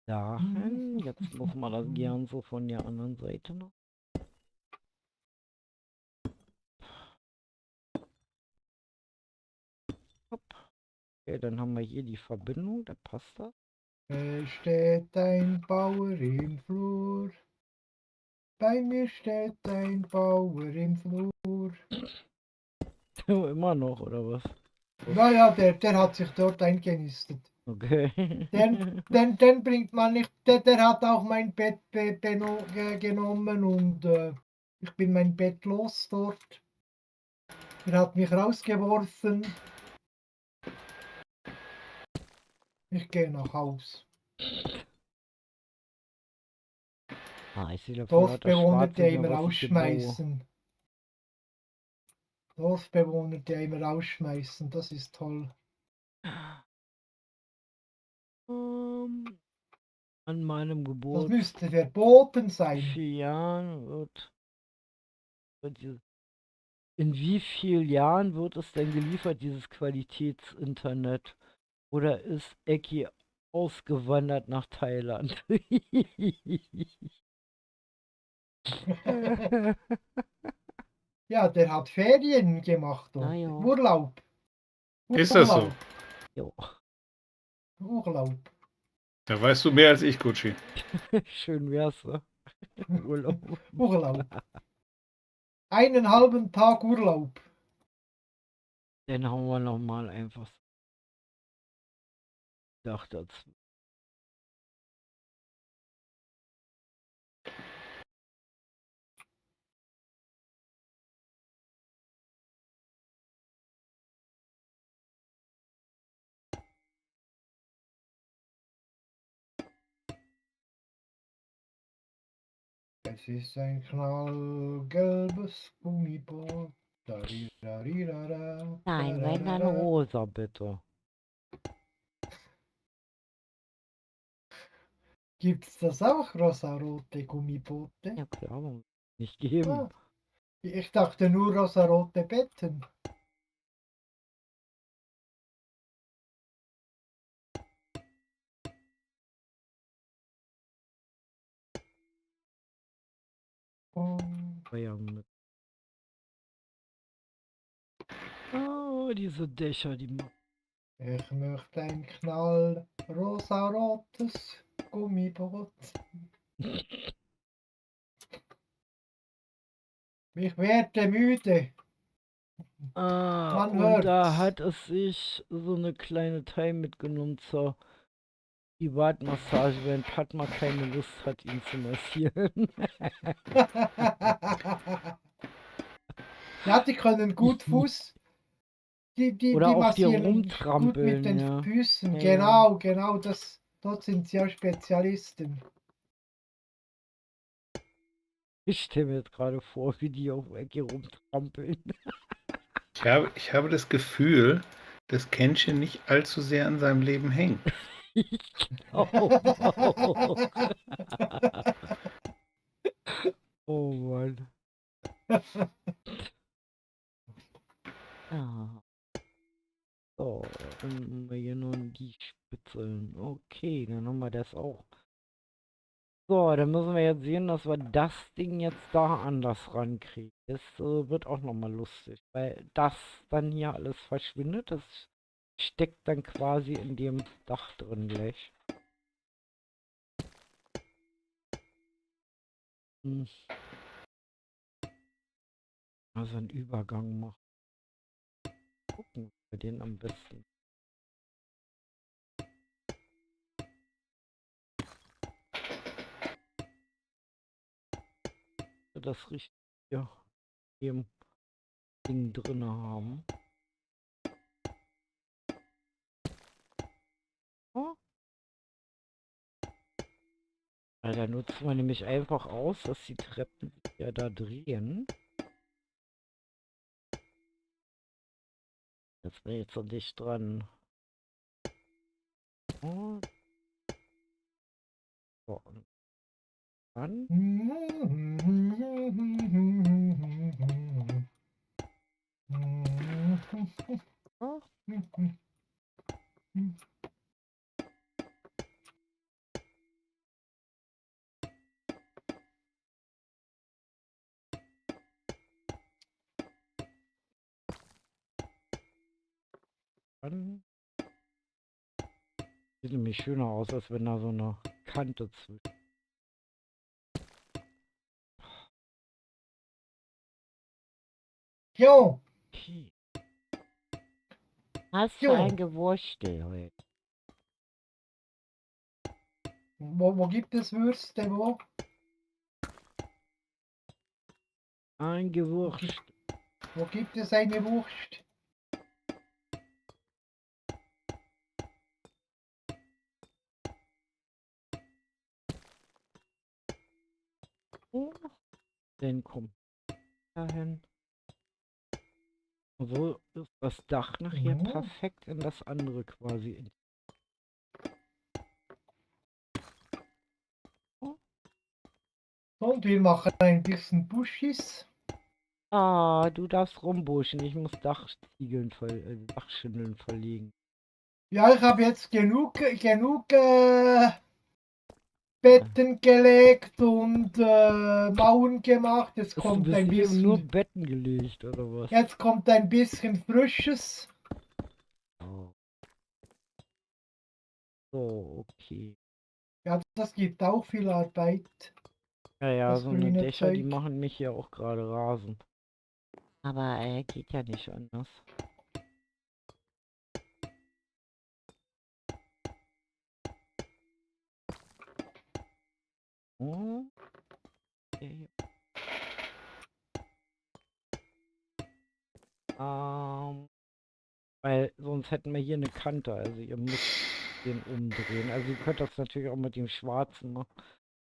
dahin. Jetzt muss man das gern so von der anderen Seite noch. Hopp. Okay, dann haben wir hier die Verbindung, da passt das. Es steht ein Bauer im Flur. Bei mir steht ein Bauer im Flur. Immer noch, oder was? Naja, der hat sich dort eingenistet. Okay. Den bringt man nicht. Der hat auch mein Bett genommen und ich bin mein Bett los dort. Er hat mich rausgeworfen. Ich gehe nach Haus. Ah, ich sehe da vor lauter Dorfbewohner, Schwarz die nicht mehr, immer was ich hier baue. rausschmeißen. Dorfbewohner, die immer rausschmeißen, das ist toll. An meinem Das Geburtstag müsste verboten sein. 4 Jahren in wie vielen Jahren wird es denn geliefert, dieses Qualitätsinternet? Oder ist Ecki ausgewandert nach Thailand? Ja, der hat Ferien gemacht dort. Naja, Urlaub. Ist das so? jo. Urlaub. Da weißt du mehr als ich, Gucci. Schön wär's, ne? Urlaub. Urlaub. Einen halben Tag Urlaub. Dann hauen wir nochmal einfach so Dach dazu. Es ist ein knallgelbes Gummiboot. Darirarira, Nein, wenn dann dararara. rosa, bitte. Gibt's das auch, rosarote Gummiboote? Ja klar, warum nicht geben. Ah, ich dachte nur rosarote Betten. Ja, mit. Oh, diese Dächer, die machen. Ich möchte ein knallrosarotes Gummiboot. Ich werde müde. Man Und da hört's. hat es sich so eine kleine Thai mitgenommen zur Privatmassage, wenn Padma keine Lust hat, ihn zu massieren. Ja, die können gut Fuß. Oder Die auf dir massieren gut mit rumtrampeln, den ja. Füßen. Ja, ja. Genau, dort sind sie ja Spezialisten. Ich stelle mir jetzt gerade vor, wie die auf Ecke rumtrampeln. Ich habe das Gefühl, dass Kenshin nicht allzu sehr an seinem Leben hängt. Ich glaube auch. Oh Mann. Ja. So, dann haben wir hier nur die Spitzeln. Okay, dann haben wir das auch. So, dann müssen wir jetzt sehen, dass wir das Ding jetzt da anders rankriegen. Das wird auch nochmal lustig, weil das dann hier alles verschwindet. Das steckt dann quasi in dem Dach drin gleich. Hm. Also einen Übergang machen. Gucken, wie wir den am besten. Das richtige im Ding drin haben. Oh. Weil da nutzen wir nämlich einfach aus, dass die Treppen sich ja da drehen. Das wäre jetzt so dicht dran. Und so, und dann. Oh, dann. Sieht nämlich schöner aus, als wenn da so eine Kante zwischen. Jo, Okay. Was für jo. ein Gewurstel heute. Wo gibt es Würste? Wo? Ein Gewurst. Wo gibt es eine Wurst? So, dann kommt dahin. Und so ist das Dach nachher Mhm. perfekt in das andere quasi. Und wir machen ein bisschen Buschis. Ah, du darfst rumbuschen. Ich muss Dachschindeln verlegen. Ja, ich habe jetzt genug Betten gelegt und Mauern gemacht. Hast du bis eben nur Betten gelegt, oder was? Jetzt kommt ein bisschen Frisches. Oh. So, okay. Ja, das gibt auch viel Arbeit. Ja, ja, Das so eine grüne Dächer, die Zeug. machen mich ja auch gerade rasend. Aber geht ja nicht anders. Oh, okay. Weil sonst hätten wir hier eine Kante, also ihr müsst den umdrehen. Also ihr könnt das natürlich auch mit dem Schwarzen machen.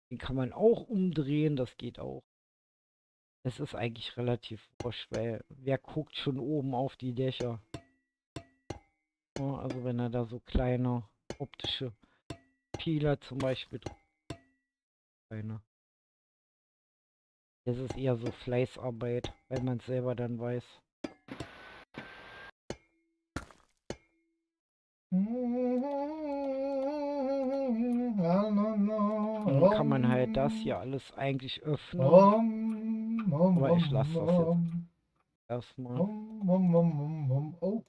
Den kann man auch umdrehen, das geht auch. Es ist eigentlich relativ wurscht, weil wer guckt schon oben auf die Dächer? Ja, also wenn er da so kleine optische Fehler zum Beispiel kleine. Das ist eher so Fleißarbeit, weil man es selber dann weiß. Und dann kann man halt das hier alles eigentlich öffnen. Aber ich lasse das jetzt erstmal. Oh.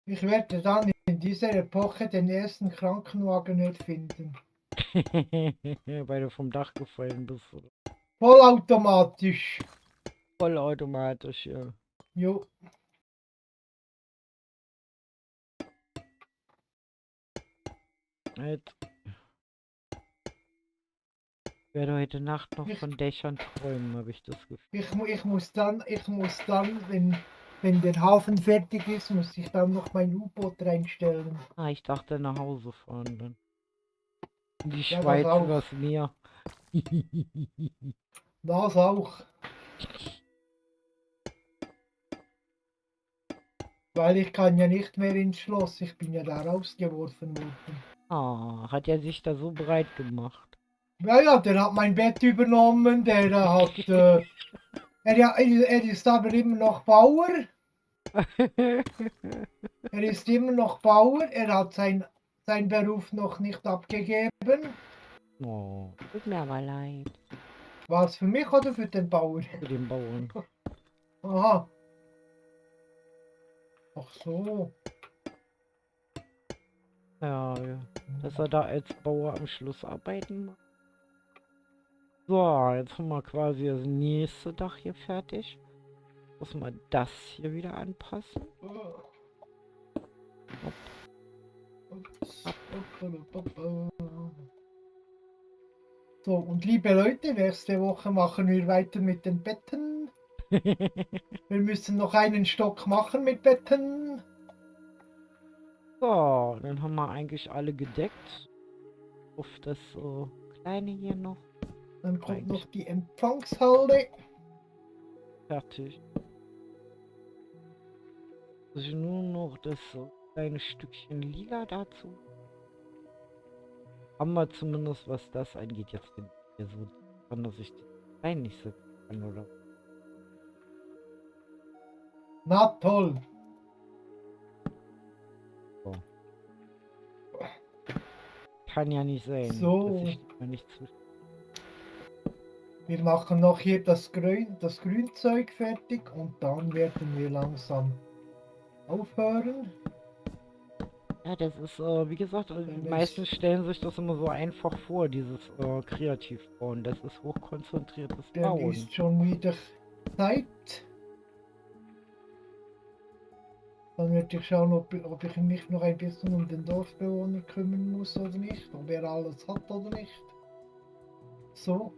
Ich werde dann in dieser Epoche den ersten Krankenwagen nicht finden. Weil du vom Dach gefallen bist, oder? Vollautomatisch. Vollautomatisch, ja. Jo. Jetzt werde heute Nacht noch von Dächern träumen, habe ich das Gefühl. Ich muss dann, wenn der Hafen fertig ist, muss ich dann noch mein U-Boot reinstellen. Ah, ich dachte nach Hause fahren dann. In die Ja, das Schweiz auch. übers Meer. Das auch. Weil ich kann ja nicht mehr ins Schloss. Ich bin ja da rausgeworfen worden. Ah, hat er sich da so breit gemacht? Ja, ja, der hat mein Bett übernommen. Er ist aber immer noch Bauer. Er ist immer noch Bauer. Er hat seinen Beruf noch nicht abgegeben. Oh, tut mir aber leid. Was für mich oder für den Bauer? Für den Bauern. Aha. Ach so. Ja, ja. Dass er da als Bauer am Schluss arbeiten macht. So, jetzt haben wir quasi das nächste Dach hier fertig. Muss man das hier wieder anpassen. So, und liebe Leute, nächste Woche machen wir weiter mit den Betten. Wir müssen noch einen Stock machen mit Betten. So, dann haben wir eigentlich alle gedeckt. Auf das kleine hier noch. Dann kommt Eigentlich noch die Empfangshalle. fertig. Also nur noch das kleine Stückchen lila dazu. Haben wir zumindest, was das angeht, jetzt bin ich hier so dran, dass ich die Steine nicht setzen kann, oder? Na toll. So. Kann ja nicht sein, So. dass ich da nicht zwischen. Wir machen noch hier das Grünzeug fertig und dann werden wir langsam aufhören. Ja, das ist, wie gesagt, die meisten stellen sich das immer so einfach vor, dieses Kreativbauen. Das ist hochkonzentriertes Dann Bauen. ist schon wieder Zeit. Dann werde ich schauen, ob ich mich noch ein bisschen um den Dorfbewohner kümmern muss oder nicht, ob er alles hat oder nicht. So.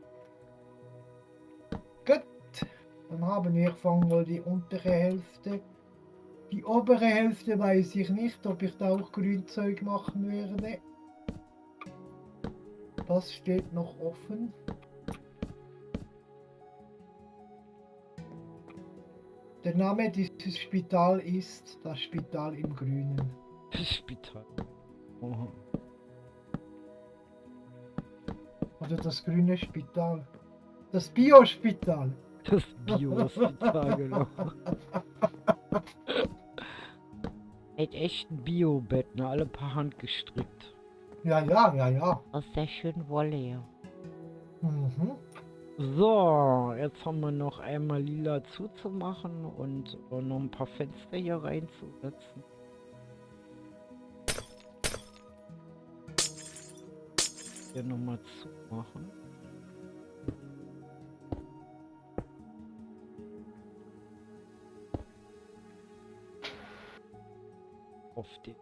Gut. Dann haben wir, ich fange mal die untere Hälfte Die obere Hälfte weiß ich nicht, ob ich da auch Grünzeug machen werde. Das steht noch offen. Der Name dieses Spital ist das Spital im Grünen. Spital. Oha. Oder das grüne Spital. Das Biospital. Das Bio-Spital, genau. Halt echt ein Bio-Bett, ne? Alle paar Hand gestrickt. Ja, ja, ja, ja. Aus der schönen Wolle, ja. Mhm. So, jetzt haben wir noch einmal lila zuzumachen und noch ein paar Fenster hier reinzusetzen. Hier nochmal zumachen. Auf den.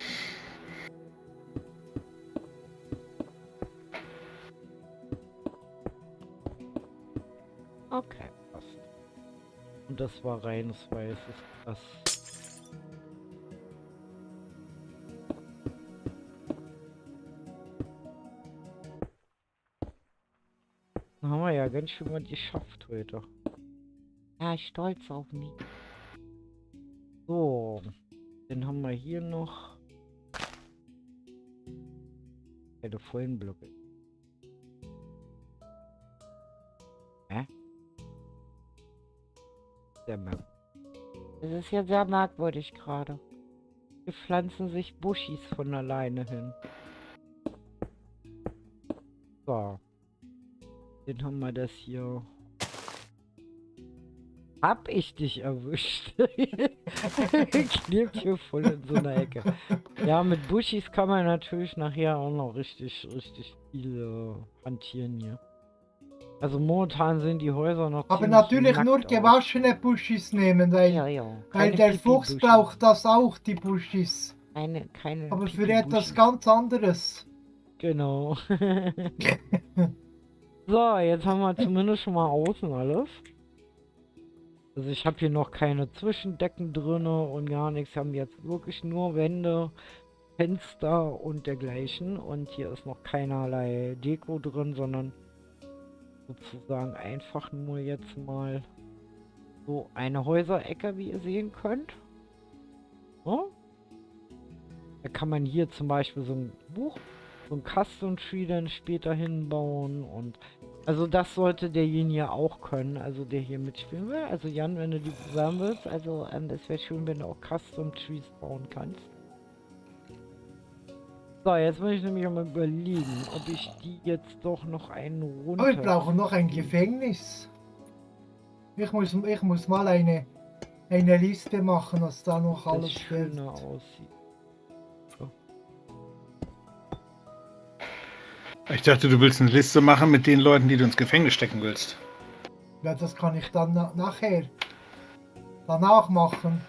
Okay, passt. Und das war reines weißes Glas. Dann haben wir ja ganz schön mal geschafft heute. Ja, stolz auf mich. So, dann haben wir hier noch keine vollen Blöcke. Sehr merkwürdig. Es ist ja sehr merkwürdig gerade. Hier pflanzen sich Buschis von alleine hin. So. Dann haben wir das hier. Hab ich dich erwischt? Klebt hier voll in so einer Ecke. Ja, mit Buschis kann man natürlich nachher auch noch richtig viel hantieren hier. Also momentan sind die Häuser noch Aber ziemlich natürlich nackt nur aus. gewaschene Buschis nehmen, weil, Ja. weil Keine der Fuchs Pipi-Buschis. braucht das auch, die Buschis. Keine Aber für Pipi-Buschis. etwas ganz anderes. Genau. So, jetzt haben wir zumindest schon mal außen alles. Also ich habe hier noch keine Zwischendecken drinne und gar nichts. Wir haben jetzt wirklich nur Wände, Fenster und dergleichen. Und hier ist noch keinerlei Deko drin, sondern sozusagen einfach nur jetzt mal so eine Häuserecke, wie ihr sehen könnt. So. Da kann man hier zum Beispiel so ein Buch, so ein Custom Tree dann später hinbauen und also das sollte derjenige auch können, also der hier mitspielen will. Also Jan, wenn du die bewerben willst, also es wäre schön, wenn du auch Custom Trees bauen kannst. So, jetzt muss ich nämlich mal überlegen, ob ich die jetzt doch noch einen runter... Aber wir brauchen noch ein Gefängnis. Ich muss mal eine Liste machen, was da noch das alles fehlt. schöner aussieht. Ich dachte, du willst eine Liste machen mit den Leuten, die du ins Gefängnis stecken willst. Ja, das kann ich dann nachher. Danach machen.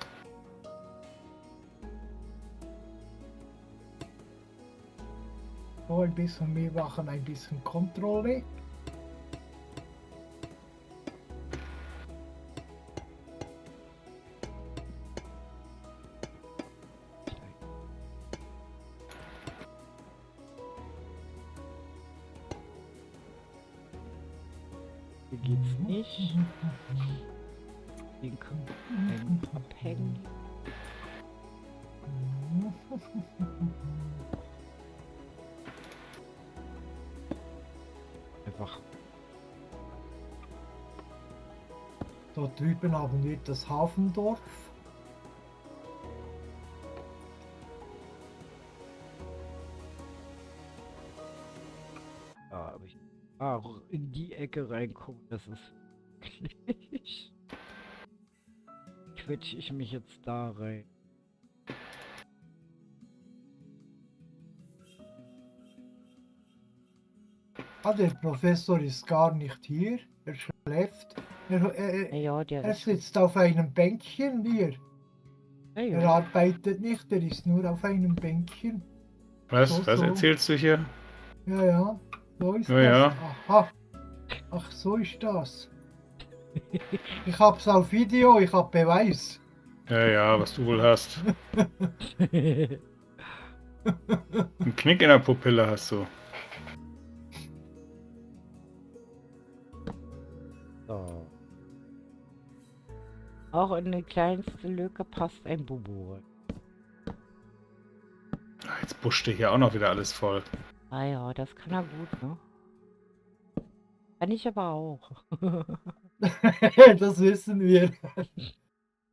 So ein bisschen, wir machen ein bisschen Kontrolle. Hier geht's nicht. Den können wir abhängen. Einfach. Dort drüben haben wir das Hafendorf. Ja, aber ich in die Ecke reinkommen, das ist wirklich. Quetsche ich mich jetzt da rein. Ah, der Professor ist gar nicht hier. Er schläft. Ja, der Er ist. sitzt auf einem Bänkchen hier. Ja, Er ja. arbeitet nicht, er ist nur auf einem Bänkchen. Was? So, Was so. erzählst du hier? Ja, ja, so ist Ja, das. ja. Aha. Ach, so ist das. Ich hab's auf Video, ich hab Beweis. Ja, ja, was du wohl hast. Ein Knick in der Pupille hast du. So. Auch in die kleinste Lücke passt ein Bubu. Jetzt buschte hier auch noch wieder alles voll. Ah ja, das kann er gut, ne? Kann ich aber auch. Das wissen wir.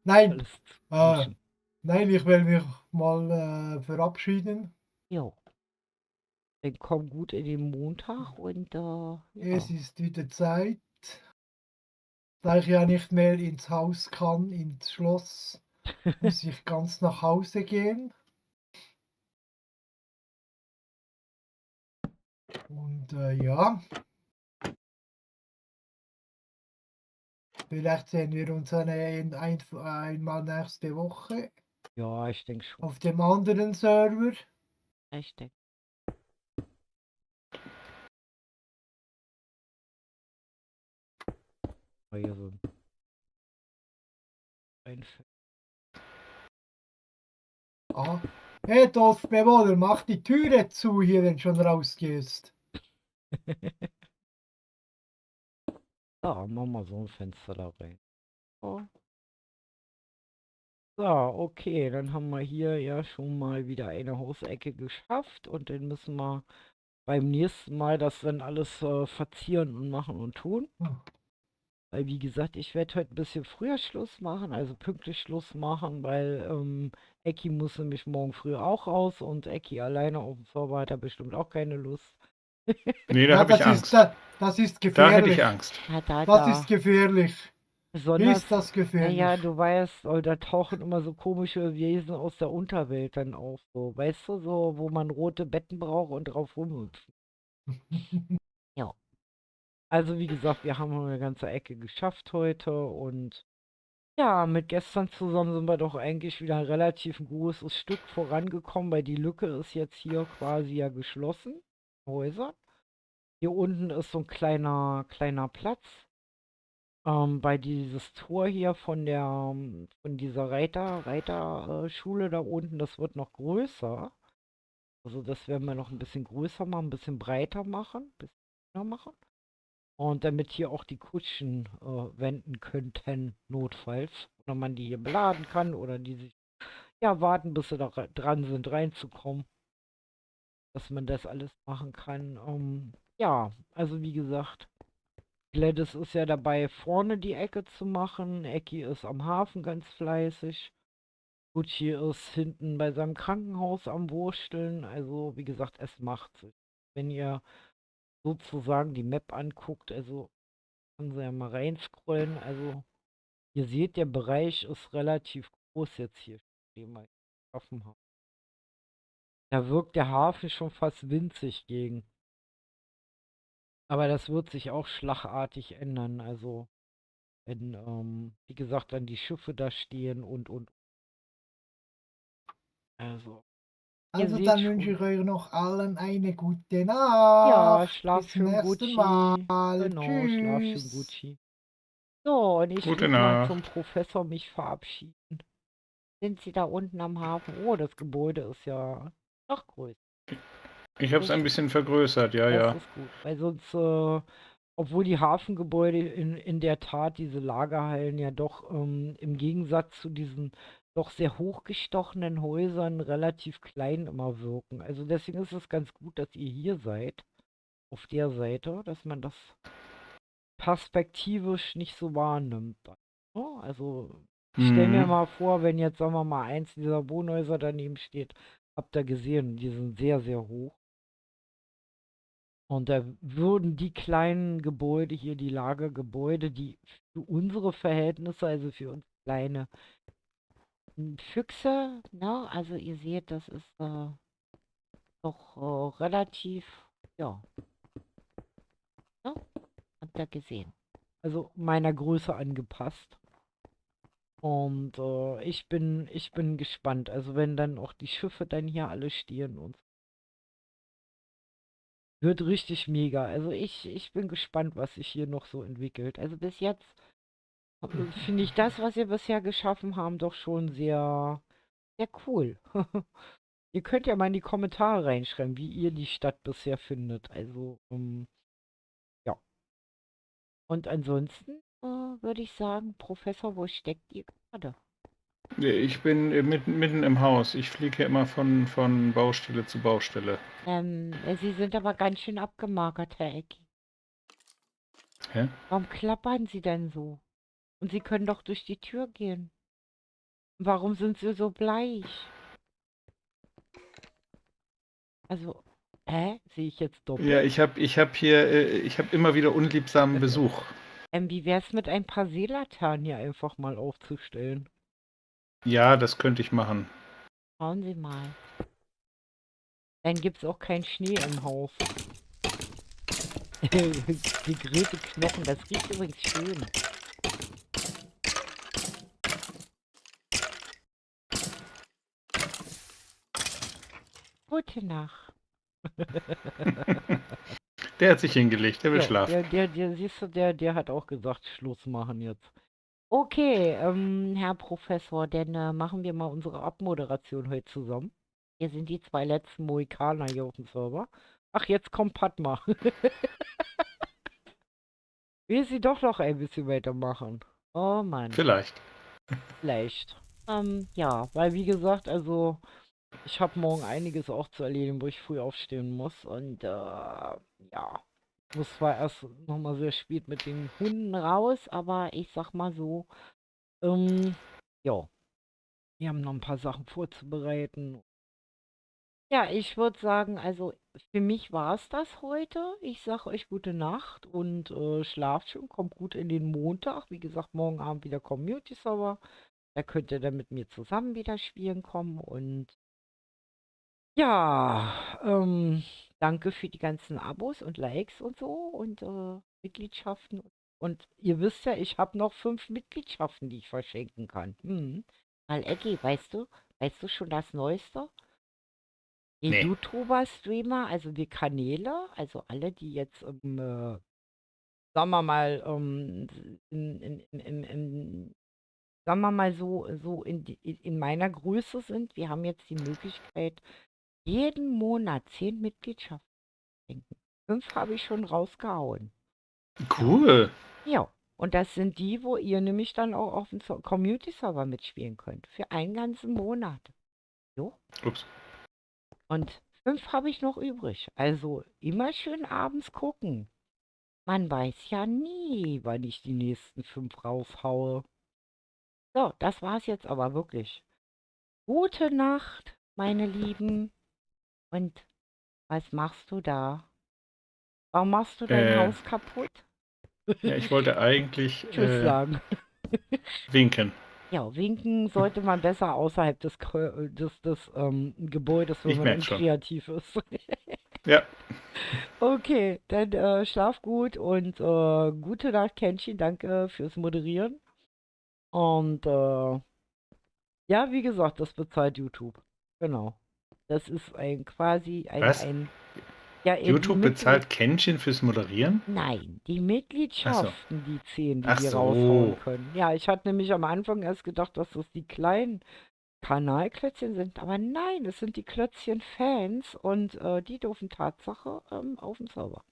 Nein, Alles zu äh, buschen. nein, ich will mich mal verabschieden. Jo. Dann komm gut in den Montag und Es ja. ist wieder Zeit, da ich ja nicht mehr ins Haus kann, ins Schloss, muss ich ganz nach Hause gehen. Und ja, vielleicht sehen wir uns einmal nächste Woche Ja, ich denke schon. auf dem anderen Server. Ich denke. Hier so ein Ah, hey Dorfbewohner, mach die Türe zu hier, wenn du schon rausgehst. Ja, mach mal so ein Fenster da rein. Oh. So, okay, dann haben wir hier ja schon mal wieder eine Hausecke geschafft und dann müssen wir beim nächsten Mal das dann alles verzieren und machen und tun. Hm. Weil, wie gesagt, ich werde heute ein bisschen früher Schluss machen, also pünktlich Schluss machen, weil Ecki muss nämlich morgen früh auch raus und Ecki alleine auf dem Server hat er bestimmt auch keine Lust. Nee, da Ja, habe ich Angst. das ist Da hätte gefährlich. ich Angst. Das ist gefährlich. Besonders, Ist das gefährlich? naja, du weißt, da tauchen immer so komische Wesen aus der Unterwelt dann auf, so, weißt du, so, wo man rote Betten braucht und drauf rumhüpft. Ja. Also, wie gesagt, wir haben eine ganze Ecke geschafft heute und ja, mit gestern zusammen sind wir doch eigentlich wieder ein relativ großes Stück vorangekommen, weil die Lücke ist jetzt hier quasi ja geschlossen. Häuser. Hier unten ist so ein kleiner Platz. Bei dieses Tor hier von dieser Reiterschule da unten, das wird noch größer. Also das werden wir noch ein bisschen größer machen, ein bisschen breiter machen, ein bisschen schöner machen. Und damit hier auch die Kutschen wenden könnten, notfalls. Oder man die hier beladen kann oder die sich ja warten, bis sie da dran sind, reinzukommen. Dass man das alles machen kann. Ja, also wie gesagt, Gladys ist ja dabei, vorne die Ecke zu machen. Ecki ist am Hafen ganz fleißig. Gucci ist hinten bei seinem Krankenhaus am Wursteln. Also, wie gesagt, es macht sich. Wenn ihr sozusagen die Map anguckt, also können Sie ja mal reinscrollen. Also, ihr seht, der Bereich ist relativ groß jetzt hier, den wir geschaffen haben. Da wirkt der Hafen schon fast winzig gegen. Aber das wird sich auch schlagartig ändern. Also, wenn, wie gesagt, dann die Schiffe da stehen und. Also, ihr Also seht dann wünsche schon. ich euch noch allen eine gute Ja, Nacht. schlaf Bis zum schön, nächsten Mal. Gucci. Genau, schlaf schön, Tschüss. Gucci. So, und ich Gute flieg mal zum Nacht. Professor mich verabschieden. Sind Sie da unten am Hafen? Oh, das Gebäude ist ja noch größer. Ich habe es Das, ein bisschen vergrößert, ja, das ja. ist gut, weil sonst, obwohl die Hafengebäude in der Tat, diese Lagerhallen ja doch im Gegensatz zu diesen doch sehr hochgestochenen Häusern relativ klein immer wirken. Also deswegen ist es ganz gut, dass ihr hier seid, auf der Seite, dass man das perspektivisch nicht so wahrnimmt. Ne? Also ich stelle mir Mhm. mal vor, wenn jetzt, sagen wir mal, eins dieser Wohnhäuser daneben steht, habt ihr gesehen, die sind sehr, sehr hoch. Und da würden die kleinen Gebäude hier, die Lagergebäude, die für unsere Verhältnisse, also für uns kleine Füchse, ne, also ihr seht, das ist doch relativ, ja, ne, habt ihr gesehen. Also meiner Größe angepasst. Und ich bin gespannt. Also wenn dann auch die Schiffe dann hier alle stehen und wird richtig mega. Also ich bin gespannt, was sich hier noch so entwickelt. Also bis jetzt finde ich das, was ihr bisher geschaffen habt, doch schon sehr, sehr cool. Ihr könnt ja mal in die Kommentare reinschreiben, wie ihr die Stadt bisher findet. Also, ja. Und ansonsten würde ich sagen, Professor, wo steckt ihr gerade? Ich bin mitten im Haus. Ich fliege hier immer von Baustelle zu Baustelle. Sie sind aber ganz schön abgemagert, Herr Ecki. Hä? Warum klappern Sie denn so? Und Sie können doch durch die Tür gehen. Warum sind Sie so bleich? Also, sehe ich jetzt Ja, doppelt? ich habe immer wieder unliebsamen Besuch. Wie wär's mit ein paar Seelaternen hier einfach mal aufzustellen? Ja, das könnte ich machen. Schauen Sie mal. Dann gibt's auch keinen Schnee im Haus. Gegrillte Knochen, das riecht übrigens schön. Gute Nacht. Der hat sich hingelegt, der will Ja, schlafen. siehst du, der hat auch gesagt, Schluss machen jetzt. Okay, Herr Professor, dann machen wir mal unsere Abmoderation heute zusammen. Hier sind die zwei letzten Mohikaner hier auf dem Server. Ach, jetzt kommt Padma. Will sie doch noch ein bisschen weitermachen. Oh Mann, Vielleicht. vielleicht. Ja, weil wie gesagt, also ich habe morgen einiges auch zu erledigen, wo ich früh aufstehen muss. Und ja, ich muss zwar erst nochmal sehr spät mit den Hunden raus, aber ich sag mal so, ja, wir haben noch ein paar Sachen vorzubereiten. Ja, ich würde sagen, also für mich war es das heute. Ich sage euch gute Nacht und schlaft schön, kommt gut in den Montag. Wie gesagt, morgen Abend wieder Community Server. Da könnt ihr dann mit mir zusammen wieder spielen kommen. Und ja, danke für die ganzen Abos und Likes und so und Mitgliedschaften. Und ihr wisst ja, ich habe noch 5 Mitgliedschaften, die ich verschenken kann. Weil, Eggy, weißt du schon das Neueste? Die Nee. YouTuber-Streamer, also die Kanäle, also alle, die jetzt, sagen wir mal, sagen wir mal so in meiner Größe sind, wir haben jetzt die Möglichkeit, jeden Monat 10 Mitgliedschaften zu schenken. 5 habe ich schon rausgehauen. Ja. Cool. Ja. Und das sind die, wo ihr nämlich dann auch auf dem Community-Server mitspielen könnt. Für einen ganzen Monat. Jo. Ups. Und 5 habe ich noch übrig. Also immer schön abends gucken. Man weiß ja nie, wann ich die nächsten 5 raushaue. So, das war's jetzt aber wirklich. Gute Nacht, meine Lieben. Und was machst du da? Warum machst du dein Äh, Haus kaputt? ja, ich wollte eigentlich Tschüss sagen. winken. Ja, winken sollte man besser außerhalb des Gebäudes, wenn Ich man merke schon. unkreativ ist. Ja, Okay, dann schlaf gut und gute Nacht, Kenshin. Danke fürs Moderieren. Und ja, wie gesagt, das bezahlt YouTube. Genau. Das ist quasi was? ja, YouTube bezahlt Kenshin fürs Moderieren? Nein, die Ach so. Mitgliedschaften, die 10, die Ach wir raushauen so. können. Ja, ich hatte nämlich am Anfang erst gedacht, dass das die kleinen Kanalklötzchen sind, aber nein, es sind die Klötzchen-Fans und die dürfen Tatsache auf dem Server.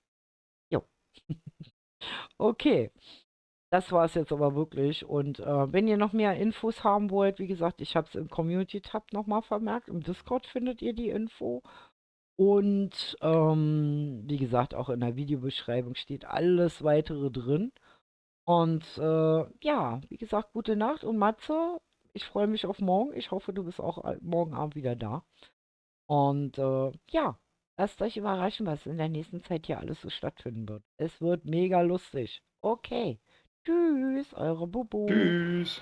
Jo. Okay. Das war es jetzt aber wirklich. Und wenn ihr noch mehr Infos haben wollt, wie gesagt, ich habe es im Community-Tab nochmal vermerkt. Im Discord findet ihr die Info. Und wie gesagt, auch in der Videobeschreibung steht alles weitere drin. Und ja, wie gesagt, gute Nacht. Und Matze, ich freue mich auf morgen. Ich hoffe, du bist auch morgen Abend wieder da. Und ja, lasst euch überraschen, was in der nächsten Zeit hier alles so stattfinden wird. Es wird mega lustig. Okay. Tschüss, eure Bubu. Tschüss.